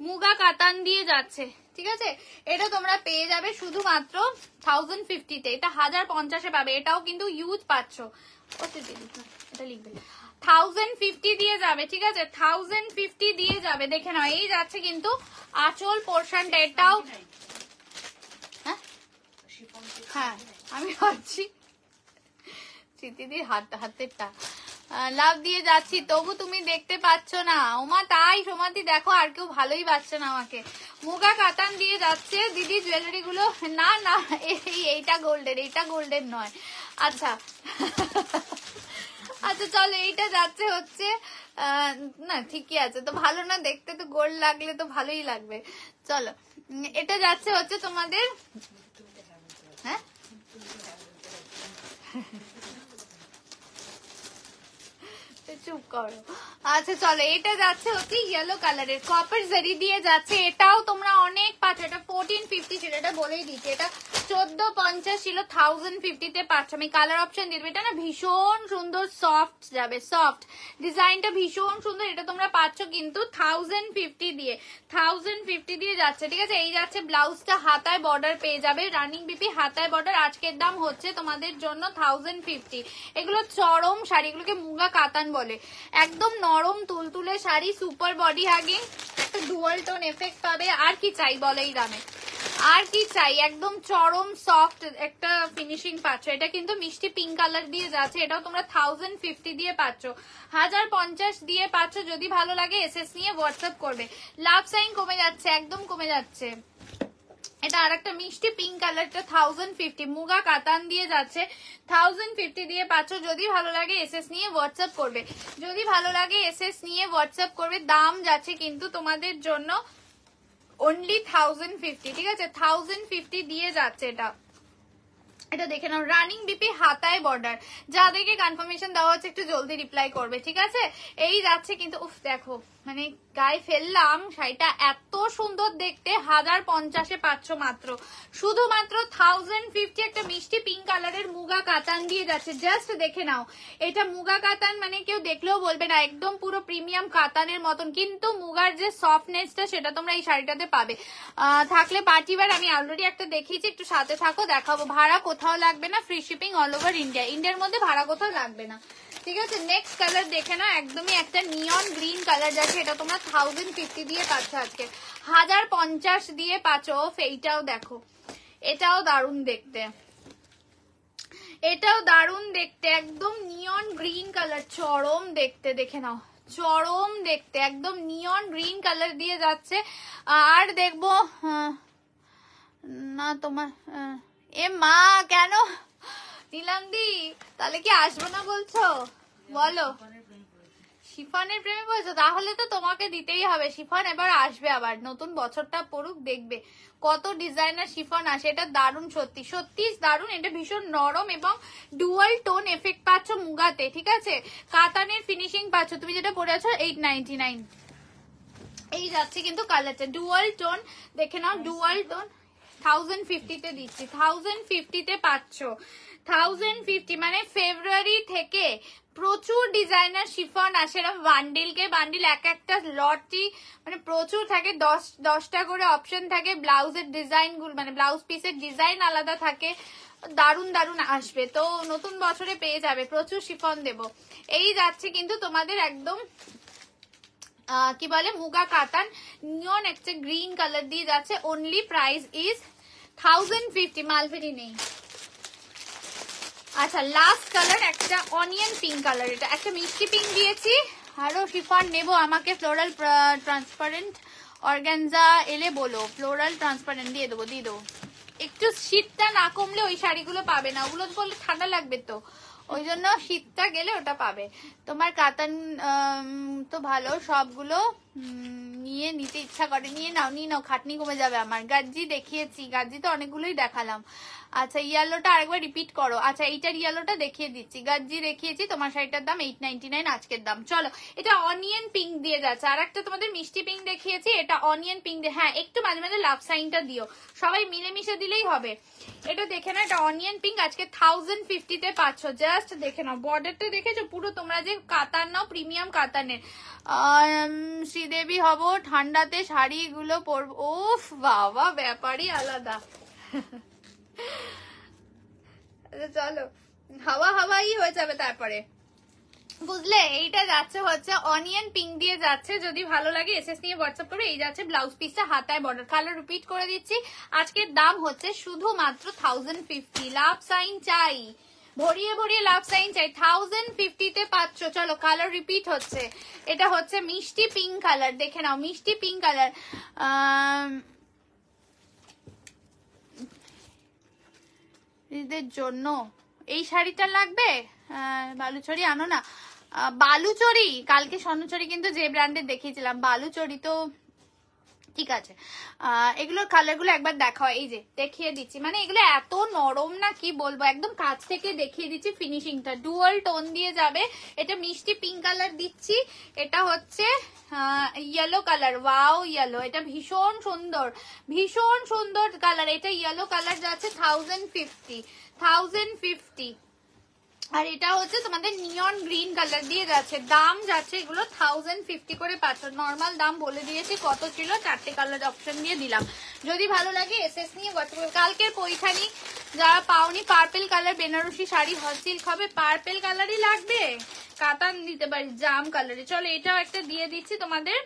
মুগা কাতান দিয়ে যাচ্ছে, ঠিক আছে। এটা তোমরা পেয়ে যাবে শুধুমাত্র 1050-তে, এটা 1050-এ পাবে। এটাও কিন্তু ইউজ পাচ্ছ, এটা লিখবে 1050 দিয়ে যাবে, ঠিক আছে, 1050 দিয়ে যাবে, দেখে নাও। এই যাচ্ছে কিন্তু আঁচল পোর্শনটা, এটাও হ্যাঁ আমি ভাবছি স্মৃতিদির হাতেরটা লাভ দিয়ে যাচ্ছি, তবু তুমি দেখতে পাচ্ছ না। ওমা তাই সমাধি, দেখো আর কেউ ভালোই পাচ্ছে না আমাকে। মুগা কাতান দিয়ে যাচ্ছে দিদি জুয়েলারি গুলো, না না এইটা গোল্ডের, এইটা গোল্ডের নয়। আচ্ছা আচ্ছা চলো, এইটা যাচ্ছে হচ্ছে না ঠিকই আছে তো, ভালো না দেখতে, তো গোল্ড লাগলে তো ভালোই লাগবে। চলো, এটা যাচ্ছে হচ্ছে তোমাদের, হ্যাঁ চুপ করো। আচ্ছা চলো, এটা যাচ্ছে হচ্ছে ইয়েলো কালারের, কপার জারি দিয়ে যাচ্ছে, এটাও তোমরা অনেক পাচ্ছ। এটা 1450 ছিল, এটা বলেই দিচ্ছি, এটা 1450 ছিল, 1050 পাচ্ছ। আমি কালার অপশন দিয়ে দেবো। এটা না ভীষণ সুন্দর সফট যাবে, সফট ডিজাইনটা ভীষণ সুন্দর। এটা তোমরা পাচ্ছ কিন্তু 1050 দিয়ে, 1050 দিয়ে যাচ্ছে, ঠিক আছে। এই যাচ্ছে ব্লাউজটা, হাতায় বর্ডার পেয়ে যাবে, রানিং বিপি হাতায় বর্ডার। আজকের দাম হচ্ছে তোমাদের জন্য 1050। এগুলো চরম শাড়ি, এগুলোকে মুগা কাতান বলে। একদম নরম তুলতুলে শাড়ি, সুপার বডি হাগিং, একটা ডুয়াল টোন এফেক্ট পাবে। আর কি চাই বলে এই দামে, আর কি চাই? একদম চরম সফট একটা ফিনিশিং পাচ্ছ। এটা কিন্তু মিষ্টি পিঙ্ক কালার দিয়ে যাচ্ছে, এটাও তোমরা 1050 দিয়ে পাচ্ছ, 1050 দিয়ে পাচ্ছ। যদি ভালো লাগে এসএস নিয়ে হোয়াটসঅ্যাপ করবে। লাভ সাইন কমে যাচ্ছে, একদম কমে যাচ্ছে। এটা আর একটা মিষ্টি পিঙ্ক কালারটা 1050, মুগা কাতান দিয়ে যাচ্ছে, 1050 দিয়ে পাচ্ছ। যদি ভালো লাগে এসএস নিয়ে হোয়াটসঅ্যাপ করবে, যদি ভালো লাগে এসএস নিয়ে হোয়াটসঅ্যাপ করবে। দাম যাচ্ছে কিন্তু তোমাদের জন্য অনলি 1050, ঠিক আছে। 1050 দিয়ে যাচ্ছে এটা। এটা দেখে নাও, রানিং বিপি হাতায় বর্ডার। যাদেরকে কনফার্মেশন দেওয়া হচ্ছে একটু জলদি রিপ্লাই করবে, ঠিক আছে। এই যাচ্ছে কিন্তু, উফ দেখো মানে গায়ে ফেললাম শাড়িটা, এত সুন্দর দেখতে। 1050 পাচ্ছ মাত্র, শুধুমাত্র 1050। একটা মিষ্টি পিঙ্ক কালারের মুগা কাতান দিয়ে যাচ্ছে, জাস্ট দেখে নাও। এটা মুগা কাতান মানে কেউ দেখলেও বলবে না, একদম পুরো প্রিমিয়াম কাতানের মতন। কিন্তু মুগার যে সফটনেসটা সেটা তোমরা এই শাড়িটাতে পাবে। থাকলে পার্টিবার, আমি অলরেডি একটা দেখিয়েছি, একটু সাথে থাকো দেখাবো। ভাড়া কোথাও লাগবে না, free shipping all over India. ইন্ডিয়ার মধ্যে ভাড়া কোথাও লাগবে না, ঠিক আছে। নেক্সট কালার দেখে না, একদমই একটা নিয়ন গ্রিন কালার যাচ্ছে। এটা তোমরা 1050 দিয়ে পাচ্ছ আজকে, 1050 দিয়ে পাচ্ছ। এইটাও দেখো, এটাও দারুণ দেখতে, এটাও দারুণ দেখতে। একদম নিয়ন গ্রিন কালার, চরম দেখতে, দেখে নাও, চরম দেখতে। একদম নিয়ন গ্রিন কালার দিয়ে যাচ্ছে। আর দেখবো না তোমার, এ মা কেন নীলান্দি, তাহলে কি আসবো না বলছো? বলো, শিফনের প্রেমে বলছো? তাহলে তো তোমাকে দিতেই হবে শিফন। এবার আসবে আবার, নতুন বছরটা পড়ুক, দেখবে কত ডিজাইনার শিফন আসে। এটা দারুণ, সত্যি সত্যি দারুণ। এটা ভীষণ নরম এবং ডুয়াল টোন এফেক্ট পাচ্ছ মুগাতে, ঠিক আছে। কাতানের ফিনিশিং পাচ্ছ। তুমি যেটা পরে আছো 899, এই যাচ্ছে কিন্তু কালারটা ডুয়াল টোন, দেখে নাও। ডুয়াল টোন 1050 তে দিচ্ছি, 1050 তে পাচ্ছ। 1050 মানে ফেব্রুয়ারি থেকে প্রচুর ডিজাইনার শিফন আসে। এরকম বান্ডিলকে বান্ডিল, এক একটা লটই মানে প্রচুর থাকে, 10টা করে অপশন থাকে। ব্লাউজের ডিজাইন গুলো মানে ব্লাউজ পিসের ডিজাইন আলাদা থাকে। দারুণ দারুণ আসবে তো, নতুন বছরে পেয়ে যাবে। প্রচুর শিফন দেব। এই যাচ্ছে কিন্তু তোমাদের একদম কি বলে মুগা কাতান, নিয়ন একটা গ্রিন কালার দিয়ে যাচ্ছে। অনলি প্রাইস ইজ 1050, মালভেরি নেই। আচ্ছা, লাস্ট কালার একটা অনিয়ন পিঙ্ক কালার। এটা একটা মিষ্টি পিঙ্ক দিয়েছি। আরো শিফন নেব, আমাকে ফ্লোরাল ট্রান্সপারেন্ট অর্গানজা এলে বলো, ফ্লোরাল ট্রান্সপারেন্ট দিয়ে দেবো, দিয়ে দেবো। একটু শীতটা না কমলে ওই শাড়িগুলো পাবে না, ওগুলো বললে ঠান্ডা লাগবে তো, ওই জন্য শীতটা গেলে ওটা পাবে। তোমার কাতান তো ভালো, সবগুলো নিয়ে নিতে ইচ্ছা করে, নিয়ে নাও, নিয়ে নাও, খাটনি কমে যাবে আমার। গাজ্জি দেখিয়েছি, গাজ্জি তো অনেকগুলোই দেখালাম। আচ্ছা, ইয়েলোটা আরেকবার রিপিট করো। আচ্ছা, এইটার ইয়েলোটা দেখিয়ে দিচ্ছি, গাজ্জি দেখিয়েছি। তোমার শাড়িটার দাম 899 আজকের দাম। চলো, এটা অনিয়ন পিঙ্ক দিয়ে যাচ্ছে। আর একটা তোমাদের মিষ্টি পিঙ্ক দেখিয়েছি, এটা অনিয়ন পিঙ্ক দিয়ে। হ্যাঁ, একটু মাঝে মাঝে লাভ সাইনটা দিও, সবাই মিলেমিশে দিলেই হবে। এটা দেখে না, এটা অনিয়ন পিঙ্ক আজকে 1050 তে পাচ্ছ। জাস্ট দেখে নাও, বর্ডারটা দেখেছো পুরো। তোমরা যে কাতান নাও, প্রিমিয়াম কাতানের। শ্রীদেবী হব, ঠান্ডাতে শাড়িগুলো পরবো। ওফ বাবা, ব্যাপারই আলাদা। চলো, হাওয়া হাওয়াই হয়ে যাবে তারপরে, বুঝলে। এইটা যাচ্ছে হচ্ছে অনিয়ন পিঙ্ক দিয়ে যাচ্ছে। যদি ভালো লাগে এসএস নিয়ে হোয়াটসঅ্যাপ করবে। এই যাচ্ছে ব্লাউজ পিসটা, হাতায় বর্ডার। কালার রিপিট করে দিচ্ছি, আজকের দাম হচ্ছে শুধুমাত্র 1050। লাভ সাইন চাই, ভরিয়ে ভরিয়ে লাভ সাইন চাই। 1050 তে পাচ্ছ। চলো, কালার রিপিট হচ্ছে। এটা হচ্ছে মিষ্টি পিঙ্ক কালার, দেখে নাও, মিষ্টি পিঙ্ক কালার। এদের জন্য এই শাড়িটা লাগবে। বালুচরি আনো না, বালুচরি কালকে স্বর্ণচরি কিন্তু যে ব্র্যান্ডের দেখিয়েছিলাম, বালুচরি তো ঠিক আছে, এগুলোর কালার গুলো একবার দেখাও, এই যে দেখিয়ে দিচ্ছি, মানে এগুলো এত নরম না কি বলবো, একদম কাছ থেকে দেখিয়ে দিচ্ছি ফিনিশিংটা। ডুয়াল টোন দিয়ে যাবে, এটা মিষ্টি পিঙ্ক কালার দিচ্ছি, এটা হচ্ছে ইয়েলো কালার, ওয়াও ইয়েলো, এটা ভীষণ সুন্দর, ভীষণ সুন্দর কালার। এটা ইয়েলো কালার যাচ্ছে 1050 আর এটা হচ্ছে তোমাদের নিয়ন গ্রিন কালার দিয়ে যাচ্ছে, দাম যাচ্ছে এগুলো 1050 করে পাচ্ছ। নর্মাল দাম বলে দিয়েছি কত ছিল, 4টে কালার অপশন দিয়ে দিলাম। যদি ভালো লাগে এসএস নিয়ে হোয়াটসঅ্যাপ। কালকের পৈঠানি যারা পাওনি, purple colour Banarasi sari hot silk হবে, পার্পেল কালারই লাগবে, কাতান দিতে পারি জাম কালারে। চলো এটাও একটা দিয়ে দিচ্ছি তোমাদের,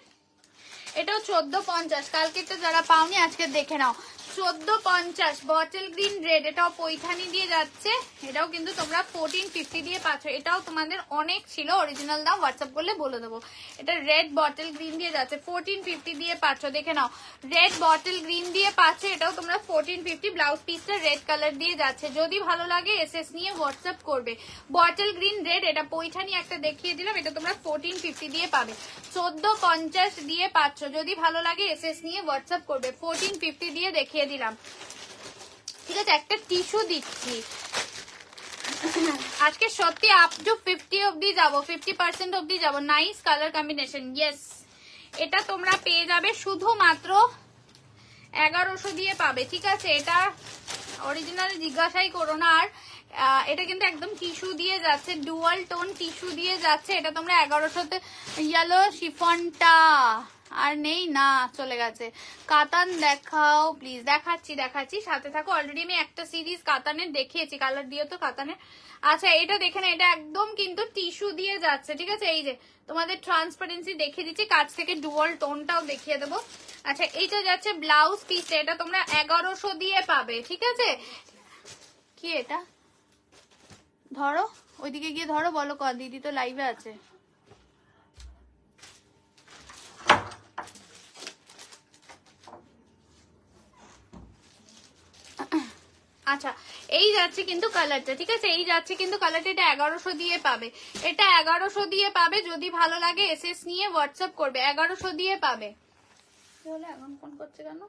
এটাও 1450। কালকেরটা যারা পাওনি আজকে দেখে নাও, 1450 বটল গ্রিন রেড, এটাও পৈঠানি দিয়ে যাচ্ছে, এটাও কিন্তু তোমরা 1450 দিয়ে পাচ্ছ। এটাও তোমাদের অনেক ছিল, অরিজিনাল দাম হোয়াটসঅ্যাপ করলে বলে দেবো। এটা রেড বটল গ্রিন দিয়ে যাচ্ছে 1450 দিয়ে পাচ্ছ, দেখে নাও রেড বটল গ্রিন দিয়ে পাচ্ছ, এটাও তোমরা 1450। ব্লাউজ পিসটা রেড কালার দিয়ে যাচ্ছে। যদি ভালো লাগে এসএস নিয়ে হোয়াটসঅ্যাপ করবে। বটল গ্রিন রেড, এটা পৈঠানি একটা দেখিয়ে দিলাম, এটা তোমরা 1450 দিয়ে পাবে, 1450 দিয়ে পাচ্ছ। যদি ভালো লাগে এসএস নিয়ে হোয়াটসঅ্যাপ করবে। 1450 দিয়ে দেখিয়ে দিলাম, ঠিক আছে। একটা টিস্যু দিচ্ছি আজকে, সত্যি আপ টু 50 অব্দি যাবো, 50% অব্দি যাবো। Nice colour combination, yes. এটা তোমরা পেয়ে যাবে শুধুমাত্র 1100 দিয়ে পাবে, ঠিক আছে। এটা অরিজিনাল জিজ্ঞাসাই করো না। আর এটা কিন্তু একদম টিস্যু দিয়ে যাচ্ছে, ডুয়াল টোন টিস্যু দিয়ে যাচ্ছে, এটা তোমরা 1100তে। ইয়েলো শিফনটা আর নেই না, চলে গেছে। কাতান দেখাও প্লিজ, দেখাচ্ছি সাথে থাকো। অলরেডি আমি একটা সিরিজ কাতানের দেখিয়েছি, কালার দিয়ে তো কাতানের। আচ্ছা এটা দেখে না, এটা একদম কিন্তু টিস্যু দিয়ে যাচ্ছে, ঠিক আছে। এই যে তোমাদের ট্রান্সপারেন্সি দেখিয়ে দিচ্ছি, কাছ থেকে ডুয়াল টোনটাও দেখিয়ে দেবো। আচ্ছা এইটা যাচ্ছে ব্লাউজ পিস, এটা তোমরা 1100 দিয়ে পাবে, ঠিক আছে। কি এটা ধরো, ওইদিকে গিয়ে ধরো, বলো দিদি তো লাইভে আছে। আচ্ছা এই যাচ্ছে কিন্তু কালারটা, ঠিক আছে, এই যাচ্ছে কিন্তু কালারটা, এটা 1100 দিয়ে পাবে, এটা 1100 দিয়ে পাবে। যদি ভালো লাগে এসএস নিয়ে হোয়াটসঅ্যাপ করবে, 1100 দিয়ে পাবে। কি হলো এখন ফোন করছে কেন?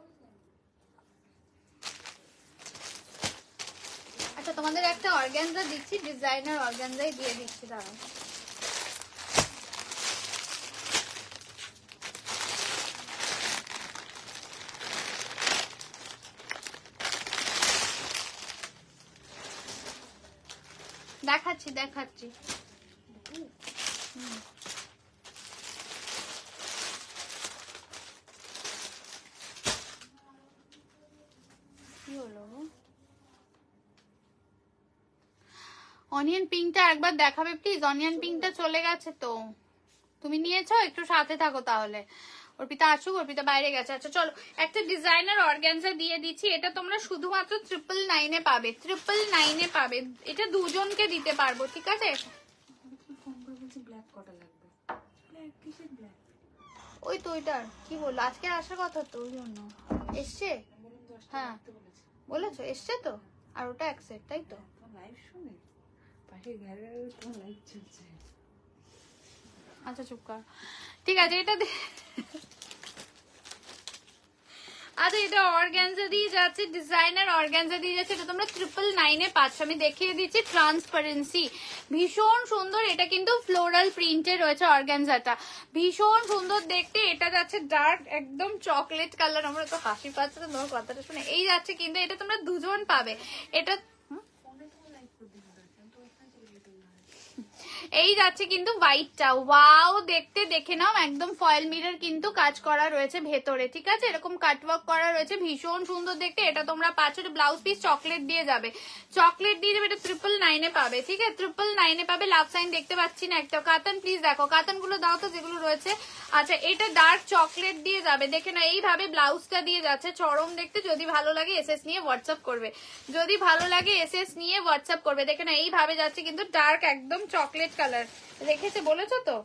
আচ্ছা তোমাদের একটা অর্গানজা দিচ্ছি, ডিজাইনার অর্গানজাই দিয়ে দিচ্ছি, দাঁড়াও। দেখাচ্ছি কি হলো? অনিয়ন পিঙ্কটা একবার দেখাবে প্লিজ, অনিয়ন পিঙ্কটা চলে গেছে তো, তুমি নিয়েছো, একটু সাথে থাকো তাহলে। অর্পিতা আসুক, অর্পিতা বাইরে গেছে। আচ্ছা চলো একটা ডিজাইনার অর্গানজা দিয়ে দিচ্ছি, এটা তোমরা শুধুমাত্র 999 পাবে, 999 পাবে। এটা দুজনকে দিতে পারবো, ঠিক আছে। ওই তো ওইটার কি বললো, আজকে আসার কথা তো, ওই জন্য এসছে। হ্যাঁ বলেছো এসছে তো, আর ওটা এক সেট, তাই তো। আচ্ছা চুপ কর, ঠিক আছে। এটা আচ্ছা এটা অর্গানজা দিয়ে যাচ্ছে, ডিজাইনার অর্গানজা দিয়ে যাচ্ছে, এটা তোমরা 999 পাচ্ছ। আমি দেখিয়ে দিচ্ছি ট্রান্সপারেন্সি, ভীষণ সুন্দর। এটা কিন্তু ফ্লোরাল প্রিন্টে রয়েছে অর্গানজাটা, ভীষণ সুন্দর দেখতে। এটা যাচ্ছে ডার্ক একদম চকলেট কালার, আমরা তো হাসি পাচ্ছে না তোমার কথাটা শুনে। এই যাচ্ছে কিন্তু, এটা তোমরা দুজন পাবে। এটা এই যাচ্ছে কিন্তু হোয়াইটটা, ওয়াও দেখতে, দেখে নাও। একদম ফয়েল মিরর কিন্তু কাজ করা রয়েছে ভেতরে, ঠিক আছে, এরকম কাটওয়ার্ক করা রয়েছে, ভীষণ সুন্দর দেখতে। এটা তোমরা পাচ্ছ, ব্লাউজ পিস চকলেট দিয়ে যাবে, চকলেট দিয়ে যাবে। এটা 999 পাবে, ঠিক আছে, 999 পাবে। লাভ সাইন দেখতে পাচ্ছি না একটা। কাতান প্লিজ দেখো, কাতান গুলো দাও তো যেগুলো রয়েছে। আচ্ছা এটা ডার্ক চকলেট দিয়ে যাবে, দেখে না, এইভাবে ব্লাউজটা দিয়ে যাচ্ছে, চরম দেখতে। যদি ভালো লাগে এসএস নিয়ে হোয়াটসঅ্যাপ করবে, যদি ভালো লাগে এসএস নিয়ে হোয়াটসঅ্যাপ করবে। দেখে না এইভাবে যাচ্ছে কিন্তু, ডার্ক একদম চকলেট কালার রেখেছে, বলেছো তো।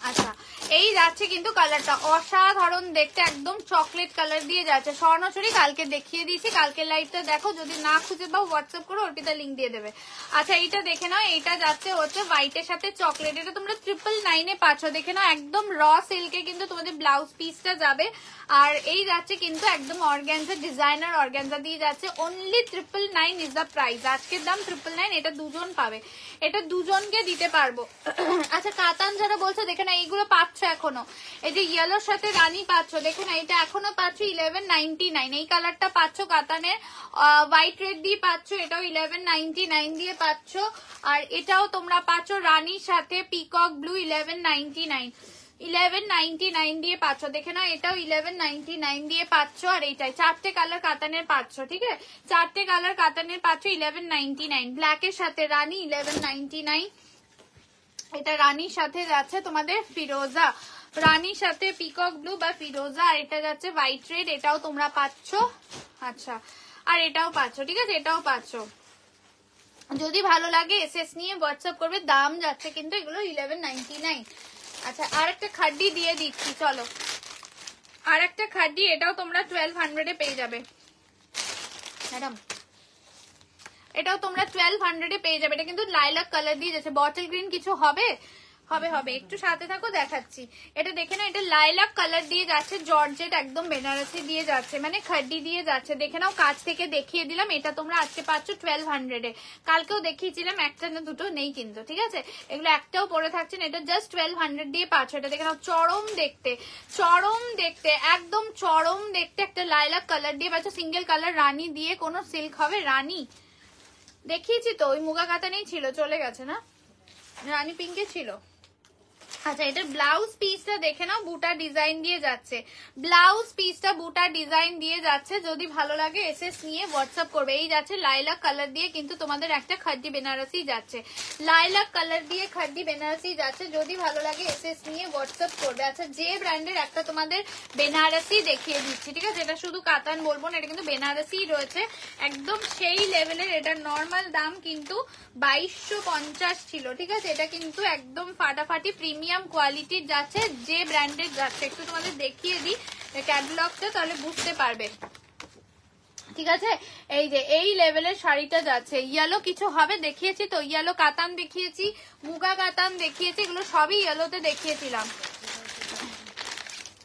আচ্ছা এই যাচ্ছে কিন্তু কালারটা অসাধারণ দেখতে, একদম চকলেট কালার দিয়ে যাচ্ছে। স্বর্ণচুরি কালকে দেখিয়ে দিয়েছি, কালকে লাইভটা দেখো, যদি না খুঁজে পাও হোয়াটসঅ্যাপ করো, অর্পিতা লিঙ্ক দিয়ে দেবে। আচ্ছা এইটা দেখে নাও, এইটা যাচ্ছে হচ্ছে হোয়াইটের সাথে চকলেট, এটা তোমরা 999 এ পাচ্ছ। দেখে নাও একদম র সিল্কে কিন্তু তোমাদের ব্লাউজ পিসটা যাবে। আর এই যাচ্ছে কিন্তু একদম অর্গানজা, ডিজাইনার অর্গানজা দিয়ে যাচ্ছে। অনলি 999 ইজ দ্য প্রাইস, আজকের দাম 999। এটা দুজন পাবে, এটা দুজনকে দিতে পারবো। আচ্ছা কাতান যারা বলছো দেখে না, এইগুলো পাচ্ছ এখনো। এই যে ইয়েলোর সাথে রানী পাচ্ছ, দেখে না এটা এখনো পাচ্ছ 1199। এই কালারটা পাচ্ছ কাতানের, হোয়াইট রেড দিয়ে পাচ্ছ, এটাও 1199 দিয়ে পাচ্ছ। আর এটাও তোমরা পাচ্ছ রানীর সাথে পিকক ব্লু 1199 দিয়ে পাচ্ছ। দেখে নাও এটাও 1199 দিয়ে পাচ্ছ। আর এইটাই 4টে কালার কাতানের পাচ্ছ, ঠিক আছে? 4টে কালার কাতানের পাচ্ছ 1199। ব্ল্যাকের সাথে রানী 1199। এটা রানীর সাথে যাচ্ছে তোমাদের ফিরোজা, রানীর সাথে পিকক ব্লু বা ফিরোজা। আর এটা যাচ্ছে হোয়াইট রেড, এটাও তোমরা পাচ্ছ। আচ্ছা আর এটাও পাচ্ছ, ঠিক আছে? এটাও পাচ্ছ। যদি ভালো লাগে এসএস নিয়ে হোয়াটসঅ্যাপ করবে। দাম যাচ্ছে কিন্তু এগুলো 1199। আচ্ছা আর একটা খাড্ডি দিয়ে দিচ্ছি, চলো আর একটা খাড্ডি, এটাও তোমরা 1200 এ পেয়ে যাবে ম্যাডাম, এটাও তোমরা 1200 এ পেয়ে যাবে। এটা কিন্তু লাইলাক কালার দিয়ে যাচ্ছে। বটল গ্রিন কিছু হবে হবে হবে একটু সাথে থাকো, দেখাচ্ছি। এটা দেখে নাও, এটা লাইলাক কালার দিয়ে যাচ্ছে, জর্জেট একদম বেনারসি দিয়ে যাচ্ছে, মানে খাড্ডি দিয়ে যাচ্ছে। দেখে নাও, কাছ থেকে দেখিয়ে দিলাম। এটা তোমরা আজকে পাচ্ছ 1200 এ, কালকেও দেখিয়েছিলাম, একটা না দুটো নেই কিন্তু, ঠিক আছে? এগুলো একটাও পরে থাকছে না, এটা জাস্ট 1200 দিয়ে পাচ্ছ। এটা দেখে নাও, চরম দেখতে, চরম দেখতে, একদম চরম দেখতে একটা লাইলাক কালার দিয়ে পাচ্ছ। সিঙ্গেল কালার রানী দিয়ে, কোনো সিল্ক হবে রানী দেখিয়েছি তো, ওই মুগা কাতানেই ছিল, চলে গেছে না, রানী পিঙ্কে ছিল। আচ্ছা এটা ব্লাউজ পিসটা দেখে নাও, বুটা ডিজাইন দিয়ে যাচ্ছে। ব্লাউজ পিসটা বুটা ডিজাইন দিয়ে যাচ্ছে। যদি ভালো লাগে এসএস নিয়ে হোয়াটসঅ্যাপ করবে। এই যাচ্ছে লাইলাক কালার দিয়ে, কিন্তু তোমাদের একটা খাড্ডি বেনারসি যাচ্ছে, লাইলাক কালার দিয়ে খাড্ডি বেনারসি যাচ্ছে। যদি ভালো লাগে এসএস নিয়ে হোয়াটসঅ্যাপ করবে। আচ্ছা যে ব্র্যান্ডের একটা তোমাদের বেনারসি দেখিয়ে দিচ্ছি, ঠিক আছে? এটা শুধু কাতান বলবো না, এটা কিন্তু বেনারসি রয়েছে, একদম সেই লেভেলের। এটা নর্মাল দাম কিন্তু 2250 ছিল, ঠিক আছে? এটা কিন্তু একদম ফাটাফাটি প্রিমিয়াম কোয়ালিটির যাচ্ছে, যে ব্র্যান্ডের যাচ্ছে। একটু তোমাদের দেখিয়ে দিই ক্যাটালগটা, তাহলে বুঝতে পারবে, ঠিক আছে? এই যে এই লেভেলের শাড়িটা যাচ্ছে। ইয়েলো কিছু হবে দেখিয়েছি তো, ইয়েলো কাতান দেখিয়েছি, মুগা কাতান দেখিয়েছি, এগুলো সবই ইয়েলোতে দেখিয়েছিলাম।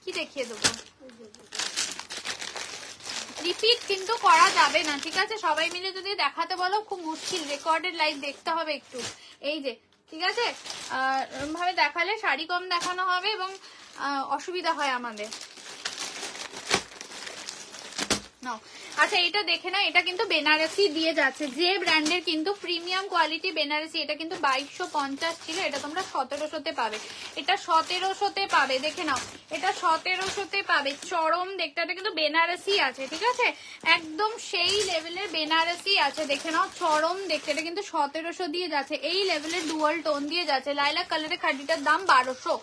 কি দেখিয়ে দেবো, রিপিট কিন্তু করা যাবে না, ঠিক আছে? সবাই মিলে যদি দেখাতে বলো খুব মুশকিল, রেকর্ডেড লাইভ দেখতে হবে একটু। এই যে, ঠিক আছে? ভাবে দেখালে শাড়ি কম দেখানো হবে এবং অসুবিধা হয় আমাদের। নাও আচ্ছা এটা দেখে না, এটা কিন্তু বেনারসি দিয়ে যাচ্ছে, যে ব্র্যান্ডের কিন্তু প্রিমিয়াম কোয়ালিটি বেনারসি। এটা কিন্তু 2250 ছিল, এটা তোমরা 1700-তে পাবে। এটা 1700-তে পাবে, দেখে নাও, এটা 1700-তে পাবে। চরম দেখতে, এটা কিন্তু বেনারসি আছে, ঠিক আছে? একদম সেই লেভেলের বেনারসি আছে, দেখে নাও, চরম দেখতে। এটা কিন্তু 1700 দিয়ে যাচ্ছে, এই লেভেলের ডুয়াল টোন দিয়ে যাচ্ছে। লাইলাক কালারের খাডিটার দাম 1200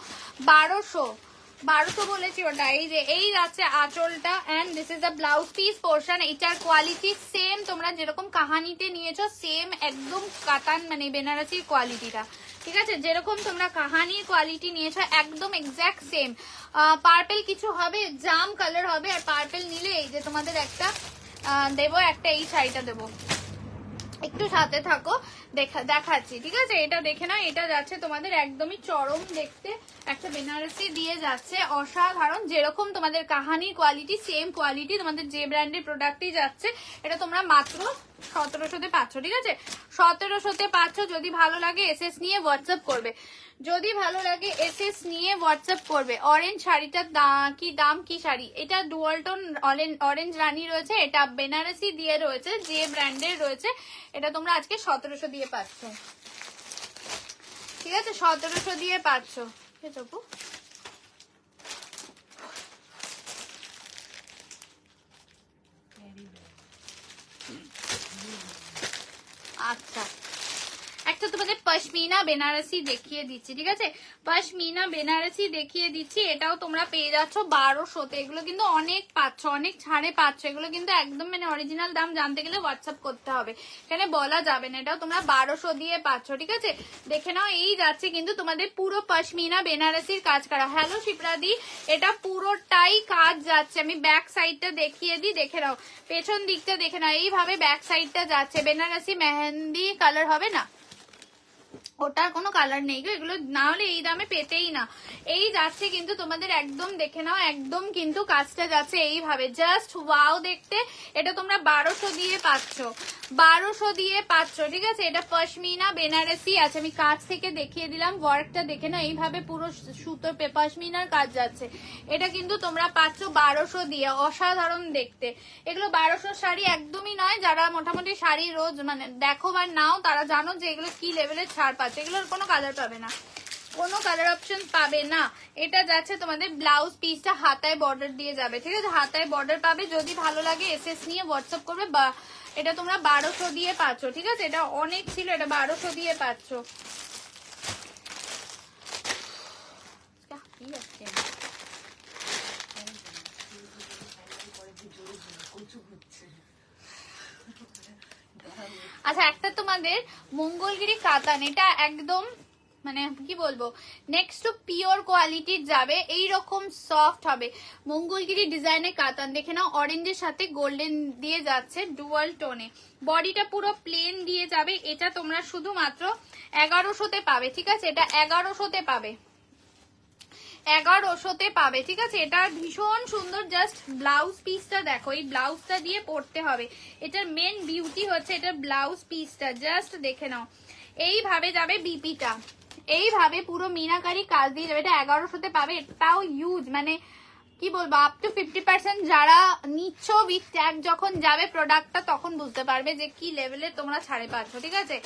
বলেছি ওটা। এই যে এই যাচ্ছে আঁচলটা, and this is the blouse piece portion. এটার কোয়ালিটি সেম, তোমরা যেরকম কাহানিতে নিয়েছো সেম একদম কাতান, মানে বেনারসির কোয়ালিটিটা, ঠিক আছে? যেরকম তোমরা কাহানির কোয়ালিটি নিয়েছো একদম এক্স্যাক্ট সেম। পার্পেল কিছু হবে, জাম কালার হবে। আর পার্পেল নিলে এই যে তোমাদের একটা দেবো, একটা এই শাড়িটা দেবো, একটু সাথে থাকো, দেখাচ্ছি, ঠিক আছে? এটা দেখে না, এটা যাচ্ছে তোমাদের একদমই চরম দেখতে একটা বেনারসি দিয়ে যাচ্ছে, অসাধারণ। যেরকম তোমাদের কাহানির কোয়ালিটি সেম কোয়ালিটি তোমাদের যে ব্র্যান্ডের প্রোডাক্টই যাচ্ছে। এটা তোমরা মাত্র 1700-তে পাচ্ছ, ঠিক আছে? 1700-তে পাচ্ছ। যদি ভালো লাগে এসএস নিয়ে হোয়াটসঅ্যাপ করবে, যদি ভালো লাগে এসএস নিয়ে হোয়াটসঅ্যাপ করবে। অরেঞ্জ শাড়িটার কি দাম, কি শাড়ি এটা? ডুয়ালটন অরেঞ্জ রানী রয়েছে, এটা বেনারসি দিয়ে রয়েছে, যে ব্র্যান্ডের রয়েছে। এটা তোমরা আজকে 1700 দিয়ে পাচ্ছ, ঠিক আছে? 1700 দিয়ে পাচ্ছ। আচ্ছা একটা তোমাদের পশমিনা বেনারসি দেখিয়ে দিচ্ছি, ঠিক আছে? পশমিনা বেনারসি দেখিয়ে দিচ্ছি, এটাও তোমরা পেয়ে যাচ্ছ 1200-তে। এগুলো কিন্তু অনেক পাচ্ছ, অনেক ছাড়ে পাচ্ছ। এগুলো কিন্তু একদম মানে অরিজিনাল দাম জানতে গেলে হোয়াটসঅ্যাপ করতে হবে, এখানে বলা যাবে না। এটাও তোমরা 1200 দিয়ে পাচ্ছ, ঠিক আছে? দেখে নাও, এই যাচ্ছে কিন্তু তোমাদের পুরো পশমিনা বেনারসির কাজ করা। হ্যালো শিপ্রাদি, এটা পুরোটাই কাজ যাচ্ছে। আমি ব্যাক সাইডটা দেখিয়ে দিই, দেখে নাও। পেছন দিকটা দেখে নাও, এইভাবে ব্যাক সাইডটা যাচ্ছে। বেনারসি মেহেন্দি কালার হবে না, ওটার কোনো কালার নেই গো, এগুলো না হলে এই দামে পেতেই না। এই যাচ্ছে কিন্তু তোমাদের একদম, দেখে নাও, একদম কিন্তু কাজটা যাচ্ছে এইভাবে, জাস্ট ওয়াও দেখতে। এটা তোমরা 1200 দিয়ে পাচ্ছ, 1200 দিয়ে পাচ্ছ, ঠিক আছে? এটা পশমিনা বেনারসি আছে, আমি কাজ থেকে দেখিয়ে দিলাম। ওয়ার্কটা দেখে নাও, এইভাবে পুরো সুতোর পশমিনার কাজ যাচ্ছে। এটা কিন্তু তোমরা পাচ্ছ 1200 দিয়ে, অসাধারণ দেখতে। এগুলো 1200 শাড়ি একদমই নয়। যারা মোটামুটি শাড়ি রোজ মানে দেখো বা নাও, তারা জানো যে এগুলো কি লেভেলের ছাড় পাচ্ছে। এগুলোর কোনো কালার পাবে না, কোনো কালার অপশন পাবে না। এটা যাচ্ছে তোমাদের ব্লাউজ পিসটা হাতায় বর্ডার দিয়ে যাবে, ঠিক আছে? হাতায় বর্ডার পাবে। যদি ভালো লাগে এসএস নিয়ে হোয়াটসঅ্যাপ করবে। বা এটা তোমরা 1200 দিয়ে পাচ্ছ, ঠিক আছে? এটা অনেক ছিল, এটা 1200 দিয়ে পাচ্ছ। আচ্ছা, একটা তোমাদের মঙ্গলগিরি কাতান, এটা একদম মানে কি বলবো, নেক্সট টু পিওর কোয়ালিটির যাবে, এইরকম সফট হবে। মঙ্গলগিরি ডিজাইনের কাতান, দেখে নাও, অরেঞ্জের সাথে গোল্ডেন দিয়ে যাচ্ছে ডুয়াল টোনে। বডিটা পুরো প্লেন দিয়ে যাবে। এটা তোমরা শুধুমাত্র 1100-তে পাবে, ঠিক আছে? এটা 1100-তে পাবে, 1100-তে পাবে, ঠিক আছে? এটা ভীষণ সুন্দর। জাস্ট ব্লাউজ পিসটা দেখো, এই ব্লাউজটা দিয়ে পরতে হবে। এটার মেন বিউটি হচ্ছে এটা ব্লাউজ পিসটা, জাস্ট দেখে নাও। এইভাবে যাবে বিপিটা, এইভাবে পুরো মিনাকারি কাজ দিয়ে যাবে। এটা 1100-তে পাবে। এটাও ইউজ, মানে কি বলবো, আপ টু 50% যারা নিচ্ছ উইথ ট্যাগ যখন যাবে প্রোডাক্টটা, তখন বুঝতে পারবে যে কি লেভেলের তোমরা ছাড়ে পাচ্ছ, ঠিক আছে?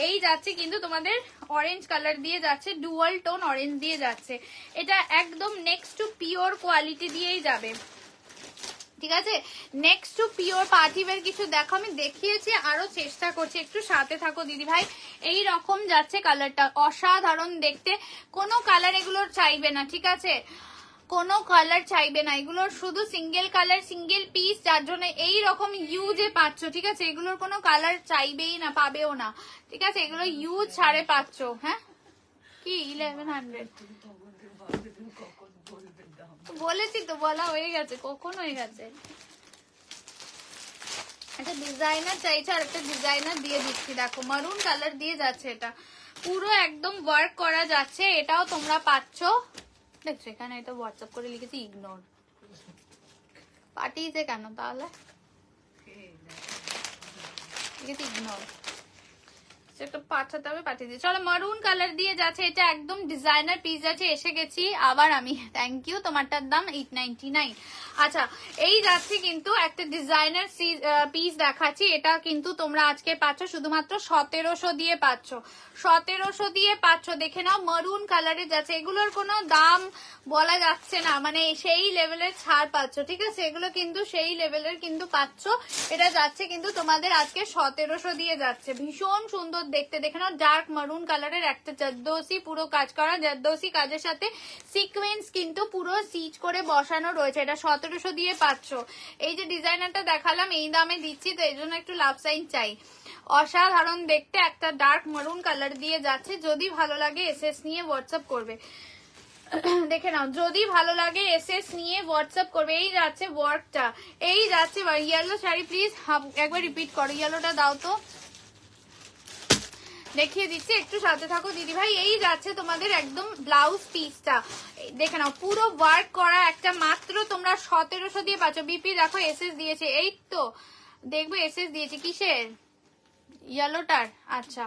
এই যাচ্ছে কিন্তু তোমাদের অরেঞ্জ কালার দিয়ে যাচ্ছে, ডুয়াল টোন অরেঞ্জ দিয়ে যাচ্ছে। এটা একদম নেক্সট টু পিওর কোয়ালিটি দিয়েই যাবে, ঠিক আছে? নেক্সট টু পিওর পার্টিওয়্যার কিছু দেখো, আমি দেখিয়েছি, আরো চেষ্টা করছি, একটু সাথে থাকো দিদি ভাই। এই রকম যাচ্ছে কালারটা, অসাধারণ দেখতে। কোনো কালার এগুলোর চাইবে না, ঠিক আছে? কোনো কালার চাইবে না, এগুলোর শুধু সিঙ্গেল কালার, সিঙ্গেল পিস, যার জন্য এই রকম ইউজে পাচ্ছ, ঠিক আছে? এগুলোর কোনো কালার চাইবেই না, পাবেও না, ঠিক আছে? এগুলো ইউজ ছাড়ে পাচ্ছ। হ্যাঁ কি 1100 বলেছি তো, বলা হয়ে গেছে, কখন হয়ে গেছে। একটা ডিজাইনার চাইছে, আর একটা ডিজাইনার দিয়ে দিচ্ছি। দেখো মারুন কালার দিয়ে যাচ্ছে, এটা পুরো একদম ওয়ার্ক করা যাচ্ছে। এটাও তোমরা পাচ্ছ, দেখছো? এখানে এটা হোয়াটসঅ্যাপ করে লিখেছি ইগনোর, পাঠিয়েছে কেন তাহলে? লিখেছি ইগনোর, একটা পাঠাতে হবে, পাঠিয়ে দিই। চলো, মারুন কালার দিয়ে যাচ্ছে, এটা একদম ডিজাইনার পিস আছে। এসে গেছি আবার আমি, থ্যাংক ইউ। তোমারটার দাম 899। আচ্ছা, এই যাচ্ছে কিন্তু একটা ডিজাইনার পিস দেখাচ্ছি। এটা কিন্তু তোমরা আজকে পাচ্ছ শুধুমাত্র 1700 দিয়ে পাচ্ছ, 1700 দিয়ে পাচ্ছ। দেখে নাও, মারুন কালারে যাচ্ছে। এগুলোর কোনো দাম বলা যাচ্ছে না, মানে সেই লেভেলের ছাড় পাচ্ছ, ঠিক আছে? এগুলো কিন্তু সেই লেভেলের কিন্তু পাচ্ছ। এটা যাচ্ছে কিন্তু তোমাদের আজকে 1700 দিয়ে যাচ্ছে, ভীষণ সুন্দর দেখতে। দেখে নাও, ডার্ক মারুন কালারের একটা জারদৌসি পুরো কাজ করা, জারদৌসি কাজের সাথে সিকোয়েন্স কিন্তু পুরো সিচ করে বসানো রয়েছে। এটা 1700 দিয়ে পাচ্ছ। এই যে ডিজাইনারটা দেখালাম, এই দামে দিচ্ছি, তো এই জন্য একটু লাভ সাইন চাই। অসাধারণ দেখতে, একটা ডার্ক মারুন কালার দিয়ে যাচ্ছে। যদি ভালো লাগে এসএস নিয়ে হোয়াটসঅ্যাপ করবে, দেখে নাও, যদি ভালো লাগে এসএস নিয়ে হোয়াটসঅ্যাপ করবে। এই যাচ্ছে ওয়ার্কটা, এই যাচ্ছে ইয়েলো শাড়ি। প্লিজ একবার রিপিট করো, ইয়েলোটা দাও তো, দেখিয়ে দিচ্ছি, একটু সাথে থাকো দিদি ভাই। এই যাচ্ছে তোমাদের একদম ব্লাউজ পিসটা, দেখে নাও, পুরো ওয়ার্ক করা একটা, মাত্র তোমরা 1700 দিয়ে পাচ্ছ। বিপি দেখো এসএস দিয়েছে, এই তো দেখবো এসএস দিয়েছে কিসের, ইয়েলোটার। আচ্ছা,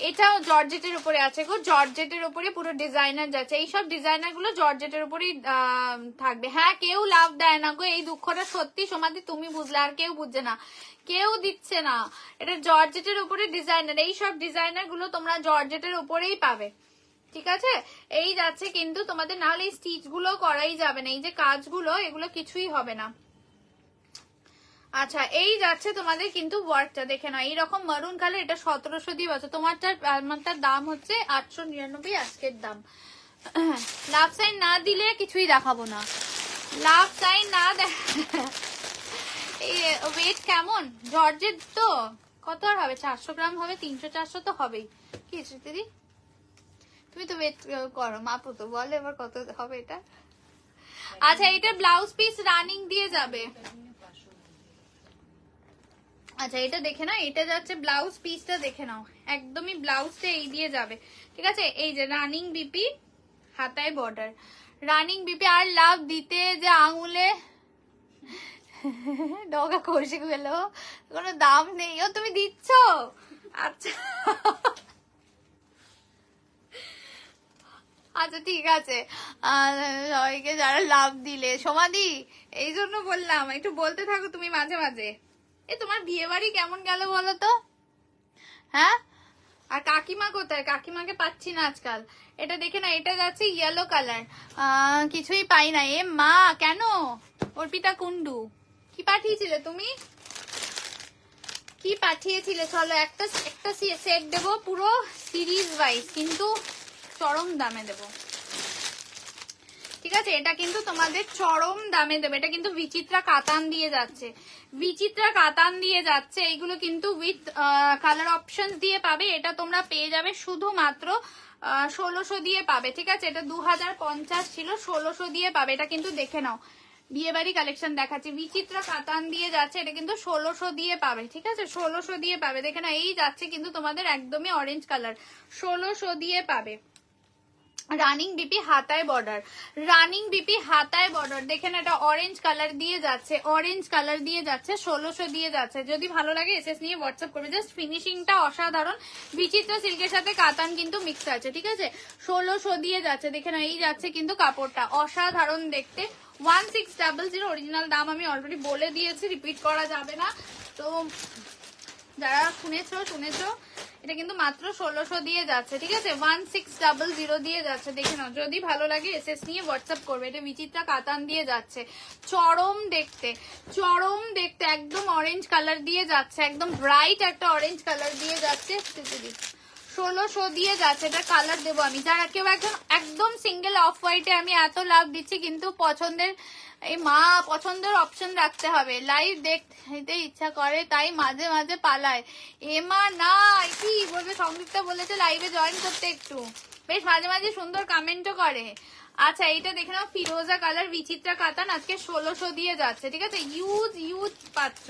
এটাও জর্জেটের উপরে আছে গো, জর্জেটের উপরে পুরো ডিজাইনার যাচ্ছে। এইসব ডিজাইনার গুলো জর্জেটের উপরেই থাকবে। হ্যাঁ, কেউ লাভ দেয় না গো, এই দুঃখটা সত্যি সমাধি, তুমি বুঝলে, আর কেউ বুঝছে না, কেউ দিচ্ছে না। এটা জর্জেটের উপরে ডিজাইনার, এইসব ডিজাইনার গুলো তোমরা জর্জেটের উপরেই পাবে, ঠিক আছে? এই যাচ্ছে কিন্তু তোমাদের, নাহলে এই স্টিচ গুলো করাই যাবে না, এই যে কাজগুলো, এগুলো কিছুই হবে না। আচ্ছা এই যাচ্ছে তোমাদের কিন্তু ওয়ার্কটা দেখে না, এইরকম মারুন কালার, এটা 1700 দিয়ে আছে। আমারটার দাম হচ্ছে 899 আজকের দাম। লাভ সাইন না দিলে কিছুই দেখাবো না, লাভ সাইন না এই ওয়েট কেমন জর্জেট তো কত আর হবে, 400 গ্রাম হবে, 300-400 তো হবেই। কি দিদি তুমি তো ওয়েট করো, মাপো তো, বলো এবার কত হবে এটা। আচ্ছা এটা ব্লাউজ পিস রানিং দিয়ে যাবে। আচ্ছা এটা দেখে না, এটা যাচ্ছে ব্লাউজ পিসটা দেখে নাও, একদমই ব্লাউজটা এই দিয়ে যাবে, ঠিক আছে। এই যে রানিং বিপি হাতায় বর্ডার, রানিং বিপি। আর লাভ দিতে যে আঙুলে ডগা কষে গেল, কোনো দাম নেই। ও তুমি দিচ্ছ, আচ্ছা আচ্ছা ঠিক আছে। সবাইকে যারা লাভ দিলে, সমাধি এই জন্য বললাম একটু বলতে থাকো তুমি মাঝে মাঝে। এ তোমার বিয়ে বাড়ি কেমন গেল বলো তো, হ্যাঁ? আর কাকিমা কোথায়, কাকিমাকে পাচ্ছি না আজকাল। এটা দেখে না, এটা যাচ্ছে ইয়েলো কালার, কিছুই পাই না। এ মা কেন, অর্পিতা কুন্ডু কি পাঠিয়েছিলে তুমি, কি পাঠিয়েছিলে? চলো একটা একটা সেট দেবো পুরো সিরিজ ওয়াইজ, কিন্তু চরম দামে দেবো, ঠিক আছে। এটা কিন্তু তোমাদের চরম দামে দেবে। এটা কিন্তু বিচিত্রা কাতান দিয়ে যাচ্ছে, বিচিত্রা কাতান দিয়ে যাচ্ছে। এইগুলো কিন্তু উইথ কালার অপশন দিয়ে পাবে। এটা তোমরা পেয়ে যাবে শুধুমাত্র 1600 দিয়ে পাবে, ঠিক আছে। এটা 2050 ছিল, 1600 দিয়ে পাবে। এটা কিন্তু দেখে নাও, বিয়ে বাড়ি কালেকশন দেখাচ্ছি, বিচিত্রা কাতান দিয়ে যাচ্ছে। এটা কিন্তু 1600 দিয়ে পাবে, ঠিক আছে, 1600 দিয়ে পাবে। দেখে না, এই যাচ্ছে কিন্তু তোমাদের একদমই অরেঞ্জ কালার, 1600 দিয়ে পাবে। রানিং বিপি হাতায় বর্ডার, রানিং বিপি হাতায় বর্ডার, দেখেন এটা অরেঞ্জ কালার দিয়ে যাচ্ছে, অরেঞ্জ কালার দিয়ে যাচ্ছে, 1600 দিয়ে যাচ্ছে। যদি ভালো লাগে এসএস নিয়ে হোয়াটসঅ্যাপ করবে। জাস্ট ফিনিশিংটা অসাধারণ, বিচিত্র সিল্কের সাথে কাতান কিন্তু মিক্স আছে, ঠিক আছে। 1600 দিয়ে যাচ্ছে, দেখেন এই যাচ্ছে কিন্তু কাপড়টা অসাধারণ দেখতে। 1600 অরিজিনাল দাম আমি অলরেডি বলে দিয়েছি, রিপিট করা যাবে না। তো যারা শুনেছো এটা কিন্তু মাত্র 1600 দিয়ে যাচ্ছে, ঠিক আছে। 1600 দিয়ে যাচ্ছে, দেখে নাও। যদি ভালো লাগে এসএস নিয়ে হোয়াটসঅ্যাপ করবে। এটা বিচিত্রা কাতান দিয়ে যাচ্ছে, চরম দেখতে, চরম দেখতে, একদম অরেঞ্জ কালার দিয়ে যাচ্ছে, একদম ব্রাইট একটা অরেঞ্জ কালার দিয়ে যাচ্ছে। 1600 দিয়ে যাচ্ছে। এটা কালার দেবো আমি, যারা কেউ একদম সিঙ্গেল অফ হোয়াইটে আমি এত লাভ দিচ্ছি, কিন্তু পছন্দের এই মা পছন্দের অপশন রাখতে হবে। লাইভ দেখতে ইচ্ছা করে তাই মাঝে মাঝে পালায়। এমা না, কি বলবে, সংযুক্তা বলেছে লাইভে জয়েন করতে, একটু বেশ মাঝে মাঝে সুন্দর কমেন্টও করে। আচ্ছা এইটা দেখে নাও, ফিরোজা কালার বিচিত্রা কাতান, আজকে 1600 দিয়ে যাচ্ছে, ঠিক আছে। ইউজ ইউজ পাচ্ছ,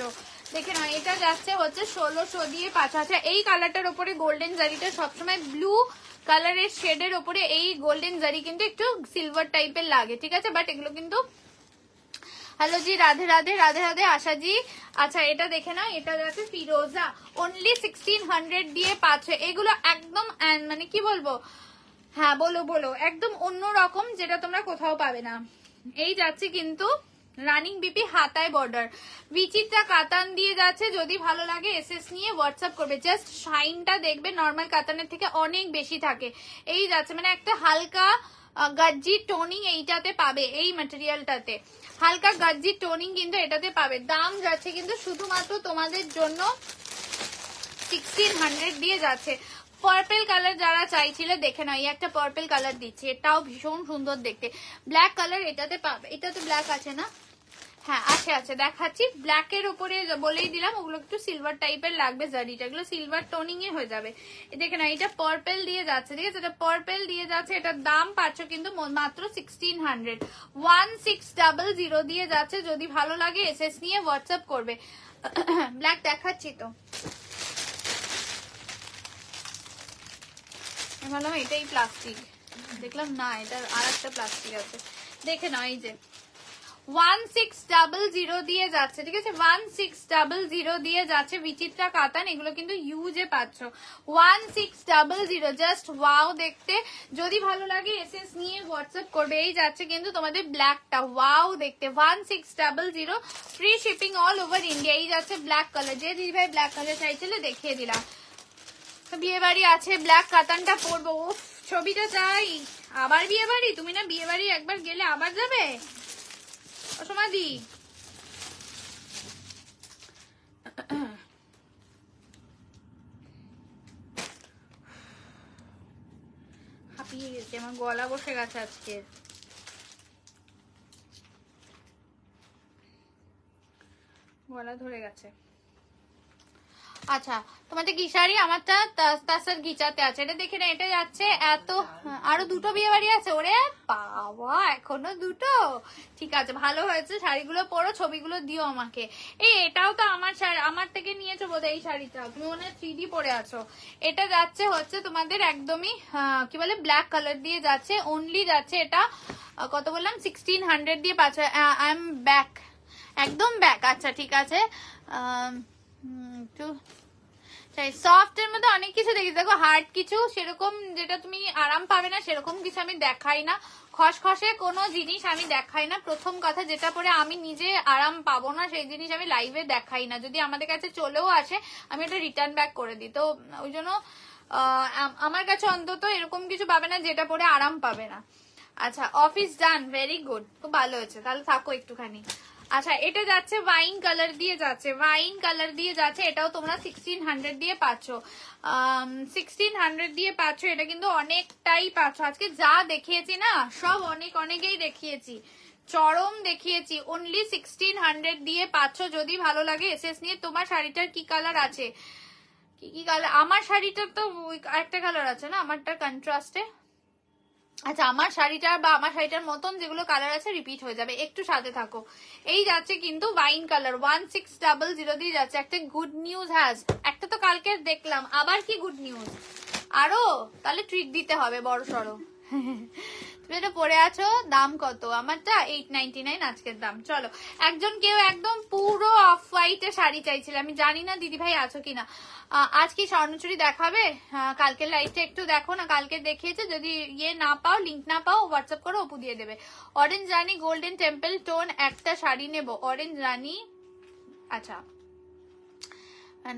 দেখে নাও। এটা যাচ্ছে হচ্ছে 1600 দিয়ে পাচ্ছ। আচ্ছা এই কালারটার উপরে গোল্ডেন জারিটা সবসময় ব্লু কালারের শেডের উপরে এই গোল্ডেন জারি কিন্তু একটু সিলভার টাইপের লাগে, ঠিক আছে। বাট এগুলো কিন্তু, হ্যালো জি, রাধে রাধে, রাধে রাধে আশা জি। আচ্ছা এটা দেখে না, এটা যাচ্ছে ফিরোজা, অনলি 1600 দিয়ে পাচ্ছ। এগুলো একদম মানে কি বলবো, হ্যাঁ বলো বলো, একদম অন্য রকম, যেটা তোমরা কোথাও পাবে না। এই যাচ্ছে কিন্তু রানিং বিপি হাতায় বর্ডার, বিচিত্রা কাতান দিয়ে যাচ্ছে। যদি ভালো লাগে এসএস নিয়ে হোয়াটসঅ্যাপ করবে। জাস্ট শাইনটা দেখবে নর্মাল কাতানের থেকে অনেক বেশি থাকে। এই যাচ্ছে মানে একটা হালকা গাজ্জি টোনিং এইটাতে পাবে, এই ম্যাটেরিয়ালটাতে হালকা গাজ্জি টোনিং কিন্তু এটাতে পাবে। দাম যাচ্ছে কিন্তু শুধুমাত্র তোমাদের জন্য 1600 দিয়ে যাচ্ছে। পার্পেল কালার যারা চাইছিলে দেখে নাও, এই একটা পার্পেল কালার দিচ্ছি, এটাও ভীষণ সুন্দর দেখতে। ব্ল্যাক কালার এটাতে পাবে, এটাতে ব্ল্যাক আছে না, হ্যাঁ আছে আছে, দেখাচ্ছি। ব্ল্যাকের উপরে বলেই দিলাম, ওগুলো একটু সিলভার টাইপের লাগবে জারিটা, এগুলো সিলভার টোনিং এ হয়ে যাবে। দেখে না, এটা পার্পেল দিয়ে যাচ্ছে, ঠিক আছে, এটা পার্পেল দিয়ে যাচ্ছে। এটার দাম পাচ্ছ কিন্তু মাত্র 1600, 1600 দিয়ে যাচ্ছে। যদি ভালো লাগে এসএস নিয়ে হোয়াটসঅ্যাপ করবে। ব্ল্যাক দেখাচ্ছি তো, ভাবলাম এটাই প্লাস্টিক, দেখলাম না এটা আর একটা প্লাস্টিক আছে। দেখে নাও, এই যে 1600 দিয়ে যাচ্ছে, ঠিক আছে, 1600 দিয়ে যাচ্ছে বিচিত্রা কাতান। এগুলো কিন্তু ইউজে পাচ্ছ, 1600, জাস্ট ওয়াও দেখতে। যদি ভালো লাগে এসএস নিয়ে হোয়াটসঅ্যাপ করবে। এই যাচ্ছে কিন্তু তোমাদের ব্ল্যাকটা, ওয়াও দেখতে, 1600, free shipping all over India. এই যাচ্ছে ব্ল্যাক কালার, যে দিদি ভাই ব্ল্যাক কালার চাইছিলে দেখিয়ে দিলাম। বিয়ে বাড়ি আছে, ব্ল্যাক কাতানটা পরবো, উফ ছবিটা চাই। আবার বিয়ে বাড়ি, তুমি না বিয়ে বাড়ি একবার গেলে আবার যাবে সমাধি। হাঁপিয়ে গেছে, আমার গলা বসে গেছে আজকে। গলা ধরে গেছে। আচ্ছা তোমাদের কি শাড়ি? আমারটা তাসার ঘিচাতে আছে, এটা দেখে না, এটা যাচ্ছে এত। আরো দুটো বিয়ে বাড়ি আছে, ওরে বাবা এখনো দুটো। ঠিক আছে ভালো হয়েছে, শাড়িগুলো পরো, ছবিগুলো দিও আমাকে। এই এটাও তো আমার শাড়ি, আমার থেকে নিয়েছো বোধ এই শাড়িটা, তুমি মনে হয় 3D পরে আছো। এটা যাচ্ছে হচ্ছে তোমাদের একদমই কি বলে ব্ল্যাক কালার দিয়ে যাচ্ছে, অনলি যাচ্ছে এটা কত বললাম 1600 দিয়ে পাচ্ছ। আই এম ব্যাক, একদম ব্যাক। আচ্ছা ঠিক আছে, একটু সফট এর মধ্যে অনেক কিছু দেখি, দেখো হার্ড কিছু সেরকম যেটা তুমি আরাম পাবে না সেরকম কিছু আমি দেখাই না, খসখসে কোনো জিনিস আমি দেখাই না। প্রথম কথা, যেটা পরে আমি নিজে আরাম পাবো না সেই জিনিস আমি লাইভে দেখাই না, যদি আমাদের কাছে চলেও আসে আমি এটা রিটার্ন ব্যাক করে দিই। তো ওই জন্য আমার কাছে অন্তত এরকম কিছু পাবে না যেটা পরে আরাম পাবে না। আচ্ছা অফিস ডান, ভেরি গুড, খুব ভালো হয়েছে, তাহলে থাকো একটুখানি। আচ্ছা এটা যাচ্ছে ওয়াইন কালার দিয়ে যাচ্ছে, ওয়াইন কালার দিয়ে যাচ্ছে, এটাও তোমরা 1600 দিয়ে পাচ্ছ, 1600 দিয়ে পাচ্ছ। এটা কিন্তু অনেকটাই পাচ্ছ, আজকে যা দেখিয়েছি না সব অনেকেই দেখিয়েছি, চরম দেখিয়েছি। অনলি 1600 দিয়ে পাচ্ছ, যদি ভালো লাগে এসএস নিয়ে। তোমার শাড়িটার কি কালার আছে? কি কালার? আমার শাড়িটার তো একটা কালার আছে না, আমারটা কন্ট্রাস্টে। আচ্ছা আমার শাড়িটার বা আমার শাড়িটার মতন যেগুলো কালার আছে রিপিট হয়ে যাবে, একটু সাথে থাকো। এই যাচ্ছে কিন্তু ওয়াইন কালার 1600 দিয়ে যাচ্ছে। একটা গুড নিউজ হ্যাজ, একটা তো কালকে দেখলাম, আবার কি গুড নিউজ? আরো তাহলে ট্রিট দিতে হবে বড় সড়ো। তুমি এটা পরে আছো, দাম কত? আমারটা 899 আজকের দাম। চলো কেউ একদম পুরো অফ হোয়াইটে শাড়ি চাইছিল, আমি জানি না দিদি ভাই আছো কিনা। আজ কি স্বর্ণচুরি দেখাবে? কালকের লাইভটা একটু দেখো না, কালকে দেখিয়েছে, যদি ইয়ে না পাও, লিঙ্ক না পাও, হোয়াটসঅ্যাপ করো, অপু দিয়ে দেবে। অরেঞ্জ রানী গোল্ডেন টেম্পল টোন একটা শাড়ি নেব, অরেঞ্জ রানী। আচ্ছা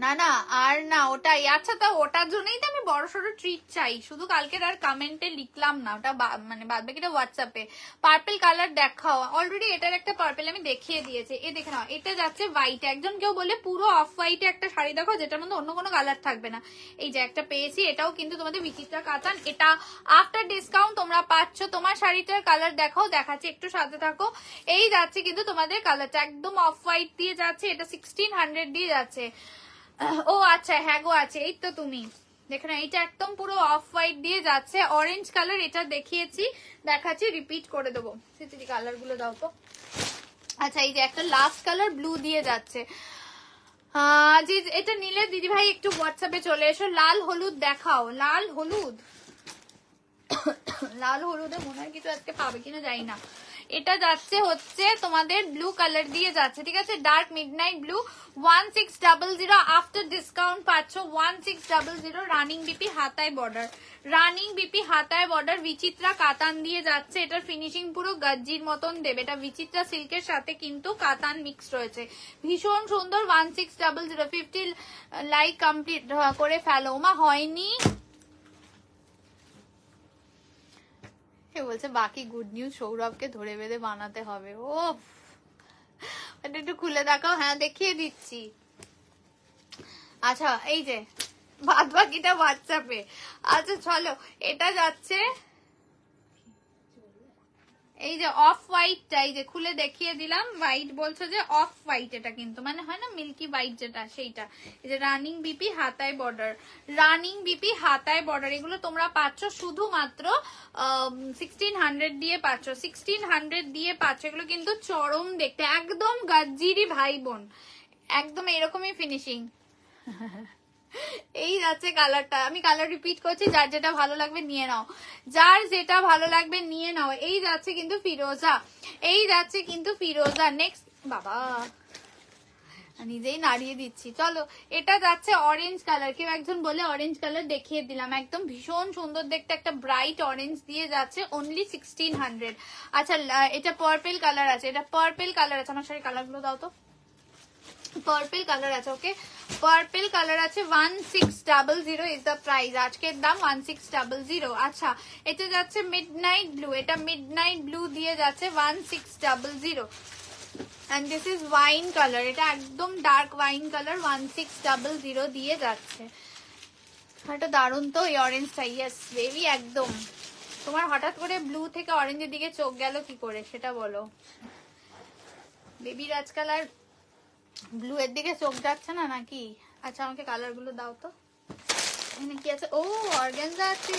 না না আর না ওটাই। আচ্ছা তা ওটার জন্যই তো আমি বড় সড়ো ট্রিট চাই, শুধু কালকের আর কমেন্টে লিখলাম না, ওটা মানে বাদ বাকিটা হোয়াটসঅ্যাপে। পার্পল কালার দেখাও, অলরেডি এটার একটা পার্পল আমি দেখিয়ে দিয়েছি, এ দেখে নাও। এটা যাচ্ছে হোয়াইট, একজন কেউ বলে পুরো অফ হোয়াইটে একটা শাড়ি দেখো যেটার মধ্যে অন্য কোনো কালার থাকবে না। এই যে একটা পেয়েছি, এটাও কিন্তু তোমাদের বিচিত্রা কাতান, এটা আফটার ডিসকাউন্ট তোমরা পাচ্ছ। তোমার শাড়িটার কালার দেখাও, দেখাচ্ছি একটু সাথে থাকো। এই যাচ্ছে কিন্তু তোমাদের কালারটা একদম অফ হোয়াইট দিয়ে যাচ্ছে, এটা 1600 দিয়ে যাচ্ছে। ও আচ্ছা হ্যাঁ গো আছে, এই তো তুমি দেখো না, এটা একদম পুরো অফ হোয়াইট দিয়ে যাচ্ছে, অরেঞ্জ কালার, এটা দেখাচ্ছি রিপিট করে দেবো। সিটি কালার গুলো দাও তো। আচ্ছা এই যে একটা লাস্ট কালার ব্লু দিয়ে যাচ্ছে, এটা নিলে দিদি ভাই একটু হোয়াটসঅ্যাপে চলে এসো। লাল হলুদ দেখাও, লাল হলুদ, লাল হলুদে মনে হয় কিছু আজকে পাবে কিনা জানি না। এটা যাচ্ছে হচ্ছে তোমাদের ব্লু কালার দিয়ে যাচ্ছে, ঠিক আছে, dark midnight blue 1600 after discount পাচ্ছ 1600। রানিং বিপি হাতায় বর্ডার, রানিং বিপি হাতায় বর্ডার, বিচিত্রা কাতান দিয়ে যাচ্ছে। এটার ফিনিশিং পুরো গজ্জির মতন দেবে, এটা বিচিত্রা সিল্কের সাথে কিন্তু কাতান মিক্স রয়েছে, ভীষণ সুন্দর। 1600 50 লাইক কমপ্লিট করে ফেলো। মা হয়নি বলছে বাকি গুড নিউজ সৌরভকে ধরে বেঁধে বানাতে হবে। ও এটা একটু খুলে দেখাও, হ্যাঁ দেখিয়ে দিচ্ছি। আচ্ছা এই যে বাদ বাকিটা হোয়াটসঅ্যাপে। আচ্ছা চলো এটা যাচ্ছে এই যে অফ হোয়াইটটা, এই যে খুলে দেখিয়ে দিলাম, হোয়াইট বলছো যে অফ হোয়াইট, এটা কিন্তু মানে হয় না মিল্কি হোয়াইট যেটা সেইটা। এই যে রানিং বিপি হাতায় বর্ডার, রানিং বিপি হাতায় বর্ডার, এগুলো তোমরা পাচ্ছ শুধুমাত্র 1600 দিয়ে পাচ্ছ, 1600 দিয়ে পাচ্ছ। এগুলো কিন্তু চরম দেখতে, একদম গাজ্জিরি ভাই বোন, একদম এরকমই ফিনিশিং। এই যাচ্ছে কালারটা, আমি কালার রিপিট করছি, যার যেটা ভালো লাগবে নিয়ে নাও, যার যেটা ভালো লাগবে নিয়ে নাও। এই যাচ্ছে কিন্তু ফিরোজা, এই যাচ্ছে কিন্তু ফিরোজা। নেক্সট বাবা নিজেই নাড়িয়ে দিচ্ছি। চলো এটা যাচ্ছে অরেঞ্জ কালার, কেউ একজন বলে অরেঞ্জ কালার দেখিয়ে দিলাম, একদম ভীষণ সুন্দর দেখতে, একটা ব্রাইট অরেঞ্জ দিয়ে যাচ্ছে, অনলি 1600। আচ্ছা এটা পার্পল কালার আছে, এটা পার্পল কালার আছে, আমার শাড়ি কালার গুলো দাও তো। পার্পল কালার আছে, ওকে পার্পল কালার আছে, 1600 ইজ দ্য প্রাইস, আজকের দাম 1600। আচ্ছা এটা যাচ্ছে মিডনাইট ব্লু, এটা মিডনাইট ব্লু দিয়ে যাচ্ছে 1600। and this is wine color, এটা একদম ডার্ক ওয়াইন কালার 1600 দিয়ে যাচ্ছে। এটা দারুণ তো এই অরেঞ্জটা, ইয়েস বেবি একদম তোমার হঠাৎ করে ব্লু থেকে অরেঞ্জের দিকে চোখ গেল কি করে সেটা বলো। বেবির আজকাল আর ব্লু এর দিকে চোখ যাচ্ছে না নাকি? আচ্ছা আমাকে কালার গুলো দাও তো। এখানে কি আছে? ও অর্গানজা আছে,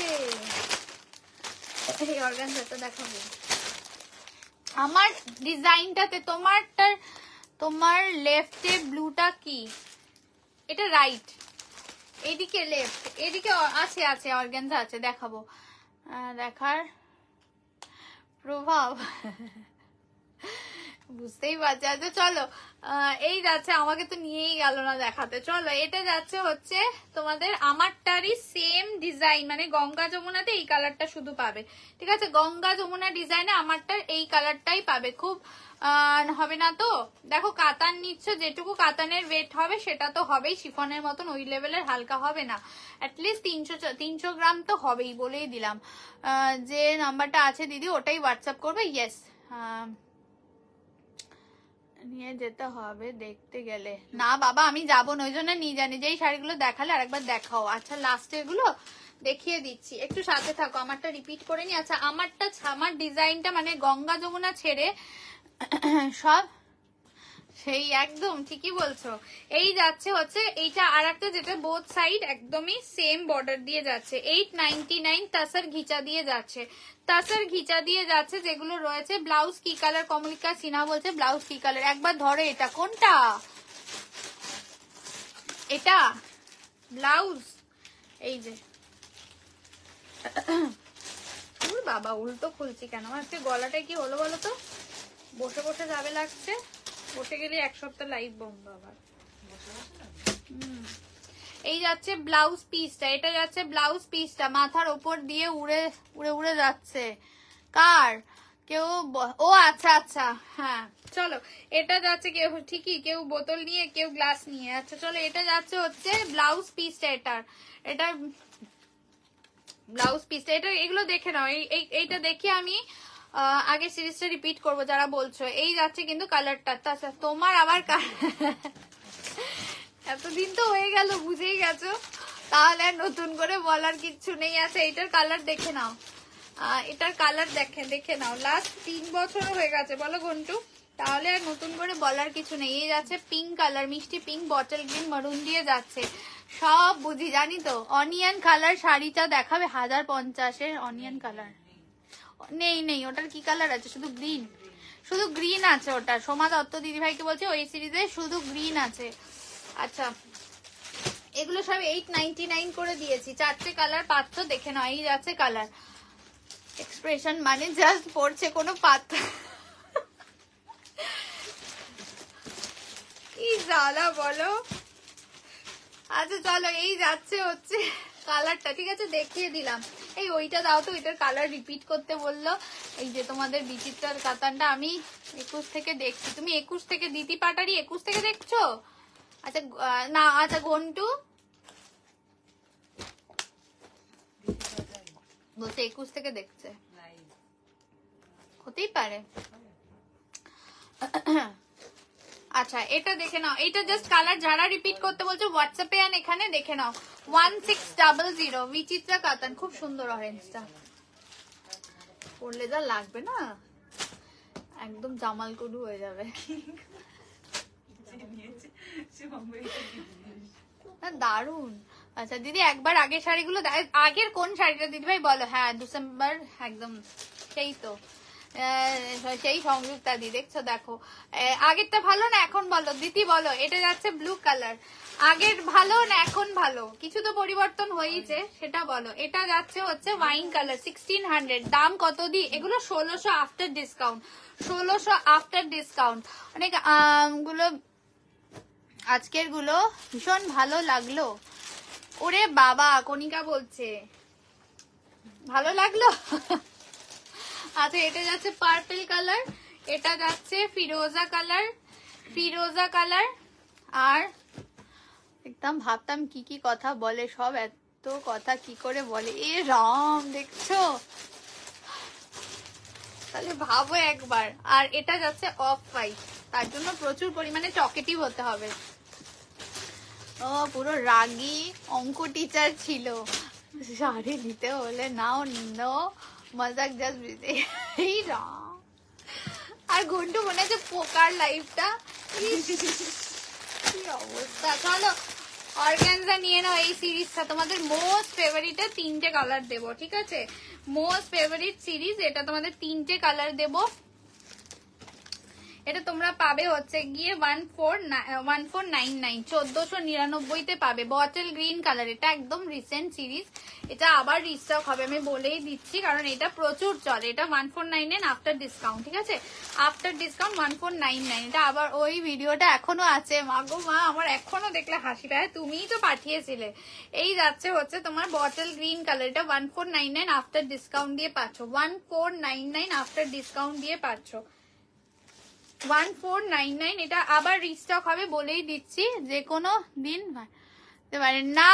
এই অর্গানজাটা দেখাবো। আমার ডিজাইনটাতে তোমার লেফটে ব্লুটা কি? এটা রাইট, এইদিকে লেফট, এদিকে আছে আছে অর্গানজা আছে, দেখাবো। দেখার প্রভাব বুঝতেই পারছি। আচ্ছা চলো, এই যাচ্ছে, আমাকে তো নিয়েই গেল না দেখাতে। চলো এটা যাচ্ছে হচ্ছে তোমাদের আমারটারই সেম ডিজাইন, মানে গঙ্গা যমুনাতে এই কালারটা শুধু পাবে, ঠিক আছে? গঙ্গা যমুনা ডিজাইনে আমারটার এই কালারটাই পাবে। খুব হবে না তো? দেখো কাতান নিচ্ছ, যেটুকু কাতানের ওয়েট হবে সেটা তো হবেই, শিফনের মতন ওই লেভেলের হালকা হবে না, অ্যাটলিস্ট 300 গ্রাম তো হবেই, বলেই দিলাম। যে নাম্বারটা আছে দিদি ওটাই হোয়াটসঅ্যাপ করবে। ইয়েস, নিয়ে যেতে হবে দেখতে গেলে। না বাবা আমি যাবো না, ওই জন্য নিয়ে জানি যে এই শাড়িগুলো দেখালে আরেকবার দেখাও। আচ্ছা লাস্টের গুলো দেখিয়ে দিচ্ছি, একটু সাথে থাকো। আমারটা রিপিট করে নি। আচ্ছা আমার ডিজাইনটা মানে গঙ্গা যমুনা ছেড়ে সব সেই একদম ঠিকই বলছো। এই যাচ্ছে হচ্ছে এইটা, আর একটা যেটা বোথ সাইড একদমই সেম বর্ডার দিয়ে যাচ্ছে, 899 তাসার ঘিচা দিয়ে যাচ্ছে, তাসার ঘিচা দিয়ে যাচ্ছে যেগুলো রয়েছে। ব্লাউজ কি কালার? কমলিকা সিনহা বলছে ব্লাউজ কি কালার, একবার ধরো। এটা কোনটা? এটা ব্লাউজ, এই যে বাবা উল্টো খুলছি কেন? আজকে গলাটায় কি হলো বলো তো? বসে বসে যাবে লাগছে, বসে গেলে এক সপ্তাহ লাইভ বন্ধ আবার। এই যাচ্ছে ব্লাউজ পিসটা, এটা যাচ্ছে ব্লাউজ পিসটা, মাথার ওপর দিয়ে উড়ে উড়ে উড়ে যাচ্ছে। কার? কেউ ও আচ্ছা আচ্ছা হ্যাঁ চলো। এটা যাচ্ছে কেউ ঠিকই, কেউ বোতল নিয়ে কেউ গ্লাস নিয়ে। আচ্ছা চলো, এটা যাচ্ছে হচ্ছে ব্লাউজ পিসটা, এটা ব্লাউজ পিসটা। এটা এগুলো দেখে নাও, এইটা দেখে আমি আগে সিরিজটা রিপিট করবো যারা বলছো। এই যাচ্ছে কিন্তু কালারটা। আচ্ছা তোমার আবার এতদিন তো হয়ে গেল, বুঝেই গেছো, তাহলে আর নতুন করে বলার কিচ্ছু নেই। আছে এইটার কালার দেখে নাও, এটার কালার দেখে নাও, লাস্ট 3 বছর হয়ে গেছে বলো ঘন্টু, তাহলে আর নতুন করে বলার কিছু নেই। এই যাচ্ছে পিঙ্ক কালার, মিষ্টি পিঙ্ক, বটল গ্রিন, মারুন দিয়ে যাচ্ছে, সব বুঝি জানি তো। অনিয়ন কালার শাড়িটা দেখাবে 1050-এর অনিয়ন কালার নেই, ওটার কি কালার আছে? শুধু গ্রিন, শুধু গ্রিন আছে ওটা। সোমা দত্ত দিদিভাইকে বলছে ওই সিরিজে শুধু গ্রিন আছে। আচ্ছা এগুলো সব 899 করে দিয়েছি, 4টে কালার পাচ্ছ, দেখে নাও। এই যাচ্ছে কালার, এক্সপ্রেশন মানে জাস্ট পড়ছে কোনো পাত্র। কি জ্বালা বলো। আচ্ছা চলো, এই যাচ্ছে হচ্ছে কালারটা, ঠিক আছে দেখিয়ে দিলাম। এই ওইটা দাও তো, ওইটার কালার রিপিট করতে বললো। এই যে তোমাদের বিচিত্রার কাতানটা আমি 21 থেকে দেখছি, তুমি 21 থেকে দিতি পাটারি 21 থেকে দেখছো? আচ্ছা না, আচ্ছা ঘন্টু বলছে 21 থেকে দেখছে, হতেই পারে। আচ্ছা এটা দেখে নাও, এটা জাস্ট কালার যারা রিপিট করতে বলছো হোয়াটসঅ্যাপে আন, এখানে দেখে নাও 1600 বিচিত্রা কাতান, খুব সুন্দর অরেঞ্জটা, পরলে যা লাগবে না একদম জামাল কুডু হয়ে যাবে। দারুন। আচ্ছা দিদি একবার আগের শাড়িগুলো, আগের কোন শাড়িটা দিদি ভাই বলো? হ্যাঁ ডিসেম্বর একদম, সেই তো সেই সংযুক্তা দি, দেখছো দেখো আগেরটা ভালো না এখন বলো দিদি বলো। এটা যাচ্ছে ব্লু কালার, আগের ভালো না এখন ভালো? কিছু তো পরিবর্তন হয়েছে সেটা বলো। এটা যাচ্ছে হচ্ছে ওয়াইন কালার 1600, দাম কত দি? এগুলো 1600 আফটার ডিসকাউন্ট, 1600 আফটার ডিসকাউন্ট। অনেক গুলো আজকের গুলো ভীষণ ভালো লাগলো। ওরে বাবা কণিকা বলছে ভালো লাগলো। আচ্ছা এটা যাচ্ছে পার্পল কালার, এটা যাচ্ছে ফিরোজা কালার, আর একদম ভাবতাম কি কি কথা বলে, সব এত কথা কি করে বলে, এ রাম দেখছো, তাহলে ভাবো একবার। আর এটা যাচ্ছে অফ হোয়াইট, তার জন্য প্রচুর পরিমাণে টকেটিভ হতে হবে। ও পুরো রাগী অঙ্ক টিচার ছিল, শাড়ি দিতে হলে নাও মজাক জাস্ট বিজি। এই রাম, আর ঘন্টু মনে হচ্ছে পোকার লাইফটা, কি অবস্থা। চলো অর্গানজা নিয়ে নাও এই সিরিজটা, তোমাদের মোস্ট ফেভারিট 3টে কালার দেবো, ঠিক আছে? মোস্ট ফেভারিট সিরিজ এটা, তোমাদের 3টে কালার দেবো। এটা তোমরা পাবে হচ্ছে গিয়ে 1499, 1499 পাবে। বটল গ্রিন কালার, এটা একদম রিসেন্ট সিরিজ, এটা আবার রিস্টক হবে, আমি বলেই দিচ্ছি, কারণ এটা প্রচুর চলে। এটা 1499 আফটার ডিসকাউন্ট, ঠিক আছে? আফটার ডিসকাউন্ট 1499, এটা আবার ওই ভিডিওটা এখনো আছে। মাগো মা, আমার এখনো দেখলে হাসি পায়, তুমিই তো পাঠিয়েছিলে। এই যাচ্ছে হচ্ছে তোমার বটল গ্রিন কালার, এটা 1499 আফটার ডিসকাউন্ট দিয়ে পাচ্ছ, 1499 আফটার ডিসকাউন্ট দিয়ে পাচ্ছ, 1499। এটা আবার রিস্টক হবে, বলেই দিচ্ছি, যে কোনো দিন দিতে পারে না।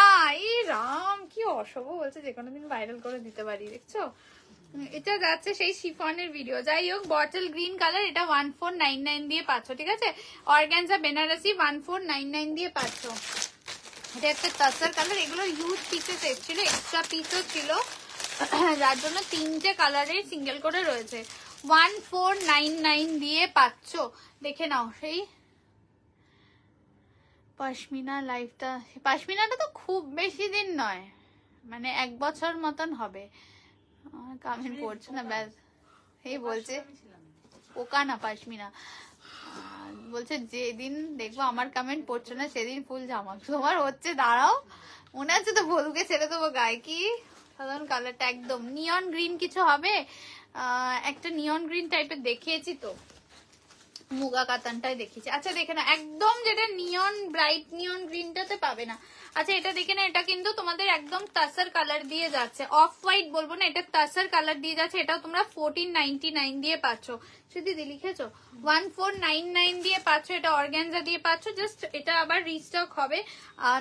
এই রাম, কি অশুভ বলছে, যে কোনো দিন ভাইরাল করে দিতে পারি, দেখছো? এটা যাচ্ছে সেই শিফনের ভিডিও। যাই হোক, বটল গ্রিন কালার, এটা 1499 দিয়ে পাচ্ছ, ঠিক আছে? অর্গানজা বেনারসি 1499 দিয়ে পাচ্ছ। এটা একটা তাসার কালার, এগুলো ইউজ পিসেস এসেছিল, এক্সট্রা পিসও ছিল, যার জন্য 3টে কালারের সিঙ্গেল করে রয়েছে। 1499 দিয়ে পাচ্ছ, দেখে নাও। সেই পশমিনা লাইফটা, পশমিনাটা তো খুব বেশি দিন নয়, মানে 1 বছর মতন হবে। কমেন্ট পড়ছে না, ব্যাস এই বলছে পোকা না পশমিনা, বলছে যেদিন দেখবো আমার কমেন্ট পড়ছে না সেদিন ফুল জামা তোমার হচ্ছে। দাঁড়াও, মনে আছে তো ভলুকে ছেড়ে দেবো গায়ে। কি সাধারণ কালারটা, একদম নিয়ন গ্রিন কিছু হবে, একটা নিয়ন গ্রিন টাইপের দেখিয়েছি তো, মুগা কাতানটাই দেখিয়েছি। আচ্ছা দেখে না, একদম যেটা নিয়ন ব্রাইট নিয়ন গ্রিনটাতে পাবে না। আচ্ছা এটা দেখে না, এটা কিন্তু তোমাদের একদম তাসার কালার দিয়ে যাচ্ছে, অফ হোয়াইট বলবো না, এটা তাসার কালার দিয়ে যাচ্ছে। এটাও তোমরা 1499 দিয়ে পাচ্ছ। দিদি লিখেছো 1499 দিয়ে পাচ্ছ, এটা অর্গানজা দিয়ে পাচ্ছ। জাস্ট এটা আবার রিস্টক হবে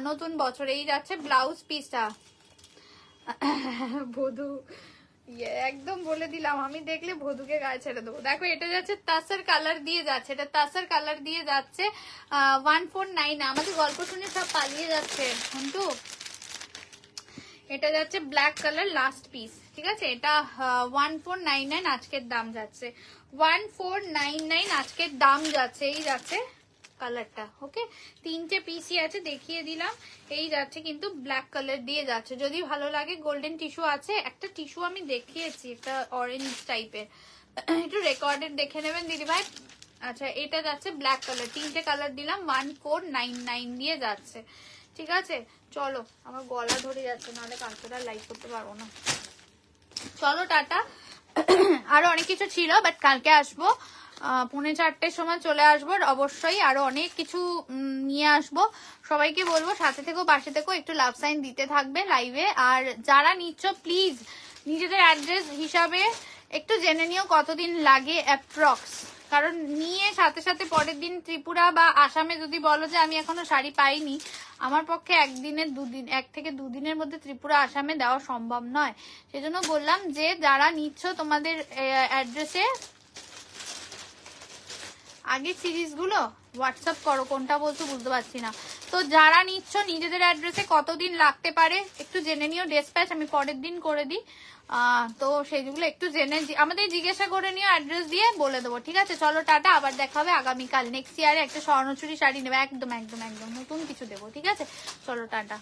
নতুন বছরে। এই যাচ্ছে ব্লাউজ পিসটা, বধু একদম বলে দিলাম, আমি দেখলে ভধুকে গায়ে ছেড়ে দেবো। দেখো এটা যাচ্ছে তাসার কালার দিয়ে যাচ্ছে, এটা তাসার কালার দিয়ে যাচ্ছে 1499। আমাদের গল্প শুনে সব পালিয়ে যাচ্ছে কিন্তু। এটা যাচ্ছে ব্ল্যাক কালার লাস্ট পিস, ঠিক আছে? এটা 1499 আজকের দাম যাচ্ছে, 1499 আজকের দাম যাচ্ছে। এই যাচ্ছে কালারটা, ওকে? 3টে পিসই আছে, দেখিয়ে দিলাম। এই যাচ্ছে কিন্তু ব্ল্যাক কালার দিয়ে যাচ্ছে। যদি ভালো লাগে গোল্ডেন টিস্যু আছে, একটা টিস্যু আমি দেখিয়েছি, একটা অরেঞ্জ টাইপের, একটু রেকর্ডেড দেখে নেবেন দিদি ভাই। আচ্ছা এটা যাচ্ছে ব্ল্যাক কালার, 3টে কালার দিলাম, 1499 দিয়ে যাচ্ছে, ঠিক আছে? চলো, আমার গলা ধরে যাচ্ছে, নাহলে কালকে আর লাইভ করতে পারবো না। চলো টাটা। আরো অনেক কিছু ছিল, বাট কালকে আসবো, 3:45 সময় চলে আসবো অবশ্যই। আরো অনেক কিছু নিয়ে আসবো, সবাইকে বলবো সাথে থেকো, পাশে থেকো, একটু লাভ সাইন দিতে থাকবে লাইভে। আর যারা নিচ্ছ প্লিজ নিজেদের অ্যাড্রেস হিসাবে একটু জেনে নিও কতদিন লাগে অ্যাপ্রক্স, কারণ নিয়ে সাথে সাথে পরের দিন ত্রিপুরা বা আসামে যদি বলো যে আমি এখনো শাড়ি পাইনি, আমার পক্ষে 1 থেকে 2 দিনের মধ্যে ত্রিপুরা আসামে দেওয়া সম্ভব নয়। সেজন্য বললাম যে যারা নিচ্ছ তোমাদের অ্যাড্রেসে আগে সিরিজগুলো হোয়াটসঅ্যাপ করো, কোনটা বলছো বুঝতে পারছি না। তো যারা নিচ্ছ নিজেদের অ্যাড্রেসে কতদিন লাগতে পারে একটু জেনে নিও, ডিসপ্যাচ আমি পরের দিন করে দিই। তো সেইগুলো একটু জেনে আমাদের জিজ্ঞাসা করে নিও, অ্যাড্রেস দিয়ে বলে দেবো, ঠিক আছে? চলো টাটা, আবার দেখা হবে আগামীকাল। নেক্সট ইয়ারে একটা স্বর্ণচুরি শাড়ি নেবে, একদম একদম একদম নতুন কিছু দেবো, ঠিক আছে? চলো টাটা।